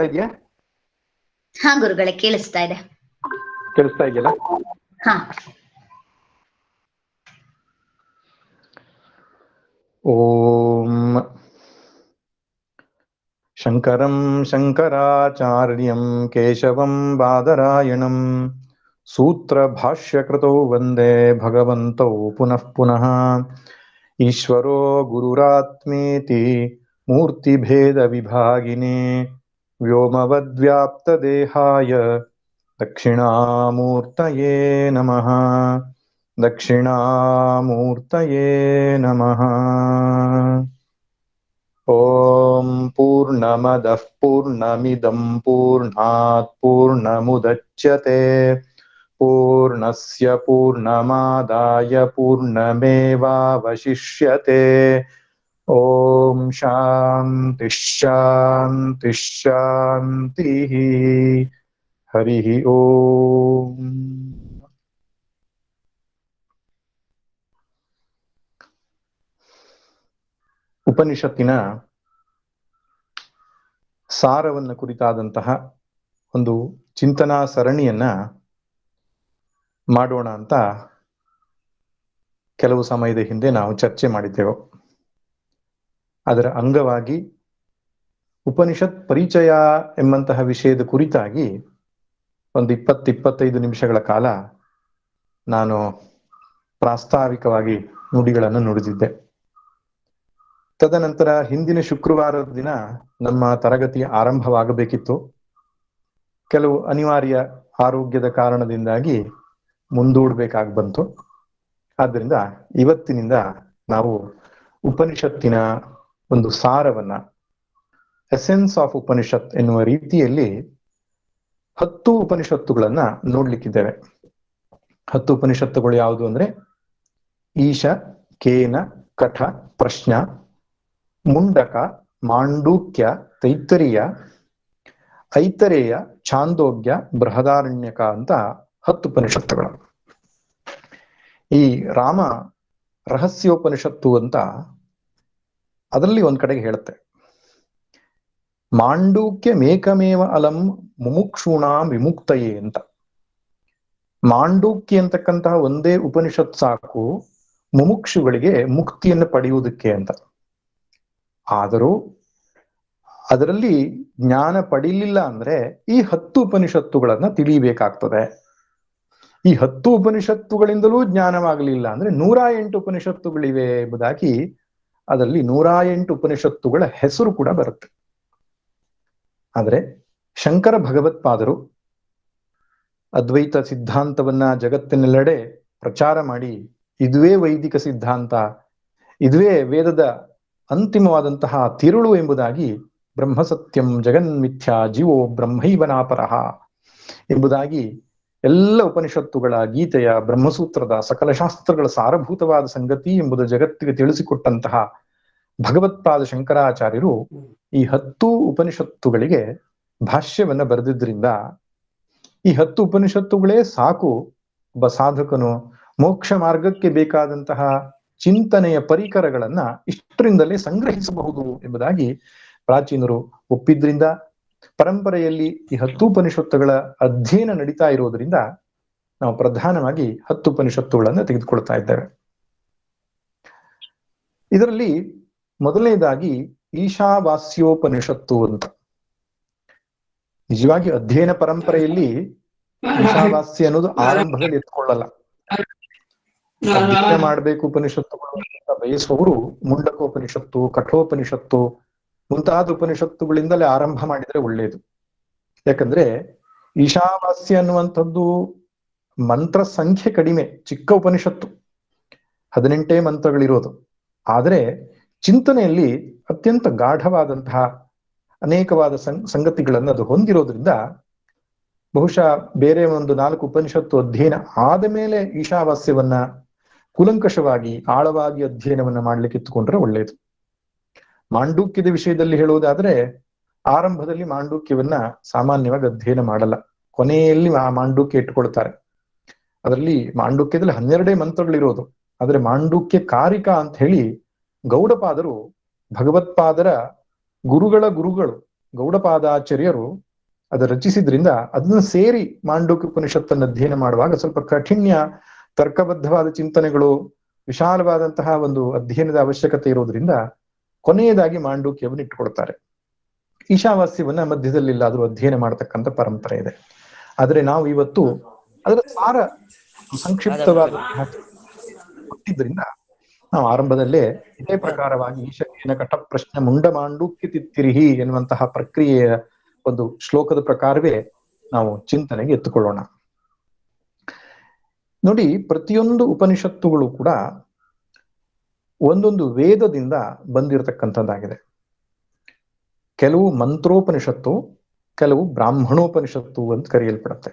ಇದೆಯಾ? ಹಾ ಗುರುಗಳೇ, ಕೇಳಿಸ್ತಾ ಇದೆ. ಕೇಳಿಸ್ತಾ ಇದೆಯಲ್ಲ? ಹಾ. ಓಂ ಶಂಕರಂ ಶಂಕರಾಚಾರ್ಯಂ ಕೇಶವಂ ಬಾದರಾಯಣಂ ಸೂತ್ರ ಭಾಷ್ಯಕೃತೌ ವಂದೇ ಭಗವಂತೌ ಪುನಃ ಪುನಃ. ಈಶ್ವರೋ ಗುರುರಾತ್ಮೇತಿ ಮೂರ್ತಿಭೇದ ವಿಭಾಗಿನೇ ವ್ಯೋಮವದ್ವ್ಯಾಪ್ತದೇಹಾಯ ದಕ್ಷಿಣಾಮೂರ್ತಯೇ ನಮಃ. ದಕ್ಷಿಣಾಮೂರ್ತಯೇ ನಮಃ. ಓಂ ಪೂರ್ಣಮದಃ ಪೂರ್ಣಮಿದಂ ಪೂರ್ಣಾತ್ ಪೂರ್ಣಮುದಚ್ಯತೆ ಪೂರ್ಣಸ್ಯ ಪೂರ್ಣಮಾದಾಯ ಪೂರ್ಣಮೇವಾವಶಿಷ್ಯತೆ. ಓಂ ಶಾಂತಿ ಶಾಂತಿ ಶಾಂತಿ. ಹರಿ ಓಂ. ಉಪನಿಷತ್ತಿನ ಸಾರವನ್ನು ಕುರಿತಾದಂತಹ ಒಂದು ಚಿಂತನಾ ಸರಣಿಯನ್ನ ಮಾಡೋಣ ಅಂತ ಕೆಲವು ಸಮಯದ ಹಿಂದೆ ನಾವು ಚರ್ಚೆ ಮಾಡಿದ್ದೆವು. ಅದರ ಅಂಗವಾಗಿ ಉಪನಿಷತ್ ಪರಿಚಯ ಎಂಬಂತಹ ವಿಷಯದ ಕುರಿತಾಗಿ ಒಂದು 20-25 ನಿಮಿಷಗಳ ಕಾಲ ನಾನು ಪ್ರಾಸ್ತಾವಿಕವಾಗಿ ನುಡಿಗಳನ್ನು ನುಡಿದಿದ್ದೆ. ತದನಂತರ ಹಿಂದಿನ ಶುಕ್ರವಾರದ ದಿನ ನಮ್ಮ ತರಗತಿ ಆರಂಭವಾಗಬೇಕಿತ್ತು. ಕೆಲವು ಅನಿವಾರ್ಯ ಆರೋಗ್ಯದ ಕಾರಣದಿಂದಾಗಿ ಮುಂದೂಡಬೇಕಾಗಿ ಬಂತು. ಆದ್ದರಿಂದ ಇವತ್ತಿನಿಂದ ನಾವು ಉಪನಿಷತ್ತಿನ ಒಂದು ಸಾರವನ್ನ, ಎಸೆನ್ಸ್ ಆಫ್ ಉಪನಿಷತ್ ಎನ್ನುವ ರೀತಿಯಲ್ಲಿ 10 ಉಪನಿಷತ್ತುಗಳನ್ನ ನೋಡ್ಲಿಕ್ಕಿದ್ದೇವೆ. 10 ಉಪನಿಷತ್ತುಗಳು ಯಾವುದು ಅಂದ್ರೆ ಈಶ, ಕೇನ, ಕಠ, ಪ್ರಶ್ನ, ಮುಂಡಕ, ಮಾಂಡೂಕ್ಯ, ತೈತ್ತರೀಯ, ಐತರೇಯ, ಛಾಂದೋಗ್ಯ, ಬೃಹದಾರಣ್ಯಕ ಅಂತ 10 ಉಪನಿಷತ್ತುಗಳು. ಈ ರಾಮ ರಹಸ್ಯೋಪನಿಷತ್ತು ಅಂತ ಅದರಲ್ಲಿ ಒಂದ್ ಕಡೆಗೆ ಹೇಳುತ್ತೆ, ಮಾಂಡೂಕ್ಯ ಮೇಕಮೇವ ಅಲಂ ಮುಮುಕ್ಷೂಣಾಂ ವಿಮುಕ್ತಯೇ ಅಂತ. ಮಾಂಡೂಕ್ಯ ಅಂತಕ್ಕಂತಹ ಒಂದೇ ಉಪನಿಷತ್ ಸಾಕು ಮುಮುಕ್ಷುಗಳಿಗೆ ಮುಕ್ತಿಯನ್ನು ಪಡೆಯುವುದಕ್ಕೆ ಅಂತ. ಆದರೂ ಅದರಲ್ಲಿ ಜ್ಞಾನ ಪಡೀಲಿಲ್ಲ ಅಂದ್ರೆ ಈ 10 ಉಪನಿಷತ್ತುಗಳನ್ನ ತಿಳಿಯಬೇಕಾಗ್ತದೆ. ಈ 10 ಉಪನಿಷತ್ತುಗಳಿಂದಲೂ ಜ್ಞಾನವಾಗಲಿಲ್ಲ ಅಂದ್ರೆ 108 ಉಪನಿಷತ್ತುಗಳಿವೆ ಎಂಬುದಾಗಿ ಅದರಲ್ಲಿ 108 ಉಪನಿಷತ್ತುಗಳ ಹೆಸರು ಕೂಡ ಬರುತ್ತೆ. ಆದರೆ ಶಂಕರ ಭಗವತ್ಪಾದರು ಅದ್ವೈತ ಸಿದ್ಧಾಂತವನ್ನ ಜಗತ್ತಿನೆಲ್ಲೆಡೆ ಪ್ರಚಾರ ಮಾಡಿ, ಇದುವೇ ವೈದಿಕ ಸಿದ್ಧಾಂತ, ಇದುವೇ ವೇದದ ಅಂತಿಮವಾದಂತಹ ತಿರುಳು ಎಂಬುದಾಗಿ, ಬ್ರಹ್ಮಸತ್ಯಂ ಜಗನ್ಮಿಥ್ಯಾ ಜೀವೋ ಬ್ರಹ್ಮೈವನಾಪರಃ ಎಂಬುದಾಗಿ ಎಲ್ಲ ಉಪನಿಷತ್ತುಗಳ, ಗೀತೆಯ, ಬ್ರಹ್ಮಸೂತ್ರದ ಸಕಲ ಶಾಸ್ತ್ರಗಳ ಸಾರಭೂತವಾದ ಸಂಗತಿ ಎಂಬುದು ಜಗತ್ತಿಗೆ ತಿಳಿಸಿಕೊಟ್ಟಂತಹ ಭಗವತ್ಪಾದ ಶಂಕರಾಚಾರ್ಯರು ಈ 10 ಉಪನಿಷತ್ತುಗಳಿಗೆ ಭಾಷ್ಯವನ್ನ ಬರೆದಿದ್ರಿಂದ ಈ 10 ಉಪನಿಷತ್ತುಗಳೇ ಸಾಕು ಒಬ್ಬ ಸಾಧಕನು ಮೋಕ್ಷ ಮಾರ್ಗಕ್ಕೆ ಬೇಕಾದಂತಹ ಚಿಂತನೆಯ ಪರಿಕರಗಳನ್ನ ಇಷ್ಟರಿಂದಲೇ ಸಂಗ್ರಹಿಸಬಹುದು ಎಂಬುದಾಗಿ ಪ್ರಾಚೀನರು ಒಪ್ಪಿದ್ರಿಂದ ಪರಂಪರೆಯಲ್ಲಿ ಈ 10 ಉಪನಿಷತ್ತುಗಳ ಅಧ್ಯಯನ ನಡೀತಾ ಇರೋದ್ರಿಂದ ನಾವು ಪ್ರಧಾನವಾಗಿ 10 ಉಪನಿಷತ್ತುಗಳನ್ನ ತೆಗೆದುಕೊಳ್ತಾ ಇದ್ದೇವೆ. ಇದರಲ್ಲಿ ಮೊದಲನೇದಾಗಿ ಈಶಾವಾಸ್ಯೋಪನಿಷತ್ತು ಅಂತ. ನಿಜವಾಗಿ ಅಧ್ಯಯನ ಪರಂಪರೆಯಲ್ಲಿ ಈಶಾವಾಸ್ಯ ಅನ್ನೋದು ಆರಂಭದಲ್ಲಿ ಎತ್ಕೊಳ್ಳಲ್ಲ. ಅಧ್ಯಯನ ಮಾಡಬೇಕು ಉಪನಿಷತ್ತುಗಳು ಅಂತ ಬಯಸುವವರು ಮುಂಡಕೋಪನಿಷತ್ತು, ಕಠೋಪನಿಷತ್ತು ಮುಂತಾದ ಉಪನಿಷತ್ತುಗಳಿಂದಲೇ ಆರಂಭ ಮಾಡಿದ್ರೆ ಒಳ್ಳೆಯದು. ಯಾಕಂದ್ರೆ ಈಶಾವಾಸ್ಯ ಅನ್ನುವಂಥದ್ದು ಮಂತ್ರ ಸಂಖ್ಯೆ ಕಡಿಮೆ, ಚಿಕ್ಕ ಉಪನಿಷತ್ತು, 18 ಮಂತ್ರಗಳಿರೋದು. ಆದರೆ ಚಿಂತನೆಯಲ್ಲಿ ಅತ್ಯಂತ ಗಾಢವಾದಂತಹ ಅನೇಕವಾದ ಸಂಗತಿಗಳನ್ನು ಅದು ಹೊಂದಿರೋದ್ರಿಂದ ಬಹುಶಃ ಬೇರೆ ಒಂದು 4 ಉಪನಿಷತ್ತು ಅಧ್ಯಯನ ಆದ ಮೇಲೆ ಈಶಾವಾಸ್ಯವನ್ನ ಕೂಲಂಕಷವಾಗಿ ಆಳವಾಗಿ ಅಧ್ಯಯನವನ್ನ ಮಾಡ್ಲಿಕ್ಕೆ ಇತ್ತುಕೊಂಡ್ರೆ ಒಳ್ಳೆಯದು. ಮಾಂಡೂಕ್ಯದ ವಿಷಯದಲ್ಲಿ ಹೇಳುವುದಾದ್ರೆ ಆರಂಭದಲ್ಲಿ ಮಾಂಡೂಕ್ಯವನ್ನ ಸಾಮಾನ್ಯವಾಗಿ ಅಧ್ಯಯನ ಮಾಡಲ್ಲ, ಕೊನೆಯಲ್ಲಿ ಆ ಮಾಂಡೂಕ್ಯ ಇಟ್ಟುಕೊಳ್ತಾರೆ. ಅದರಲ್ಲಿ ಮಾಂಡೂಕ್ಯದಲ್ಲಿ 12 ಮಂತ್ರಗಳಿರೋದು. ಆದ್ರೆ ಮಾಂಡೂಕ್ಯ ಕಾರಿಕ ಅಂತ ಹೇಳಿ ಗೌಡಪಾದರು ಭಗವತ್ಪಾದರ ಗುರುಗಳು ಗೌಡಪಾದಾಚಾರ್ಯರು ಅದು ರಚಿಸಿದ್ರಿಂದ ಅದನ್ನ ಸೇರಿ ಮಾಂಡೂಕ್ಯ ಉಪನಿಷತ್ತನ್ನು ಅಧ್ಯಯನ ಮಾಡುವಾಗ ಸ್ವಲ್ಪ ಕಠಿಣ್ಯ, ತರ್ಕಬದ್ಧವಾದ ಚಿಂತನೆಗಳು, ವಿಶಾಲವಾದಂತಹ ಒಂದು ಅಧ್ಯಯನದ ಅವಶ್ಯಕತೆ ಇರೋದ್ರಿಂದ ಕೊನೆಯದಾಗಿ ಮಾಂಡೂಕ್ಯವನ್ನು ಇಟ್ಟುಕೊಡ್ತಾರೆ. ಈಶಾವಾಸ್ಯವನ್ನ ಮಧ್ಯದಲ್ಲಿಲ್ಲಾದ್ರೂ ಅಧ್ಯಯನ ಮಾಡತಕ್ಕಂಥ ಪರಂಪರೆ ಇದೆ. ಆದ್ರೆ ನಾವು ಇವತ್ತು ಅದರ ಸಾರ ಸಂಕ್ಷಿಪ್ತವಾದ ಕೊಟ್ಟಿದ್ರಿಂದ ನಾವು ಆರಂಭದಲ್ಲೇ ಇದೇ ಪ್ರಕಾರವಾಗಿ ಈಶಾನ್ಯನ ಕಟ ಪ್ರಶ್ನೆ ಮುಂಡ ಮಾಂಡೂಕ್ಯ ತಿತ್ತಿರಿಹಿ ಎನ್ನುವಂತಹ ಪ್ರಕ್ರಿಯೆಯ ಒಂದು ಶ್ಲೋಕದ ಪ್ರಕಾರವೇ ನಾವು ಚಿಂತನೆಗೆ ಎತ್ತುಕೊಳ್ಳೋಣ. ನೋಡಿ, ಪ್ರತಿಯೊಂದು ಉಪನಿಷತ್ತುಗಳು ಕೂಡ ಒಂದೊಂದು ವೇದದಿಂದ ಬಂದಿರತಕ್ಕಂಥದ್ದಾಗಿದೆ. ಕೆಲವು ಮಂತ್ರೋಪನಿಷತ್ತು, ಕೆಲವು ಬ್ರಾಹ್ಮಣೋಪನಿಷತ್ತು ಅಂತ ಕರೆಯಲ್ಪಡುತ್ತೆ.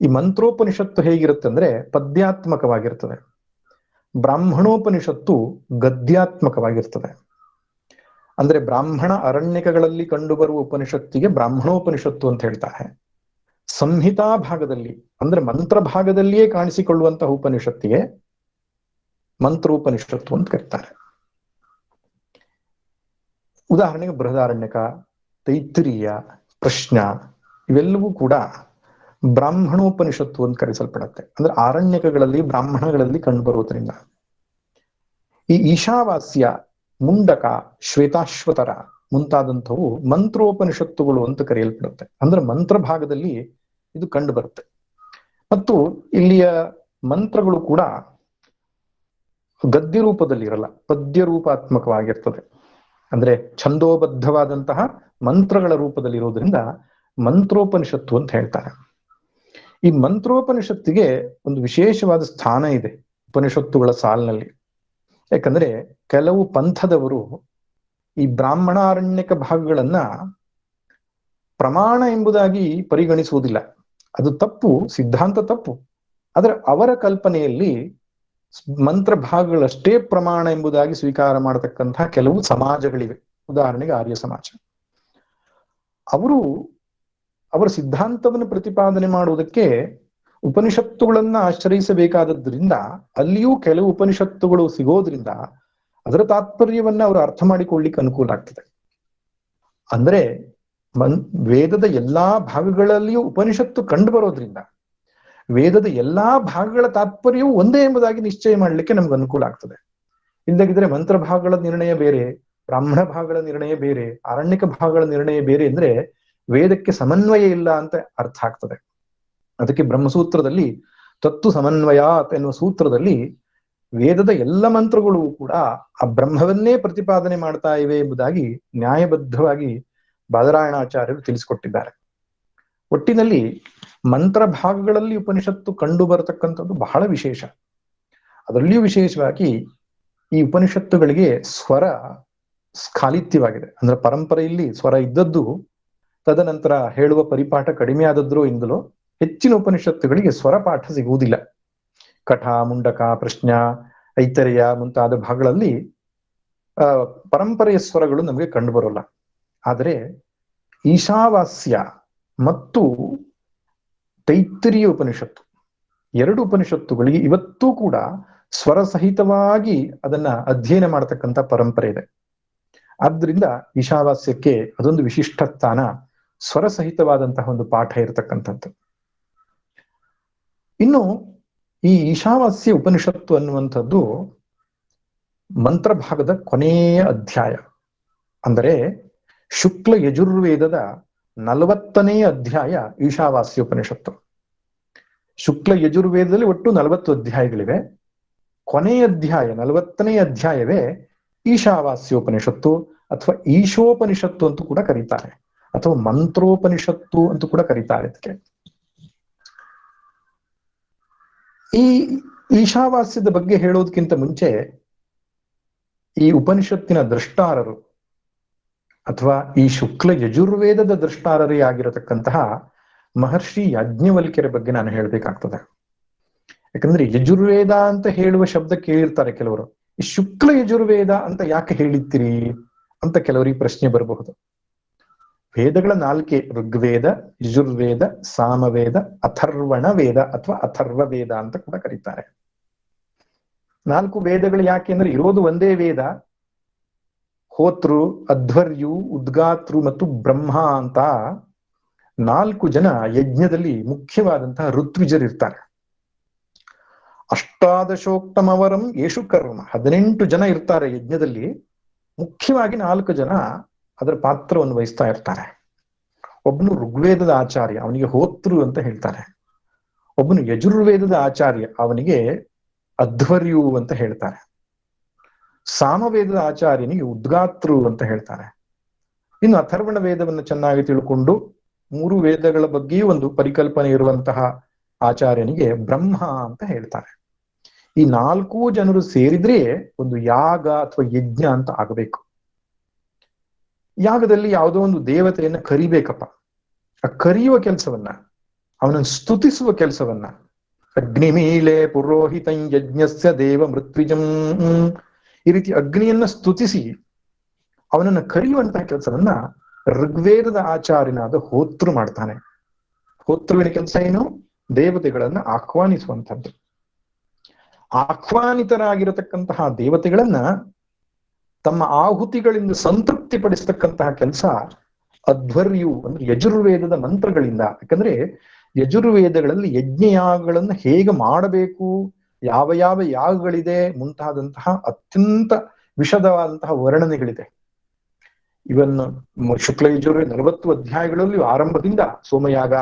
ಈ ಮಂತ್ರೋಪನಿಷತ್ತು ಹೇಗಿರುತ್ತೆ ಅಂದ್ರೆ ಪದ್ಯಾತ್ಮಕವಾಗಿರ್ತದೆ. ಬ್ರಾಹ್ಮಣೋಪನಿಷತ್ತು ಗದ್ಯಾತ್ಮಕವಾಗಿರ್ತದೆ. ಅಂದ್ರೆ ಬ್ರಾಹ್ಮಣ ಅರಣ್ಯಕಗಳಲ್ಲಿ ಕಂಡುಬರುವ ಉಪನಿಷತ್ತಿಗೆ ಬ್ರಾಹ್ಮಣೋಪನಿಷತ್ತು ಅಂತ ಹೇಳ್ತಾರೆ. ಸಂಹಿತಾ ಭಾಗದಲ್ಲಿ ಅಂದ್ರೆ ಮಂತ್ರ ಭಾಗದಲ್ಲಿಯೇ ಕಾಣಿಸಿಕೊಳ್ಳುವಂತಹ ಉಪನಿಷತ್ತಿಗೆ ಮಂತ್ರೋಪನಿಷತ್ತು ಅಂತ ಕರೀತಾರೆ. ಉದಾಹರಣೆಗೆ ಬೃಹದಾರಣ್ಯಕ, ತೈತ್ತಿರೀಯ, ಪ್ರಶ್ನ ಇವೆಲ್ಲವೂ ಕೂಡ ಬ್ರಾಹ್ಮಣೋಪನಿಷತ್ತು ಅಂತ ಕರೆಸಲ್ಪಡುತ್ತೆ. ಅಂದ್ರೆ ಆರಣ್ಯಕಗಳಲ್ಲಿ ಬ್ರಾಹ್ಮಣಗಳಲ್ಲಿ ಕಂಡುಬರುವುದರಿಂದ. ಈ ಈಶಾವಾಸ್ಯ, ಮುಂಡಕ, ಶ್ವೇತಾಶ್ವತರ ಮುಂತಾದಂಥವು ಮಂತ್ರೋಪನಿಷತ್ತುಗಳು ಅಂತ ಕರೆಯಲ್ಪಡುತ್ತೆ. ಅಂದ್ರೆ ಮಂತ್ರ ಭಾಗದಲ್ಲಿ ಇದು ಕಂಡು ಬರುತ್ತೆ. ಮತ್ತು ಇಲ್ಲಿಯ ಮಂತ್ರಗಳು ಕೂಡ ಗದ್ಯ ರೂಪದಲ್ಲಿ ಇರಲ್ಲ, ಪದ್ಯ ರೂಪಾತ್ಮಕವಾಗಿರ್ತದೆ. ಅಂದ್ರೆ ಛಂದೋಬದ್ಧವಾದಂತಹ ಮಂತ್ರಗಳ ರೂಪದಲ್ಲಿ ಇರೋದ್ರಿಂದ ಮಂತ್ರೋಪನಿಷತ್ತು ಅಂತ ಹೇಳ್ತಾರೆ. ಈ ಮಂತ್ರೋಪನಿಷತ್ತಿಗೆ ಒಂದು ವಿಶೇಷವಾದ ಸ್ಥಾನ ಇದೆ ಉಪನಿಷತ್ತುಗಳ ಸಾಲಿನಲ್ಲಿ. ಯಾಕಂದ್ರೆ ಕೆಲವು ಪಂಥದವರು ಈ ಬ್ರಾಹ್ಮಣಾರಣ್ಯಕ ಭಾಗಗಳನ್ನ ಪ್ರಮಾಣ ಎಂಬುದಾಗಿ ಪರಿಗಣಿಸುವುದಿಲ್ಲ. ಅದು ತಪ್ಪು, ಸಿದ್ಧಾಂತ ತಪ್ಪು. ಆದ್ರೆ ಅವರ ಕಲ್ಪನೆಯಲ್ಲಿ ಮಂತ್ರ ಭಾಗಗಳಷ್ಟೇ ಪ್ರಮಾಣ ಎಂಬುದಾಗಿ ಸ್ವೀಕಾರ ಮಾಡತಕ್ಕಂತಹ ಕೆಲವು ಸಮಾಜಗಳಿವೆ. ಉದಾಹರಣೆಗೆ ಆರ್ಯ ಸಮಾಜ. ಅವರು ಅವರ ಸಿದ್ಧಾಂತವನ್ನು ಪ್ರತಿಪಾದನೆ ಮಾಡುವುದಕ್ಕೆ ಉಪನಿಷತ್ತುಗಳನ್ನ ಆಶ್ರಯಿಸಬೇಕಾದದ್ರಿಂದ ಅಲ್ಲಿಯೂ ಕೆಲವು ಉಪನಿಷತ್ತುಗಳು ಸಿಗೋದ್ರಿಂದ ಅದರ ತಾತ್ಪರ್ಯವನ್ನ ಅವರು ಅರ್ಥ ಮಾಡಿಕೊಳ್ಳಿಕ್ಕೆ ಅನುಕೂಲ ಆಗ್ತದೆ. ಅಂದ್ರೆ ವೇದದ ಎಲ್ಲಾ ಭಾಗಗಳಲ್ಲಿಯೂ ಉಪನಿಷತ್ತು ಕಂಡು ಬರೋದ್ರಿಂದ ವೇದದ ಎಲ್ಲಾ ಭಾಗಗಳ ತಾತ್ಪರ್ಯವು ಒಂದೇ ಎಂಬುದಾಗಿ ನಿಶ್ಚಯ ಮಾಡಲಿಕ್ಕೆ ನಮ್ಗೆ ಅನುಕೂಲ ಆಗ್ತದೆ. ಇಲ್ಲದಿದ್ರೆ ಮಂತ್ರ ಭಾಗಗಳ ನಿರ್ಣಯ ಬೇರೆ, ಬ್ರಾಹ್ಮಣ ಭಾಗಗಳ ನಿರ್ಣಯ ಬೇರೆ, ಆರಣ್ಯಕ ಭಾಗಗಳ ನಿರ್ಣಯ ಬೇರೆ ಅಂದ್ರೆ ವೇದಕ್ಕೆ ಸಮನ್ವಯ ಇಲ್ಲ ಅಂತ ಅರ್ಥ ಆಗ್ತದೆ. ಅದಕ್ಕೆ ಬ್ರಹ್ಮಸೂತ್ರದಲ್ಲಿ ತತ್ತು ಸಮನ್ವಯಾತ್ ಎನ್ನುವ ಸೂತ್ರದಲ್ಲಿ ವೇದದ ಎಲ್ಲ ಮಂತ್ರಗಳು ಕೂಡ ಆ ಬ್ರಹ್ಮವನ್ನೇ ಪ್ರತಿಪಾದನೆ ಮಾಡ್ತಾ ಇವೆ ಎಂಬುದಾಗಿ ನ್ಯಾಯಬದ್ಧವಾಗಿ ಬಾದರಾಯಣಾಚಾರ್ಯರು ತಿಳಿಸಿಕೊಟ್ಟಿದ್ದಾರೆ. ಒಟ್ಟಿನಲ್ಲಿ ಮಂತ್ರ ಭಾಗಗಳಲ್ಲಿ ಉಪನಿಷತ್ತು ಕಂಡು ಬರತಕ್ಕಂಥದ್ದು ಬಹಳ ವಿಶೇಷ. ಅದರಲ್ಲಿಯೂ ವಿಶೇಷವಾಗಿ ಈ ಉಪನಿಷತ್ತುಗಳಿಗೆ ಸ್ವರ ಸ್ಖಾಲಿತ್ಯವಾಗಿದೆ. ಅಂದ್ರೆ ಪರಂಪರೆಯಲ್ಲಿ ಸ್ವರ ಇದ್ದದ್ದು ತದನಂತರ ಹೇಳುವ ಪರಿಪಾಠ ಕಡಿಮೆ ಆದದ್ರೋ ಇಂದಲೋ ಹೆಚ್ಚಿನ ಉಪನಿಷತ್ತುಗಳಿಗೆ ಸ್ವರಪಾಠ ಸಿಗುವುದಿಲ್ಲ. ಕಠ, ಮುಂಡಕ, ಪ್ರಶ್ನ, ಐತರೇಯ ಮುಂತಾದ ಭಾಗಗಳಲ್ಲಿ ಪರಂಪರೆಯ ಸ್ವರಗಳು ನಮಗೆ ಕಂಡು ಬರೋಲ್ಲ. ಆದರೆ ಈಶಾವಾಸ್ಯ ಮತ್ತು ತೈತ್ತಿರೀಯ ಉಪನಿಷತ್ತು, ಎರಡು ಉಪನಿಷತ್ತುಗಳಿಗೆ ಇವತ್ತೂ ಕೂಡ ಸ್ವರ ಸಹಿತವಾಗಿ ಅದನ್ನ ಅಧ್ಯಯನ ಮಾಡತಕ್ಕಂಥ ಪರಂಪರೆ ಇದೆ. ಆದ್ರಿಂದ ಈಶಾವಾಸ್ಯಕ್ಕೆ ಅದೊಂದು ವಿಶಿಷ್ಟ ಸ್ಥಾನ, ಸ್ವರ ಸಹಿತವಾದಂತಹ ಒಂದು ಪಾಠ ಇರತಕ್ಕಂಥದ್ದು. ಇನ್ನು ಈ ಈಶಾವಾಸ್ಯ ಉಪನಿಷತ್ತು ಅನ್ನುವಂಥದ್ದು ಮಂತ್ರ ಭಾಗದ ಕೊನೆಯ ಅಧ್ಯಾಯ. ಅಂದರೆ ಶುಕ್ಲ ಯಜುರ್ವೇದದ 40ನೇ ಅಧ್ಯಾಯ ಈಶಾವಾಸ್ಯ ಉಪನಿಷತ್ತು. ಶುಕ್ಲ ಯಜುರ್ವೇದದಲ್ಲಿ ಒಟ್ಟು 40 ಅಧ್ಯಾಯಗಳಿವೆ. ಕೊನೆಯ ಅಧ್ಯಾಯ 40ನೇ ಅಧ್ಯಾಯವೇ ಈಶಾವಾಸ್ಯ ಉಪನಿಷತ್ತು ಅಥವಾ ಈಶೋಪನಿಷತ್ತು ಅಂತೂ ಕೂಡ ಕರೀತಾರೆ, ಅಥವಾ ಮಂತ್ರೋಪನಿಷತ್ತು ಅಂತೂ ಕೂಡ ಕರೀತಾರೆ. ಇದಕ್ಕೆ ಈ ಈಶಾವಾಸ್ಯದ ಬಗ್ಗೆ ಹೇಳೋದಕ್ಕಿಂತ ಮುಂಚೆ ಈ ಉಪನಿಷತ್ತಿನ ದ್ರಷ್ಟಾರರು ಅಥವಾ ಈ ಶುಕ್ಲ ಯಜುರ್ವೇದದ ದ್ರಷ್ಟಾರರೇ ಆಗಿರತಕ್ಕಂತಹ ಮಹರ್ಷಿ ಯಾಜ್ಞವಲ್ಕ್ಯರ ಬಗ್ಗೆ ನಾನು ಹೇಳಬೇಕಾಗ್ತದೆ. ಯಾಕಂದ್ರೆ ಯಜುರ್ವೇದ ಅಂತ ಹೇಳುವ ಶಬ್ದ ಕೇಳಿರ್ತಾರೆ ಕೆಲವರು. ಈ ಶುಕ್ಲ ಯಜುರ್ವೇದ ಅಂತ ಯಾಕೆ ಹೇಳಿರ್ತೀರಿ ಅಂತ ಕೆಲವರಿಗೆ ಪ್ರಶ್ನೆ ಬರಬಹುದು. ವೇದಗಳ 4 ಋಗ್ವೇದ, ಯಜುರ್ವೇದ, ಸಾಮವೇದ, ಅಥರ್ವಣ ವೇದ ಅಥವಾ ಅಥರ್ವ ವೇದ ಅಂತ ಕೂಡ ಕರೀತಾರೆ. 4 ವೇದಗಳು ಯಾಕೆ ಅಂದ್ರೆ ಇರೋದು ಒಂದೇ ವೇದ, ಹೋತೃ, ಅಧ್ವರ್ಯು, ಉದ್ಗಾತೃ ಮತ್ತು ಬ್ರಹ್ಮ ಅಂತ 4 ಜನ ಯಜ್ಞದಲ್ಲಿ ಮುಖ್ಯವಾದಂತಹ ಋತ್ವಿಜರಿರ್ತಾರೆ. ಅಷ್ಟಾದಶೋಕ್ತಮವರಂ ಯೇಷು ಕರ್ಮ, 18 ಜನ ಇರ್ತಾರೆ ಯಜ್ಞದಲ್ಲಿ. ಮುಖ್ಯವಾಗಿ 4 ಜನ ಅದರ ಪಾತ್ರವನ್ನು ವಹಿಸ್ತಾ ಇರ್ತಾರೆ. ಒಬ್ಬನು ಋಗ್ವೇದದ ಆಚಾರ್ಯ, ಅವನಿಗೆ ಹೋತೃ ಅಂತ ಹೇಳ್ತಾರೆ. ಒಬ್ಬನು ಯಜುರ್ವೇದದ ಆಚಾರ್ಯ, ಅವನಿಗೆ ಅಧ್ವರ್ಯು ಅಂತ ಹೇಳ್ತಾರೆ. ಸಾಮವೇದದ ಆಚಾರ್ಯನಿಗೆ ಉದ್ಗಾತೃ ಅಂತ ಹೇಳ್ತಾರೆ. ಇನ್ನು ಅಥರ್ವಣ ವೇದವನ್ನು ಚೆನ್ನಾಗಿ ತಿಳ್ಕೊಂಡು 3 ವೇದಗಳ ಬಗ್ಗೆಯೂ ಒಂದು ಪರಿಕಲ್ಪನೆ ಇರುವಂತಹ ಆಚಾರ್ಯನಿಗೆ ಬ್ರಹ್ಮ ಅಂತ ಹೇಳ್ತಾರೆ. ಈ 4 ಜನರು ಸೇರಿದ್ರೆ ಒಂದು ಯಾಗ ಅಥವಾ ಯಜ್ಞ ಅಂತ ಆಗಬೇಕು. ಯಾಗದಲ್ಲಿ ಯಾವುದೋ ಒಂದು ದೇವತೆಯನ್ನ ಕರಿಬೇಕಪ್ಪ. ಆ ಕರೆಯುವ ಕೆಲಸವನ್ನ, ಅವನನ್ನು ಸ್ತುತಿಸುವ ಕೆಲಸವನ್ನ, ಅಗ್ನಿಮೀಲೆ ಪುರೋಹಿತಂ ಯಜ್ಞಸ್ಯ ದೇವ ಮೃತ್ವಿಜಂ, ಈ ರೀತಿ ಅಗ್ನಿಯನ್ನ ಸ್ತುತಿಸಿ ಅವನನ್ನ ಕರೆಯುವಂತಹ ಕೆಲಸವನ್ನ ಋಗ್ವೇದದ ಆಚಾರ್ಯನಾದ ಹೋತೃ ಮಾಡ್ತಾನೆ. ಹೋತೃವಿನ ಕೆಲಸ ಏನು? ದೇವತೆಗಳನ್ನ ಆಹ್ವಾನಿಸುವಂಥದ್ದು. ಆಹ್ವಾನಿತರಾಗಿರತಕ್ಕಂತಹ ದೇವತೆಗಳನ್ನ ತಮ್ಮ ಆಹುತಿಗಳಿಂದ ಸಂತೃಪ್ತಿ ಪಡಿಸ್ತಕ್ಕಂತಹ ಕೆಲಸ ಅಧ್ವರ್ಯು ಅಂದ್ರೆ ಯಜುರ್ವೇದದ ಮಂತ್ರಗಳಿಂದ. ಯಾಕಂದ್ರೆ ಯಜುರ್ವೇದಗಳಲ್ಲಿ ಯಜ್ಞಯಾಗಗಳನ್ನು ಹೇಗೆ ಮಾಡಬೇಕು, ಯಾವ ಯಾವ ಯಾಗಗಳಿದೆ ಮುಂತಾದಂತಹ ಅತ್ಯಂತ ವಿಶದವಾದಂತಹ ವರ್ಣನೆಗಳಿದೆ. ಇವನ್ ಶುಕ್ಲ ಯಜುರ್ವೇದ 40 ಅಧ್ಯಾಯಗಳಲ್ಲಿ ಆರಂಭದಿಂದ ಸೋಮಯಾಗ,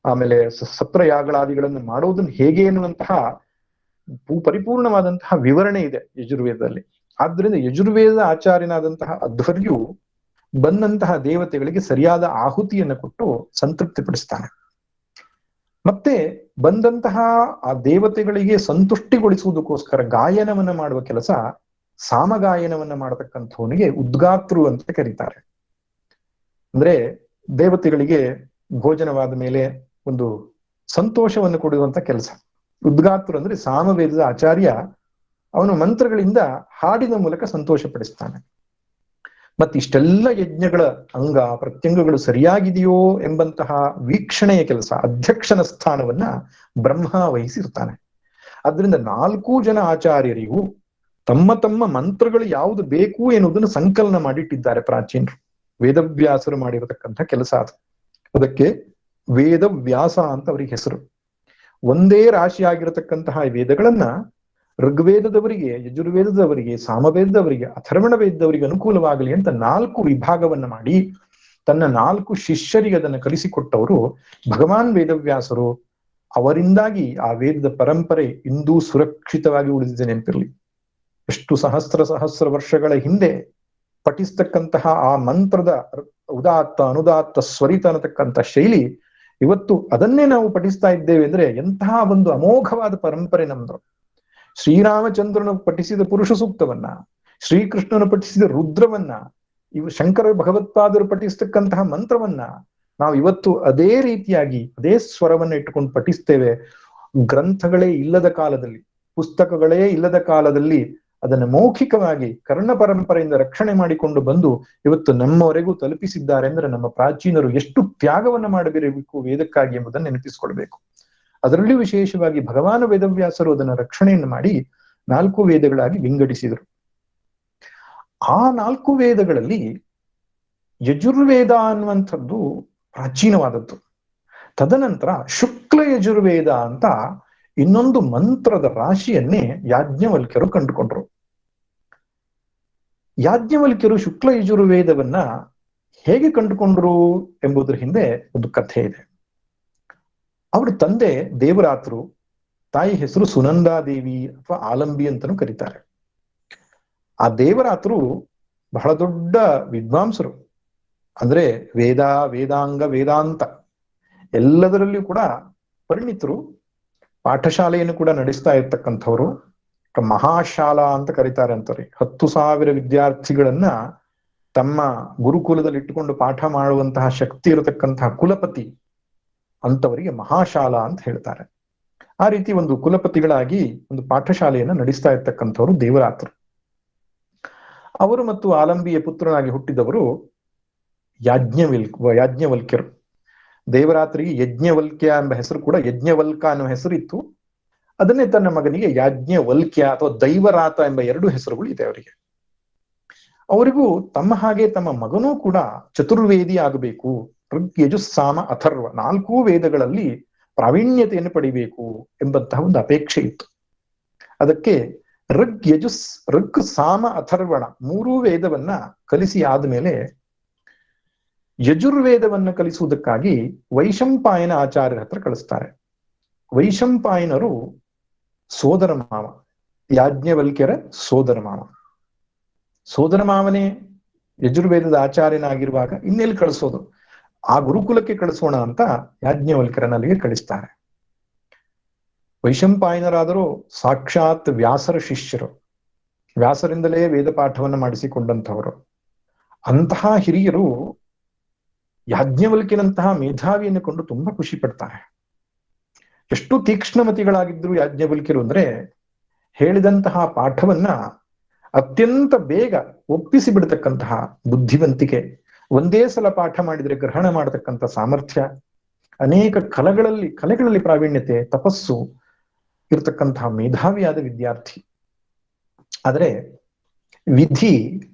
ಆಮೇಲೆ ಸತ್ರಯಾಗಳಾದಿಗಳನ್ನು ಮಾಡುವುದನ್ನು ಹೇಗೆ ಎನ್ನುವಂತಹ ಪರಿಪೂರ್ಣವಾದಂತಹ ವಿವರಣೆ ಇದೆ ಯಜುರ್ವೇದದಲ್ಲಿ. ಆದ್ದರಿಂದ ಯಜುರ್ವೇದ ಆಚಾರ್ಯನಾದಂತಹ ಅಧ್ವರ್ಯು ಬಂದಂತಹ ದೇವತೆಗಳಿಗೆ ಸರಿಯಾದ ಆಹುತಿಯನ್ನು ಕೊಟ್ಟು ಸಂತೃಪ್ತಿ ಪಡಿಸ್ತಾನೆ. ಮತ್ತೆ ಬಂದಂತಹ ಆ ದೇವತೆಗಳಿಗೆ ಸಂತುಷ್ಟಿಗೊಳಿಸುವುದಕ್ಕೋಸ್ಕರ ಗಾಯನವನ್ನ ಮಾಡುವ ಕೆಲಸ, ಸಾಮಗಾಯನವನ್ನ ಮಾಡತಕ್ಕಂಥವನಿಗೆ ಉದ್ಗಾತೃ ಅಂತ ಕರೀತಾರೆ. ಅಂದ್ರೆ ದೇವತೆಗಳಿಗೆ ಭೋಜನವಾದ ಮೇಲೆ ಒಂದು ಸಂತೋಷವನ್ನು ಕೊಡುವಂತ ಕೆಲಸ. ಉದ್ಗಾತೃ ಅಂದ್ರೆ ಸಾಮವೇದದ ಆಚಾರ್ಯ, ಅವನು ಮಂತ್ರಗಳಿಂದ ಹಾಡಿನ ಮೂಲಕ ಸಂತೋಷ ಪಡಿಸ್ತಾನೆ. ಮತ್ತಿಷ್ಟೆಲ್ಲ ಯಜ್ಞಗಳ ಅಂಗ ಪ್ರತ್ಯಂಗಗಳು ಸರಿಯಾಗಿದೆಯೋ ಎಂಬಂತಹ ವೀಕ್ಷಣೆಯ ಕೆಲಸ, ಅಧ್ಯಕ್ಷನ ಸ್ಥಾನವನ್ನ ಬ್ರಹ್ಮ ವಹಿಸಿರ್ತಾನೆ. ಆದ್ರಿಂದ 4 ಜನ ಆಚಾರ್ಯರಿಗೂ ತಮ್ಮ ತಮ್ಮ ಮಂತ್ರಗಳು ಯಾವುದು ಬೇಕು ಎನ್ನುವುದನ್ನು ಸಂಕಲನ ಮಾಡಿಟ್ಟಿದ್ದಾರೆ ಪ್ರಾಚೀನರು. ವೇದವ್ಯಾಸರು ಮಾಡಿರತಕ್ಕಂಥ ಕೆಲಸ ಅದು. ಅದಕ್ಕೆ ವೇದವ್ಯಾಸ ಅಂತ ಅವರಿಗೆ ಹೆಸರು. ಒಂದೇ ರಾಶಿಯಾಗಿರತಕ್ಕಂತಹ ವೇದಗಳನ್ನ ಋಗ್ವೇದದವರಿಗೆ, ಯಜುರ್ವೇದದವರಿಗೆ, ಸಾಮವೇದದವರಿಗೆ, ಅಥರ್ವಣ ವೇದದವರಿಗೆ ಅನುಕೂಲವಾಗಲಿ ಅಂತ 4 ವಿಭಾಗವನ್ನ ಮಾಡಿ ತನ್ನ 4 ಶಿಷ್ಯರಿಗೆ ಅದನ್ನು ಕಲಿಸಿಕೊಟ್ಟವರು ಭಗವಾನ್ ವೇದವ್ಯಾಸರು. ಅವರಿಂದಾಗಿ ಆ ವೇದದ ಪರಂಪರೆ ಇಂದೂ ಸುರಕ್ಷಿತವಾಗಿ ಉಳಿದಿದೆ. ನೆನಪಿರ್ಲಿ, ಎಷ್ಟು ಸಹಸ್ರ ವರ್ಷಗಳ ಹಿಂದೆ ಪಠಿಸ್ತಕ್ಕಂತಹ ಆ ಮಂತ್ರದ ಉದಾತ್ತ ಅನುದಾತ್ತ ಸ್ವರಿತ ಅನ್ನತಕ್ಕಂಥ ಶೈಲಿ ಇವತ್ತು ಅದನ್ನೇ ನಾವು ಪಠಿಸ್ತಾ ಇದ್ದೇವೆ ಅಂದ್ರೆ ಎಂತಹ ಒಂದು ಅಮೋಘವಾದ ಪರಂಪರೆ ನಮ್ದು. ಶ್ರೀರಾಮಚಂದ್ರನು ಪಠಿಸಿದ ಪುರುಷ ಸೂಕ್ತವನ್ನ, ಶ್ರೀಕೃಷ್ಣನು ಪಠಿಸಿದ ರುದ್ರವನ್ನ, ಇವು ಶಂಕರ ಭಗವತ್ಪಾದರು ಪಠಿಸ್ತಕ್ಕಂತಹ ಮಂತ್ರವನ್ನ ನಾವು ಇವತ್ತು ಅದೇ ರೀತಿಯಾಗಿ ಅದೇ ಸ್ವರವನ್ನ ಇಟ್ಟುಕೊಂಡು ಪಠಿಸ್ತೇವೆ. ಗ್ರಂಥಗಳೇ ಇಲ್ಲದ ಕಾಲದಲ್ಲಿ, ಪುಸ್ತಕಗಳೇ ಇಲ್ಲದ ಕಾಲದಲ್ಲಿ ಅದನ್ನು ಮೌಖಿಕವಾಗಿ ಕರ್ಣ ಪರಂಪರೆಯಿಂದ ರಕ್ಷಣೆ ಮಾಡಿಕೊಂಡು ಬಂದು ಇವತ್ತು ನಮ್ಮವರೆಗೂ ತಲುಪಿಸಿದ್ದಾರೆ ಅಂದ್ರೆ ನಮ್ಮ ಪ್ರಾಚೀನರು ಎಷ್ಟು ತ್ಯಾಗವನ್ನ ಮಾಡಬೇಕು ವೇದಕ್ಕಾಗಿ ಎಂಬುದನ್ನು ನೆನಪಿಸಿಕೊಳ್ಬೇಕು. ಅದರಲ್ಲಿಯೂ ವಿಶೇಷವಾಗಿ ಭಗವಾನ ವೇದವ್ಯಾಸರು ಅದನ್ನ ರಕ್ಷಣೆಯನ್ನು ಮಾಡಿ 4 ವೇದಗಳಾಗಿ ವಿಂಗಡಿಸಿದರು. ಆ 4 ವೇದಗಳಲ್ಲಿ ಯಜುರ್ವೇದ ಅನ್ನುವಂಥದ್ದು ಪ್ರಾಚೀನವಾದದ್ದು. ತದನಂತರ ಶುಕ್ಲ ಯಜುರ್ವೇದ ಅಂತ ಇನ್ನೊಂದು ಮಂತ್ರದ ರಾಶಿಯನ್ನೇ ಯಾಜ್ಞವಲ್ಕ್ಯರು ಕಂಡುಕೊಂಡ್ರು. ಯಾಜ್ಞವಲ್ಕ್ಯರು ಶುಕ್ಲ ಯಜುರ್ವೇದವನ್ನ ಹೇಗೆ ಕಂಡುಕೊಂಡ್ರು ಎಂಬುದರ ಹಿಂದೆ ಒಂದು ಕಥೆ ಇದೆ. ಅವರ ತಂದೆ ದೇವರಾತರು, ತಾಯಿ ಹೆಸರು ಸುನಂದಾದೇವಿ ಅಥವಾ ಆಲಂಬಿ ಅಂತಾನೂ ಕರೀತಾರೆ. ಆ ದೇವರಾತರು ಬಹಳ ದೊಡ್ಡ ವಿದ್ವಾಂಸರು. ಅಂದ್ರೆ ವೇದ, ವೇದಾಂಗ, ವೇದಾಂತ ಎಲ್ಲದರಲ್ಲಿಯೂ ಕೂಡ ಪರಿಣಿತರು. ಪಾಠಶಾಲೆಯನ್ನು ಕೂಡ ನಡೆಸ್ತಾ ಇರ್ತಕ್ಕಂಥವ್ರು. ಮಹಾಶಾಲಾ ಅಂತ ಕರೀತಾರೆ ಅಂತಾರೆ. 10,000 ವಿದ್ಯಾರ್ಥಿಗಳನ್ನ ತಮ್ಮ ಗುರುಕುಲದಲ್ಲಿ ಇಟ್ಟುಕೊಂಡು ಪಾಠ ಮಾಡುವಂತಹ ಶಕ್ತಿ ಇರತಕ್ಕಂತಹ ಕುಲಪತಿ ಅಂತವರಿಗೆ ಮಹಾಶಾಲಾ ಅಂತ ಹೇಳ್ತಾರೆ. ಆ ರೀತಿ ಒಂದು ಕುಲಪತಿಗಳಾಗಿ ಒಂದು ಪಾಠಶಾಲೆಯನ್ನ ನಡೆಸ್ತಾ ಇರ್ತಕ್ಕಂಥವ್ರು ದೇವರಾತರು. ಅವರು ಮತ್ತು ಆಲಂಬಿಯ ಪುತ್ರನಾಗಿ ಹುಟ್ಟಿದವರು ಯಾಜ್ಞವಲ್ಕ್ಯರು. ದೇವರಾತ್ರಿಗೆ ಯಜ್ಞವಲ್ಕ್ಯ ಎಂಬ ಹೆಸರು ಕೂಡ, ಯಜ್ಞವಲ್ಕ ಅನ್ನೋ ಹೆಸರು ಇತ್ತು. ಅದನ್ನೇ ತನ್ನ ಮಗನಿಗೆ ಯಾಜ್ಞವಲ್ಕ್ಯ ಅಥವಾ ದೈವರಾತ ಎಂಬ 2 ಹೆಸರುಗಳು ಇದೆ ಅವರಿಗೆ. ಅವರಿಗೂ ತಮ್ಮ ಹಾಗೆ ತಮ್ಮ ಮಗನೂ ಕೂಡ ಚತುರ್ವೇದಿ ಆಗಬೇಕು, ಋಗ್ ಯಜುಸ್ ಸಾಮ ಅಥರ್ವ 4 ವೇದಗಳಲ್ಲಿ ಪ್ರಾವೀಣ್ಯತೆಯನ್ನು ಪಡಿಬೇಕು ಎಂಬಂತಹ ಒಂದು ಅಪೇಕ್ಷೆ ಇತ್ತು. ಅದಕ್ಕೆ ಋಗ್ ಸಾಮ ಅಥರ್ವಣ 3 ವೇದವನ್ನ ಕಲಿಸಿ ಆದ್ಮೇಲೆ ಯಜುರ್ವೇದವನ್ನ ಕಲಿಸುವುದಕ್ಕಾಗಿ ವೈಶಂಪಾಯನ ಆಚಾರ್ಯರ ಹತ್ರ ಕಳಿಸ್ತಾರೆ. ವೈಶಂಪಾಯನರು ಸೋದರ ಮಾವ, ಯಾಜ್ಞವಲ್ಕ್ಯರ ಸೋದರ ಮಾವ. ಸೋದರ ಮಾವನೇ ಯಜುರ್ವೇದದ ಆಚಾರ್ಯನಾಗಿರುವಾಗ ಇನ್ನೆಲ್ಲಿ ಕಳಿಸೋದು, ಆ ಗುರುಕುಲಕ್ಕೆ ಕಳಿಸೋಣ ಅಂತ ಯಾಜ್ಞವಲ್ಕ್ಯರನ್ನ ಅಲ್ಲಿಗೆ ಕಳಿಸ್ತಾರೆ. ವೈಶಂಪಾಯನರಾದರೂ ಸಾಕ್ಷಾತ್ ವ್ಯಾಸರ ಶಿಷ್ಯರು, ವ್ಯಾಸರಿಂದಲೇ ವೇದ ಪಾಠವನ್ನು ಮಾಡಿಸಿಕೊಂಡಂಥವರು. ಅಂತಹ ಹಿರಿಯರು ಯಾಜ್ಞವಲ್ಕ್ಯನಂತಹ ಮೇಧಾವಿಯನ್ನು ಕೊಂಡು ತುಂಬಾ ಖುಷಿ ಪಡ್ತಾರೆ. ಎಷ್ಟು ತೀಕ್ಷ್ಣಮತಿಗಳಾಗಿದ್ರು ಯಾಜ್ಞವಲ್ಕ್ಯರು ಅಂದ್ರೆ, ಹೇಳಿದಂತಹ ಪಾಠವನ್ನ ಅತ್ಯಂತ ಬೇಗ ಒಪ್ಪಿಸಿ ಬಿಡತಕ್ಕಂತಹ ಬುದ್ಧಿವಂತಿಕೆ, ಒಂದೇ ಸಲ ಪಾಠ ಮಾಡಿದ್ರೆ ಗ್ರಹಣ ಮಾಡತಕ್ಕಂಥ ಸಾಮರ್ಥ್ಯ, ಅನೇಕ ಕಲೆಗಳಲ್ಲಿ ಪ್ರಾವೀಣ್ಯತೆ, ತಪಸ್ಸು ಇರತಕ್ಕಂತಹ ಮೇಧಾವಿಯಾದ ವಿದ್ಯಾರ್ಥಿ. ಆದರೆ ವಿಧಿ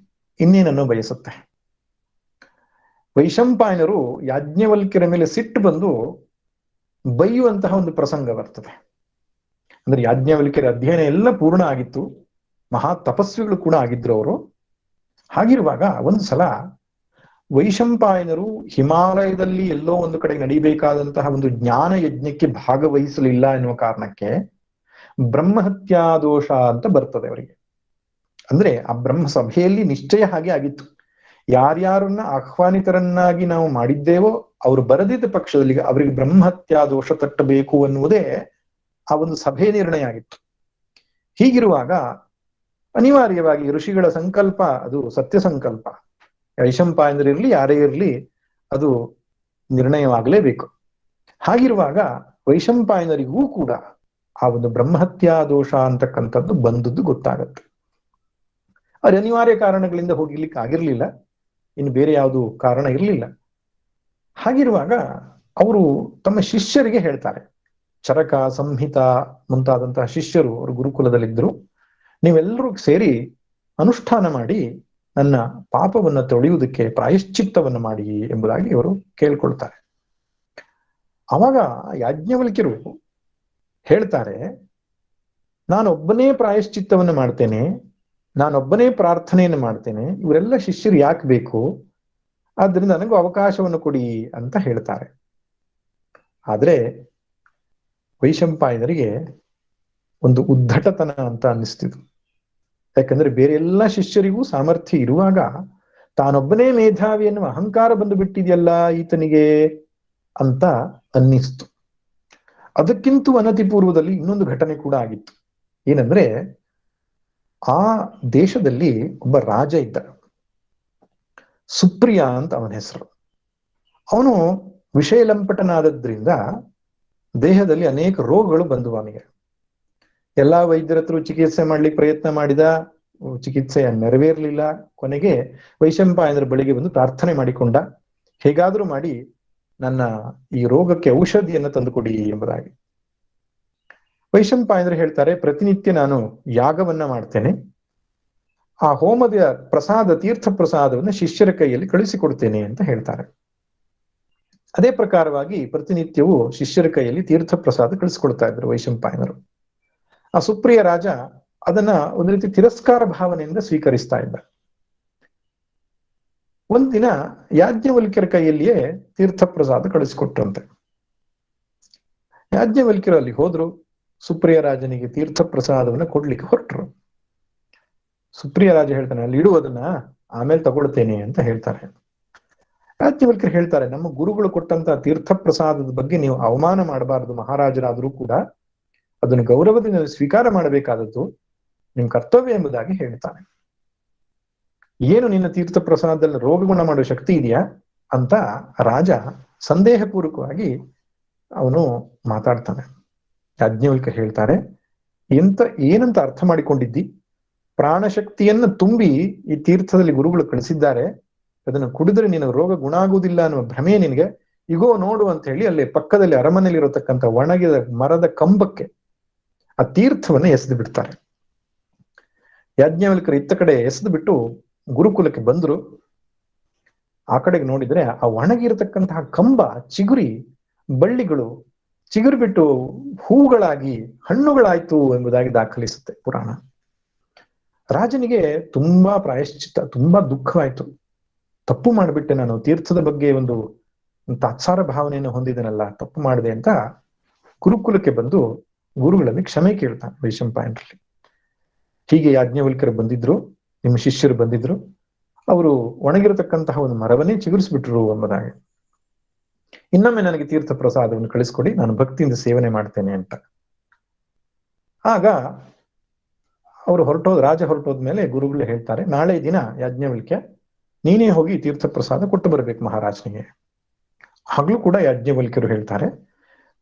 ಇನ್ನೇನನ್ನು ಬಯಸುತ್ತೆ. ವೈಶಂಪಾಯನರು ಯಾಜ್ಞವಲ್ಕ್ಯರ ಮೇಲೆ ಸಿಟ್ಟು ಬಂದು ಬೈಯುವಂತಹ ಒಂದು ಪ್ರಸಂಗ ಬರ್ತದೆ. ಅಂದ್ರೆ ಯಾಜ್ಞವಲ್ಕ್ಯರ ಅಧ್ಯಯನ ಎಲ್ಲ ಪೂರ್ಣ ಆಗಿತ್ತು, ಮಹಾ ತಪಸ್ವಿಗಳು ಕೂಡ ಆಗಿದ್ರು ಅವರು. ಹಾಗಿರುವಾಗ ಒಂದು ಸಲ ವೈಶಂಪಾಯನರು ಹಿಮಾಲಯದಲ್ಲಿ ಎಲ್ಲೋ ಒಂದು ಕಡೆ ನಡೀಬೇಕಾದಂತಹ ಒಂದು ಜ್ಞಾನ ಯಜ್ಞಕ್ಕೆ ಭಾಗವಹಿಸಲಿಲ್ಲ ಎನ್ನುವ ಕಾರಣಕ್ಕೆ ಬ್ರಹ್ಮಹತ್ಯಾ ದೋಷ ಅಂತ ಬರ್ತದೆ ಅವರಿಗೆ. ಅಂದ್ರೆ ಆ ಬ್ರಹ್ಮ ಸಭೆಯಲ್ಲಿ ನಿಶ್ಚಯ ಹಾಗೆ ಆಗಿತ್ತು, ಯಾರ್ಯಾರನ್ನ ಆಹ್ವಾನಿತರನ್ನಾಗಿ ನಾವು ಮಾಡಿದ್ದೇವೋ ಅವರು ಬರದಿದ್ದ ಪಕ್ಷದಲ್ಲಿ ಅವರಿಗೆ ಬ್ರಹ್ಮಹತ್ಯಾ ದೋಷ ತಟ್ಟಬೇಕು ಅನ್ನುವುದೇ ಆ ಒಂದು ಸಭೆ ನಿರ್ಣಯ ಆಗಿತ್ತು. ಹೀಗಿರುವಾಗ ಅನಿವಾರ್ಯವಾಗಿ ಋಷಿಗಳ ಸಂಕಲ್ಪ ಅದು ಸತ್ಯ ಸಂಕಲ್ಪ, ವೈಶಂಪಾಯನರಿರ್ಲಿ ಯಾರೇ ಇರ್ಲಿ ಅದು ನಿರ್ಣಯವಾಗಲೇಬೇಕು. ಹಾಗಿರುವಾಗ ವೈಶಂಪಾಯನರಿಗೂ ಕೂಡ ಆ ಒಂದು ಬ್ರಹ್ಮಹತ್ಯಾ ದೋಷ ಅಂತಕ್ಕಂಥದ್ದು ಬಂದದ್ದು ಗೊತ್ತಾಗತ್ತೆ. ಅದು ಅನಿವಾರ್ಯ ಕಾರಣಗಳಿಂದ ಹೋಗಿರ್ಲಿಕ್ಕೆ ಆಗಿರ್ಲಿಲ್ಲ, ಇನ್ನು ಬೇರೆ ಯಾವುದು ಕಾರಣ ಇರಲಿಲ್ಲ. ಹಾಗಿರುವಾಗ ಅವರು ತಮ್ಮ ಶಿಷ್ಯರಿಗೆ ಹೇಳ್ತಾರೆ, ಚರಕ, ಸಂಹಿತ ಮುಂತಾದಂತಹ ಶಿಷ್ಯರು ಅವರು ಗುರುಕುಲದಲ್ಲಿದ್ದರು, ನೀವೆಲ್ಲರೂ ಸೇರಿ ಅನುಷ್ಠಾನ ಮಾಡಿ ನನ್ನ ಪಾಪವನ್ನ ತೊಳೆಯುವುದಕ್ಕೆ ಪ್ರಾಯಶ್ಚಿತ್ತವನ್ನು ಮಾಡಿ ಎಂಬುದಾಗಿ ಅವರು ಕೇಳ್ಕೊಳ್ತಾರೆ. ಅವಾಗ ಯಾಜ್ಞವಲ್ಕ್ಯರು ಹೇಳ್ತಾರೆ, ನಾನೊಬ್ಬನೇ ಪ್ರಾಯಶ್ಚಿತ್ತವನ್ನು ಮಾಡ್ತೇನೆ, ನಾನೊಬ್ಬನೇ ಪ್ರಾರ್ಥನೆಯನ್ನು ಮಾಡ್ತೇನೆ, ಇವರೆಲ್ಲ ಶಿಷ್ಯರು ಯಾಕೆ ಬೇಕು, ಆದ್ರಿಂದ ನನಗೂ ಅವಕಾಶವನ್ನು ಕೊಡಿ ಅಂತ ಹೇಳ್ತಾರೆ. ಆದ್ರೆ ವೈಶಂಪಾಯನರಿಗೆ ಒಂದು ಉದ್ಧಟತನ ಅಂತ ಅನ್ನಿಸ್ತಿದ್ರು. ಯಾಕಂದ್ರೆ ಬೇರೆ ಎಲ್ಲ ಶಿಷ್ಯರಿಗೂ ಸಾಮರ್ಥ್ಯ ಇರುವಾಗ ತಾನೊಬ್ಬನೇ ಮೇಧಾವಿ ಎನ್ನುವ ಅಹಂಕಾರ ಬಂದು ಬಿಟ್ಟಿದೆಯಲ್ಲ ಈತನಿಗೆ ಅಂತ ಅನ್ನಿಸ್ತು. ಅದಕ್ಕಿಂತ ಅನತಿಪೂರ್ವದಲ್ಲಿ ಇನ್ನೊಂದು ಘಟನೆ ಕೂಡ ಆಗಿತ್ತು. ಏನಂದ್ರೆ, ಆ ದೇಶದಲ್ಲಿ ಒಬ್ಬ ರಾಜ ಇದ್ದ, ಸುಪ್ರಿಯ ಅಂತ ಅವನ ಹೆಸರು. ಅವನು ವಿಷಯಲಂಪಟನಾದದ್ರಿಂದ ದೇಹದಲ್ಲಿ ಅನೇಕ ರೋಗಗಳು ಬಂದವು ಅವನಿಗೆ. ಎಲ್ಲಾ ವೈದ್ಯರ ಹತ್ರ ಚಿಕಿತ್ಸೆ ಮಾಡ್ಲಿಕ್ಕೆ ಪ್ರಯತ್ನ ಮಾಡಿದ, ಚಿಕಿತ್ಸೆ ನೆರವೇರ್ಲಿಲ್ಲ. ಕೊನೆಗೆ ವೈಶಂಪಾಯನರ ಬಳಿಗೆ ಬಂದು ಪ್ರಾರ್ಥನೆ ಮಾಡಿಕೊಂಡ, ಹೇಗಾದ್ರೂ ಮಾಡಿ ನನ್ನ ಈ ರೋಗಕ್ಕೆ ಔಷಧಿಯನ್ನು ತಂದುಕೊಡಿ ಎಂಬುದಾಗಿ. ವೈಶಂಪಾಯನರು ಹೇಳ್ತಾರೆ, ಪ್ರತಿನಿತ್ಯ ನಾನು ಯಾಗವನ್ನ ಮಾಡ್ತೇನೆ, ಆ ಹೋಮದ ಪ್ರಸಾದ, ತೀರ್ಥ ಪ್ರಸಾದವನ್ನು ಶಿಷ್ಯರ ಕೈಯಲ್ಲಿ ಕಳಿಸಿಕೊಡ್ತೇನೆ ಅಂತ ಹೇಳ್ತಾರೆ. ಅದೇ ಪ್ರಕಾರವಾಗಿ ಪ್ರತಿನಿತ್ಯವೂ ಶಿಷ್ಯರ ಕೈಯಲ್ಲಿ ತೀರ್ಥ ಪ್ರಸಾದ ಕಳಿಸ್ಕೊಡ್ತಾ ಇದ್ರು ವೈಶಂಪಾಯನರು. ಆ ಸುಪ್ರಿಯ ರಾಜ ಅದನ್ನ ಒಂದು ರೀತಿ ತಿರಸ್ಕಾರ ಭಾವನೆಯಿಂದ ಸ್ವೀಕರಿಸ್ತಾ ಇದ್ದ. ಒಂದಿನ ಯಾಜ್ಞವಲ್ಕ್ಯರ ಕೈಯಲ್ಲಿಯೇ ತೀರ್ಥ ಪ್ರಸಾದ ಕಳಿಸಿಕೊಟ್ರಂತೆ. ಯಾಜ್ಞವಲ್ಕ್ಯರು ಅಲ್ಲಿ ಹೋದ್ರು, ಸುಪ್ರಿಯ ರಾಜನಿಗೆ ತೀರ್ಥ ಪ್ರಸಾದವನ್ನ ಕೊಡ್ಲಿಕ್ಕೆ ಹೊರಟರು. ಸುಪ್ರಿಯ ರಾಜ ಹೇಳ್ತಾನೆ, ಅಲ್ಲಿ ಇಡುವುದನ್ನ ಆಮೇಲೆ ತಗೊಳ್ತೇನೆ ಅಂತ ಹೇಳ್ತಾರೆ. ಯಾಜ್ಞವಲ್ಕ್ಯರು ಹೇಳ್ತಾರೆ, ನಮ್ಮ ಗುರುಗಳು ಕೊಟ್ಟಂತ ತೀರ್ಥ ಪ್ರಸಾದದ ಬಗ್ಗೆ ನೀವು ಅವಮಾನ ಮಾಡಬಾರದು, ಮಹಾರಾಜರಾದರೂ ಕೂಡ ಅದನ್ನು ಗೌರವದಿಂದ ಸ್ವೀಕಾರ ಮಾಡಬೇಕಾದದ್ದು ನಿಮ್ ಕರ್ತವ್ಯ ಎಂಬುದಾಗಿ ಹೇಳ್ತಾನೆ. ಏನು ನಿನ್ನ ತೀರ್ಥ ಪ್ರಸಾದದಲ್ಲಿ ರೋಗಗುಣ ಮಾಡುವ ಶಕ್ತಿ ಇದೆಯಾ ಅಂತ ರಾಜ ಸಂದೇಹಪೂರ್ವಕವಾಗಿ ಅವನು ಮಾತಾಡ್ತಾನೆ. ಯಾಜ್ಞವಲ್ಕ್ಯರು ಹೇಳ್ತಾರೆ, ಏನಂತ ಅರ್ಥ ಮಾಡಿಕೊಂಡಿದ್ದಿ, ಪ್ರಾಣಶಕ್ತಿಯನ್ನ ತುಂಬಿ ಈ ತೀರ್ಥದಲ್ಲಿ ಗುರುಗಳು ಕಳಿಸಿದ್ದಾರೆ, ಅದನ್ನು ಕುಡಿದ್ರೆ ನಿನ್ನ ರೋಗ ಗುಣ ಆಗುವುದಿಲ್ಲ ಅನ್ನುವ ಭ್ರಮೆ ನಿನಗೆ, ಇಗೋ ನೋಡು ಅಂತ ಹೇಳಿ ಅಲ್ಲಿ ಪಕ್ಕದಲ್ಲಿ ಅರಮನೆಯಲ್ಲಿ ಇರತಕ್ಕಂಥ ಒಣಗಿದ ಮರದ ಕಂಬಕ್ಕೆ ಆ ತೀರ್ಥವನ್ನ ಎಸೆದು ಬಿಡ್ತಾರೆ. ಯಾಜ್ಞವಲ್ಕ್ಯರು ಇತ್ತ ಕಡೆ ಎಸೆದು ಬಿಟ್ಟು ಗುರುಕುಲಕ್ಕೆ ಬಂದ್ರು. ಆ ಕಡೆಗೆ ನೋಡಿದ್ರೆ ಆ ಒಣಗಿರತಕ್ಕಂತಹ ಕಂಬ ಚಿಗುರಿ ಬಳ್ಳಿಗಳು ಚಿಗುರು ಬಿಟ್ಟು ಹೂಗಳಾಗಿ ಹಣ್ಣುಗಳಾಯ್ತು ಎಂಬುದಾಗಿ ದಾಖಲಿಸುತ್ತೆ ಪುರಾಣ. ರಾಜನಿಗೆ ತುಂಬಾ ಪ್ರಾಯಶ್ಚಿತ್ತ, ತುಂಬಾ ದುಃಖವಾಯ್ತು. ತಪ್ಪು ಮಾಡಿಬಿಟ್ಟೆ ನಾನು, ತೀರ್ಥದ ಬಗ್ಗೆ ಒಂದು ತಾತ್ಸಾರ ಭಾವನೆಯನ್ನು ಹೊಂದಿದನಲ್ಲ, ತಪ್ಪು ಮಾಡಿದೆ ಅಂತ ಗುರುಕುಲಕ್ಕೆ ಬಂದು ಗುರುಗಳಲ್ಲಿ ಕ್ಷಮೆ ಕೇಳ್ತಾನೆ ವೈಶಂಪಾಯನರಲ್ಲಿ. ಹೀಗೆ ಯಾಜ್ಞವಲ್ಕ್ಯರು ಬಂದಿದ್ರು, ನಿಮ್ಮ ಶಿಷ್ಯರು ಬಂದಿದ್ರು, ಅವರು ಒಣಗಿರತಕ್ಕಂತಹ ಒಂದು ಮರವನ್ನೇ ಚಿಗುರಿಸ್ಬಿಟ್ರು ಎಂಬುದಾಗಿ. ಇನ್ನೊಮ್ಮೆ ನನಗೆ ತೀರ್ಥ ಪ್ರಸಾದವನ್ನು ಕಳಿಸ್ಕೊಡಿ, ನಾನು ಭಕ್ತಿಯಿಂದ ಸೇವನೆ ಮಾಡ್ತೇನೆ ಅಂತ. ಆಗ ಅವರು ರಾಜ ಹೊರಟೋದ್ಮೇಲೆ ಗುರುಗಳು ಹೇಳ್ತಾರೆ, ನಾಳೆ ದಿನ ಯಾಜ್ಞವಲ್ಕ್ಯ ನೀನೇ ಹೋಗಿ ತೀರ್ಥ ಪ್ರಸಾದ ಕೊಟ್ಟು ಬರ್ಬೇಕು ಮಹಾರಾಜನಿಗೆ. ಆಗ್ಲೂ ಕೂಡ ಯಾಜ್ಞವಲ್ಕ್ಯರು ಹೇಳ್ತಾರೆ,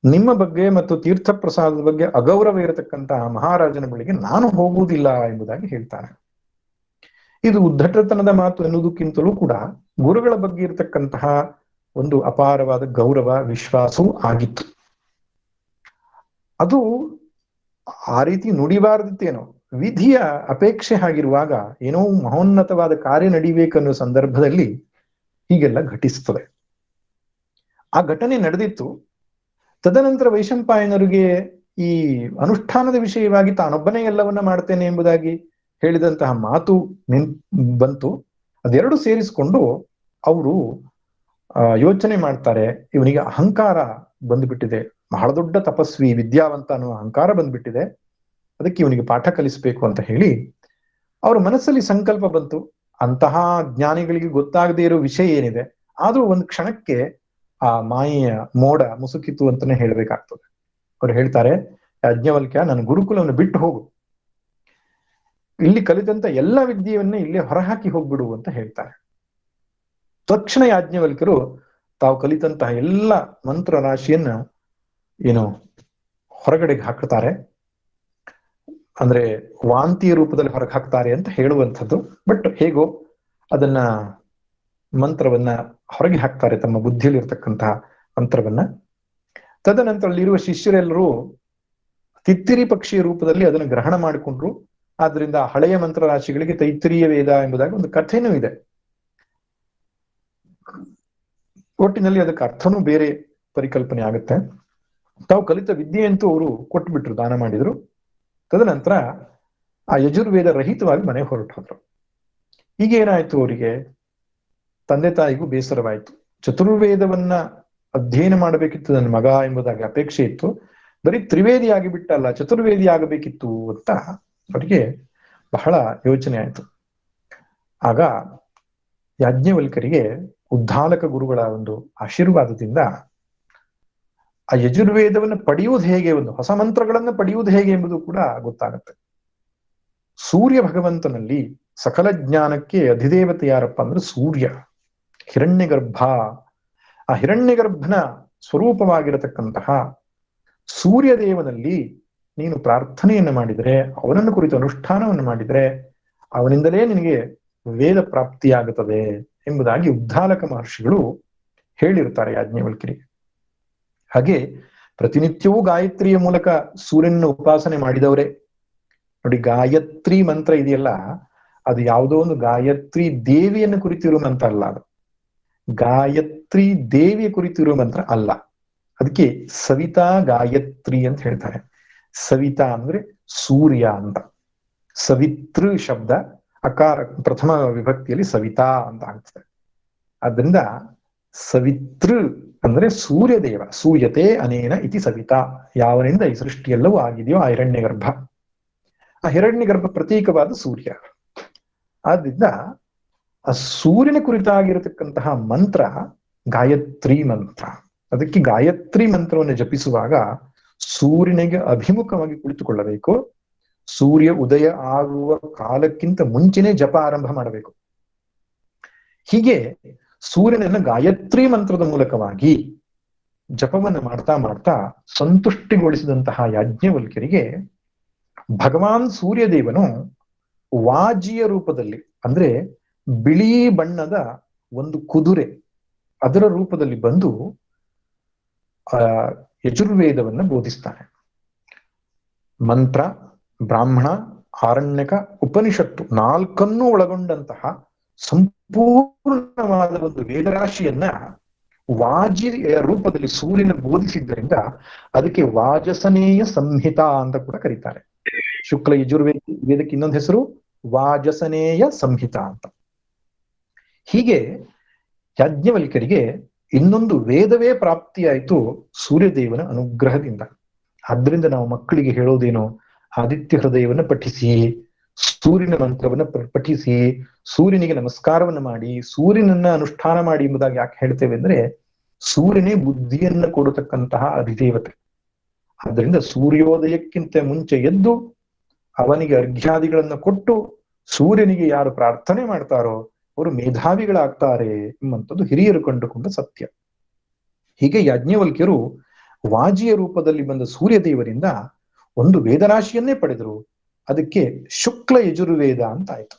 ನಿಮ್ಮ ಬಗ್ಗೆ ಮತ್ತು ತೀರ್ಥ ಪ್ರಸಾದದ ಬಗ್ಗೆ ಅಗೌರವ ಇರತಕ್ಕಂತಹ ಮಹಾರಾಜನ ಬಳಿಗೆ ನಾನು ಹೋಗುವುದಿಲ್ಲ ಎಂಬುದಾಗಿ ಹೇಳ್ತಾರೆ. ಇದು ಉದ್ದಟತನದ ಮಾತು ಎನ್ನುವುದಕ್ಕಿಂತಲೂ ಕೂಡ ಗುರುಗಳ ಬಗ್ಗೆ ಇರತಕ್ಕಂತಹ ಒಂದು ಅಪಾರವಾದ ಗೌರವ ವಿಶ್ವಾಸವೂ ಆಗಿತ್ತು. ಅದು ಆ ರೀತಿ ನುಡಿಬಾರದಿತ್ತೇನೋ, ವಿಧಿಯ ಅಪೇಕ್ಷೆ ಆಗಿರುವಾಗ ಏನೋ ಮಹೋನ್ನತವಾದ ಕಾರ್ಯ ನಡಿಬೇಕನ್ನೋ ಸಂದರ್ಭದಲ್ಲಿ ಹೀಗೆಲ್ಲ ಘಟಿಸ್ತದೆ. ಆ ಘಟನೆ ನಡೆದಿತ್ತು. ತದನಂತರ ವೈಶಂಪಾಯನರಿಗೆ ಈ ಅನುಷ್ಠಾನದ ವಿಷಯವಾಗಿ ತಾನೊಬ್ಬನೇ ಎಲ್ಲವನ್ನ ಮಾಡ್ತೇನೆ ಎಂಬುದಾಗಿ ಹೇಳಿದಂತಹ ಮಾತು ಬಂತು. ಅದೆರಡು ಸೇರಿಸಿಕೊಂಡು ಅವರು ಯೋಚನೆ ಮಾಡ್ತಾರೆ, ಇವನಿಗೆ ಅಹಂಕಾರ ಬಂದ್ಬಿಟ್ಟಿದೆ, ಬಹಳ ದೊಡ್ಡ ತಪಸ್ವಿ ವಿದ್ಯಾವಂತ ಅನ್ನೋ ಅಹಂಕಾರ ಬಂದ್ಬಿಟ್ಟಿದೆ, ಅದಕ್ಕೆ ಇವನಿಗೆ ಪಾಠ ಕಲಿಸ್ಬೇಕು ಅಂತ ಹೇಳಿ ಅವ್ರ ಮನಸ್ಸಲ್ಲಿ ಸಂಕಲ್ಪ ಬಂತು. ಅಂತಹ ಜ್ಞಾನಿಗಳಿಗೆ ಗೊತ್ತಾಗದೇ ಇರೋ ವಿಷಯ ಏನಿದೆ, ಆದ್ರೂ ಒಂದು ಕ್ಷಣಕ್ಕೆ ಆ ಮಾಯೆಯ ಮೋಡ ಮುಸುಕಿತು ಅಂತಾನೆ ಹೇಳ್ಬೇಕಾಗ್ತದೆ. ಅವ್ರು ಹೇಳ್ತಾರೆ, ಯಾಜ್ಞವಲ್ಕ್ಯ ನನ್ನ ಗುರುಕುಲವನ್ನು ಬಿಟ್ಟು ಹೋಗು, ಇಲ್ಲಿ ಕಲಿತಂತ ಎಲ್ಲ ವಿದ್ಯೆಯನ್ನೇ ಇಲ್ಲಿ ಹೊರಹಾಕಿ ಹೋಗ್ಬಿಡು ಅಂತ ಹೇಳ್ತಾರೆ. ತಕ್ಷಣ ಯಾಜ್ಞವಲ್ಕ್ಯರು ತಾವು ಕಲಿತಂತಹ ಎಲ್ಲ ಮಂತ್ರ ರಾಶಿಯನ್ನ ಏನು ಹೊರಗಡೆಗೆ ಹಾಕ್ತಾರೆ, ಅಂದ್ರೆ ವಾಂತಿಯ ರೂಪದಲ್ಲಿ ಹೊರಗೆ ಹಾಕ್ತಾರೆ ಅಂತ ಹೇಳುವಂಥದ್ದು. ಬಟ್ ಹೇಗೋ ಅದನ್ನ ಮಂತ್ರವನ್ನ ಹೊರಗೆ ಹಾಕ್ತಾರೆ, ತಮ್ಮ ಬುದ್ಧಿಯಲ್ಲಿ ಇರ್ತಕ್ಕಂತಹ ಮಂತ್ರವನ್ನ. ತದನಂತರ ಅಲ್ಲಿರುವ ಶಿಷ್ಯರೆಲ್ಲರೂ ತಿತ್ತಿರಿ ಪಕ್ಷಿಯ ರೂಪದಲ್ಲಿ ಅದನ್ನು ಗ್ರಹಣ ಮಾಡಿಕೊಂಡ್ರು. ಆದ್ರಿಂದ ಹಳೆಯ ಮಂತ್ರ ರಾಶಿಗಳಿಗೆ ತೈತ್ತಿರೀಯ ವೇದ ಎಂಬುದಾಗಿ ಒಂದು ಕಥೆನೂ ಇದೆ. ಒಟ್ಟಿನಲ್ಲಿ ಅದಕ್ಕೆ ಅರ್ಥನೂ ಬೇರೆ ಪರಿಕಲ್ಪನೆ ಆಗುತ್ತೆ. ತಾವು ಕಲಿತ ವಿದ್ಯೆಯಂತೂ ಅವರು ಕೊಟ್ಬಿಟ್ರು, ದಾನ ಮಾಡಿದ್ರು. ತದನಂತರ ಆ ಯಜುರ್ವೇದ ರಹಿತವಾಗಿ ಮನೆ ಹೊರಟೋದ್ರು. ಈಗ ಏನಾಯ್ತು, ಅವರಿಗೆ ತಂದೆ ತಾಯಿಗೂ ಬೇಸರವಾಯ್ತು. ಚತುರ್ವೇದವನ್ನ ಅಧ್ಯಯನ ಮಾಡಬೇಕಿತ್ತು ನನ್ನ ಮಗ ಎಂಬುದಾಗಿ ಅಪೇಕ್ಷೆ ಇತ್ತು, ಬರೀ ತ್ರಿವೇದಿ ಆಗಿಬಿಟ್ಟಲ್ಲ ಚತುರ್ವೇದಿ ಆಗಬೇಕಿತ್ತು ಅಂತ ಅವರಿಗೆ ಬಹಳ ಯೋಚನೆ ಆಯ್ತು. ಆಗ ಯಾಜ್ಞವಲ್ಕ್ಯರಿಗೆ ಉದ್ದಾಲಕ ಗುರುಗಳ ಒಂದು ಆಶೀರ್ವಾದದಿಂದ ಆ ಯಜುರ್ವೇದವನ್ನು ಪಡೆಯುವುದು ಹೇಗೆ, ಒಂದು ಹೊಸ ಮಂತ್ರಗಳನ್ನು ಪಡೆಯುವುದು ಹೇಗೆ ಎಂಬುದು ಕೂಡ ಗೊತ್ತಾಗತ್ತೆ. ಸೂರ್ಯ ಭಗವಂತನಲ್ಲಿ ಸಕಲ ಜ್ಞಾನಕ್ಕೆ ಅಧಿದೇವತೆ ಯಾರಪ್ಪ ಅಂದ್ರೆ ಸೂರ್ಯ, ಹಿರಣ್ಯಗರ್ಭ. ಆ ಹಿರಣ್ಯಗರ್ಭನ ಸ್ವರೂಪವಾಗಿರತಕ್ಕಂತಹ ಸೂರ್ಯದೇವನಲ್ಲಿ ನೀನು ಪ್ರಾರ್ಥನೆಯನ್ನು ಮಾಡಿದರೆ, ಅವನನ್ನು ಕುರಿತು ಅನುಷ್ಠಾನವನ್ನು ಮಾಡಿದರೆ ಅವನಿಂದಲೇ ನಿನಗೆ ವೇದ ಪ್ರಾಪ್ತಿಯಾಗುತ್ತದೆ ಎಂಬುದಾಗಿ ಉದ್ದಾಲಕ ಮಹರ್ಷಿಗಳು ಹೇಳಿರ್ತಾರೆ ಯಾಜ್ಞವಲ್ಕ್ಯರಿಗೆ. ಹಾಗೆ ಪ್ರತಿನಿತ್ಯವೂ ಗಾಯತ್ರಿಯ ಮೂಲಕ ಸೂರ್ಯನ ಉಪಾಸನೆ ಮಾಡಿದವರೇ. ನೋಡಿ, ಗಾಯತ್ರಿ ಮಂತ್ರ ಇದೆಯಲ್ಲ, ಅದು ಯಾವುದೋ ಒಂದು ಗಾಯತ್ರಿ ದೇವಿಯನ್ನು ಕುರಿತಿರುವ ಮಂತ್ರ ಅಲ್ಲ, ಅದು ಗಾಯತ್ರಿ ದೇವಿಯ ಕುರಿತಿರುವ ಮಂತ್ರ ಅಲ್ಲ. ಅದಕ್ಕೆ ಸವಿತಾ ಗಾಯತ್ರಿ ಅಂತ ಹೇಳ್ತಾರೆ. ಸವಿತಾ ಅಂದ್ರೆ ಸೂರ್ಯ ಅಂತ, ಸವಿತೃ ಶಬ್ದ ಅಕಾರ ಪ್ರಥಮ ವಿಭಕ್ತಿಯಲ್ಲಿ ಸವಿತಾ ಅಂತ ಆಗ್ತದೆ. ಆದ್ರಿಂದ ಸವಿತೃ ಅಂದ್ರೆ ಸೂರ್ಯದೇವ, ಸೂಯತೆ ಅನೇನ ಇತಿ ಸವಿತಾ, ಯಾವನಿಂದ ಈ ಸೃಷ್ಟಿಯೆಲ್ಲವೂ ಆಗಿದೆಯೋ ಆ ಹಿರಣ್ಯಗರ್ಭ. ಆ ಹಿರಣ್ಯಗರ್ಭ ಪ್ರತೀಕವಾದ ಸೂರ್ಯ. ಆದ್ರಿಂದ ಆ ಸೂರ್ಯನ ಕುರಿತಾಗಿರತಕ್ಕಂತಹ ಮಂತ್ರ ಗಾಯತ್ರಿ ಮಂತ್ರ. ಅದಕ್ಕೆ ಗಾಯತ್ರಿ ಮಂತ್ರವನ್ನು ಜಪಿಸುವಾಗ ಸೂರ್ಯನಿಗೆ ಅಭಿಮುಖವಾಗಿ ಕುಳಿತುಕೊಳ್ಳಬೇಕು. ಸೂರ್ಯ ಉದಯ ಆಗುವ ಕಾಲಕ್ಕಿಂತ ಮುಂಚೆನೆ ಜಪ ಆರಂಭ ಮಾಡಬೇಕು. ಹೀಗೆ ಸೂರ್ಯನನ್ನ ಗಾಯತ್ರಿ ಮಂತ್ರದ ಮೂಲಕವಾಗಿ ಜಪವನ್ನು ಮಾಡ್ತಾ ಮಾಡ್ತಾ ಸಂತುಷ್ಟಿಗೊಳಿಸಿದಂತಹ ಯಾಜ್ಞವಲ್ಕ್ಯರಿಗೆ ಭಗವಾನ್ ಸೂರ್ಯದೇವನು ವಾಜಿಯ ರೂಪದಲ್ಲಿ, ಅಂದ್ರೆ ಬಿಳಿ ಬಣ್ಣದ ಒಂದು ಕುದುರೆ, ಅದರ ರೂಪದಲ್ಲಿ ಬಂದು ಯಜುರ್ವೇದವನ್ನ ಬೋಧಿಸ್ತಾನೆ. ಮಂತ್ರ, ಬ್ರಾಹ್ಮಣ, ಆರಣ್ಯಕ, ಉಪನಿಷತ್ತು ನಾಲ್ಕನ್ನೂ ಒಳಗೊಂಡಂತಹ ಸಂಪೂರ್ಣವಾದ ಒಂದು ವೇದರಾಶಿಯನ್ನ ವಾಜಿಯ ರೂಪದಲ್ಲಿ ಸೂರ್ಯನ ಬೋಧಿಸಿದ್ದರಿಂದ ಅದಕ್ಕೆ ವಾಜಸನೇಯ ಸಂಹಿತಾ ಅಂತ ಕೂಡ ಕರೀತಾರೆ. ಶುಕ್ಲ ಯಜುರ್ವೇದಕ್ಕೆ ಇನ್ನೊಂದು ಹೆಸರು ವಾಜಸನೇಯ ಸಂಹಿತಾ ಅಂತ. ಹೀಗೆ ಯಾಜ್ಞವಲ್ಕ್ಯರಿಗೆ ಇನ್ನೊಂದು ವೇದವೇ ಪ್ರಾಪ್ತಿಯಾಯಿತು ಸೂರ್ಯದೇವನ ಅನುಗ್ರಹದಿಂದ. ಆದ್ರಿಂದ ನಾವು ಮಕ್ಕಳಿಗೆ ಹೇಳೋದೇನು, ಆದಿತ್ಯ ಹೃದಯವನ್ನ ಪಠಿಸಿ, ಸೂರ್ಯನ ಮಂತ್ರವನ್ನ ಪಠಿಸಿ, ಸೂರ್ಯನಿಗೆ ನಮಸ್ಕಾರವನ್ನ ಮಾಡಿ, ಸೂರ್ಯನನ್ನ ಅನುಷ್ಠಾನ ಮಾಡಿ ಎಂಬುದಾಗಿ ಯಾಕೆ ಹೇಳ್ತೇವೆ ಅಂದ್ರೆ, ಸೂರ್ಯನೇ ಬುದ್ಧಿಯನ್ನ ಕೊಡತಕ್ಕಂತಹ ಅಧಿದೇವತೆ. ಆದ್ರಿಂದ ಸೂರ್ಯೋದಯಕ್ಕಿಂತ ಮುಂಚೆ ಎದ್ದು ಅವನಿಗೆ ಅರ್ಘ್ಯಾದಿಗಳನ್ನ ಕೊಟ್ಟು ಸೂರ್ಯನಿಗೆ ಯಾರು ಪ್ರಾರ್ಥನೆ ಮಾಡ್ತಾರೋ ಅವರು ಮೇಧಾವಿಗಳಾಗ್ತಾರೆ ಎಂಬಂಥದ್ದು ಹಿರಿಯರು ಕಂಡುಕೊಂಡ ಸತ್ಯ. ಹೀಗೆ ಯಾಜ್ಞವಲ್ಕ್ಯರು ವಾಜಿಯ ರೂಪದಲ್ಲಿ ಬಂದ ಸೂರ್ಯದೇವರಿಂದ ಒಂದು ವೇದರಾಶಿಯನ್ನೇ ಪಡೆದರು. ಅದಕ್ಕೆ ಶುಕ್ಲ ಯಜುರ್ವೇದ ಅಂತ ಆಯ್ತು.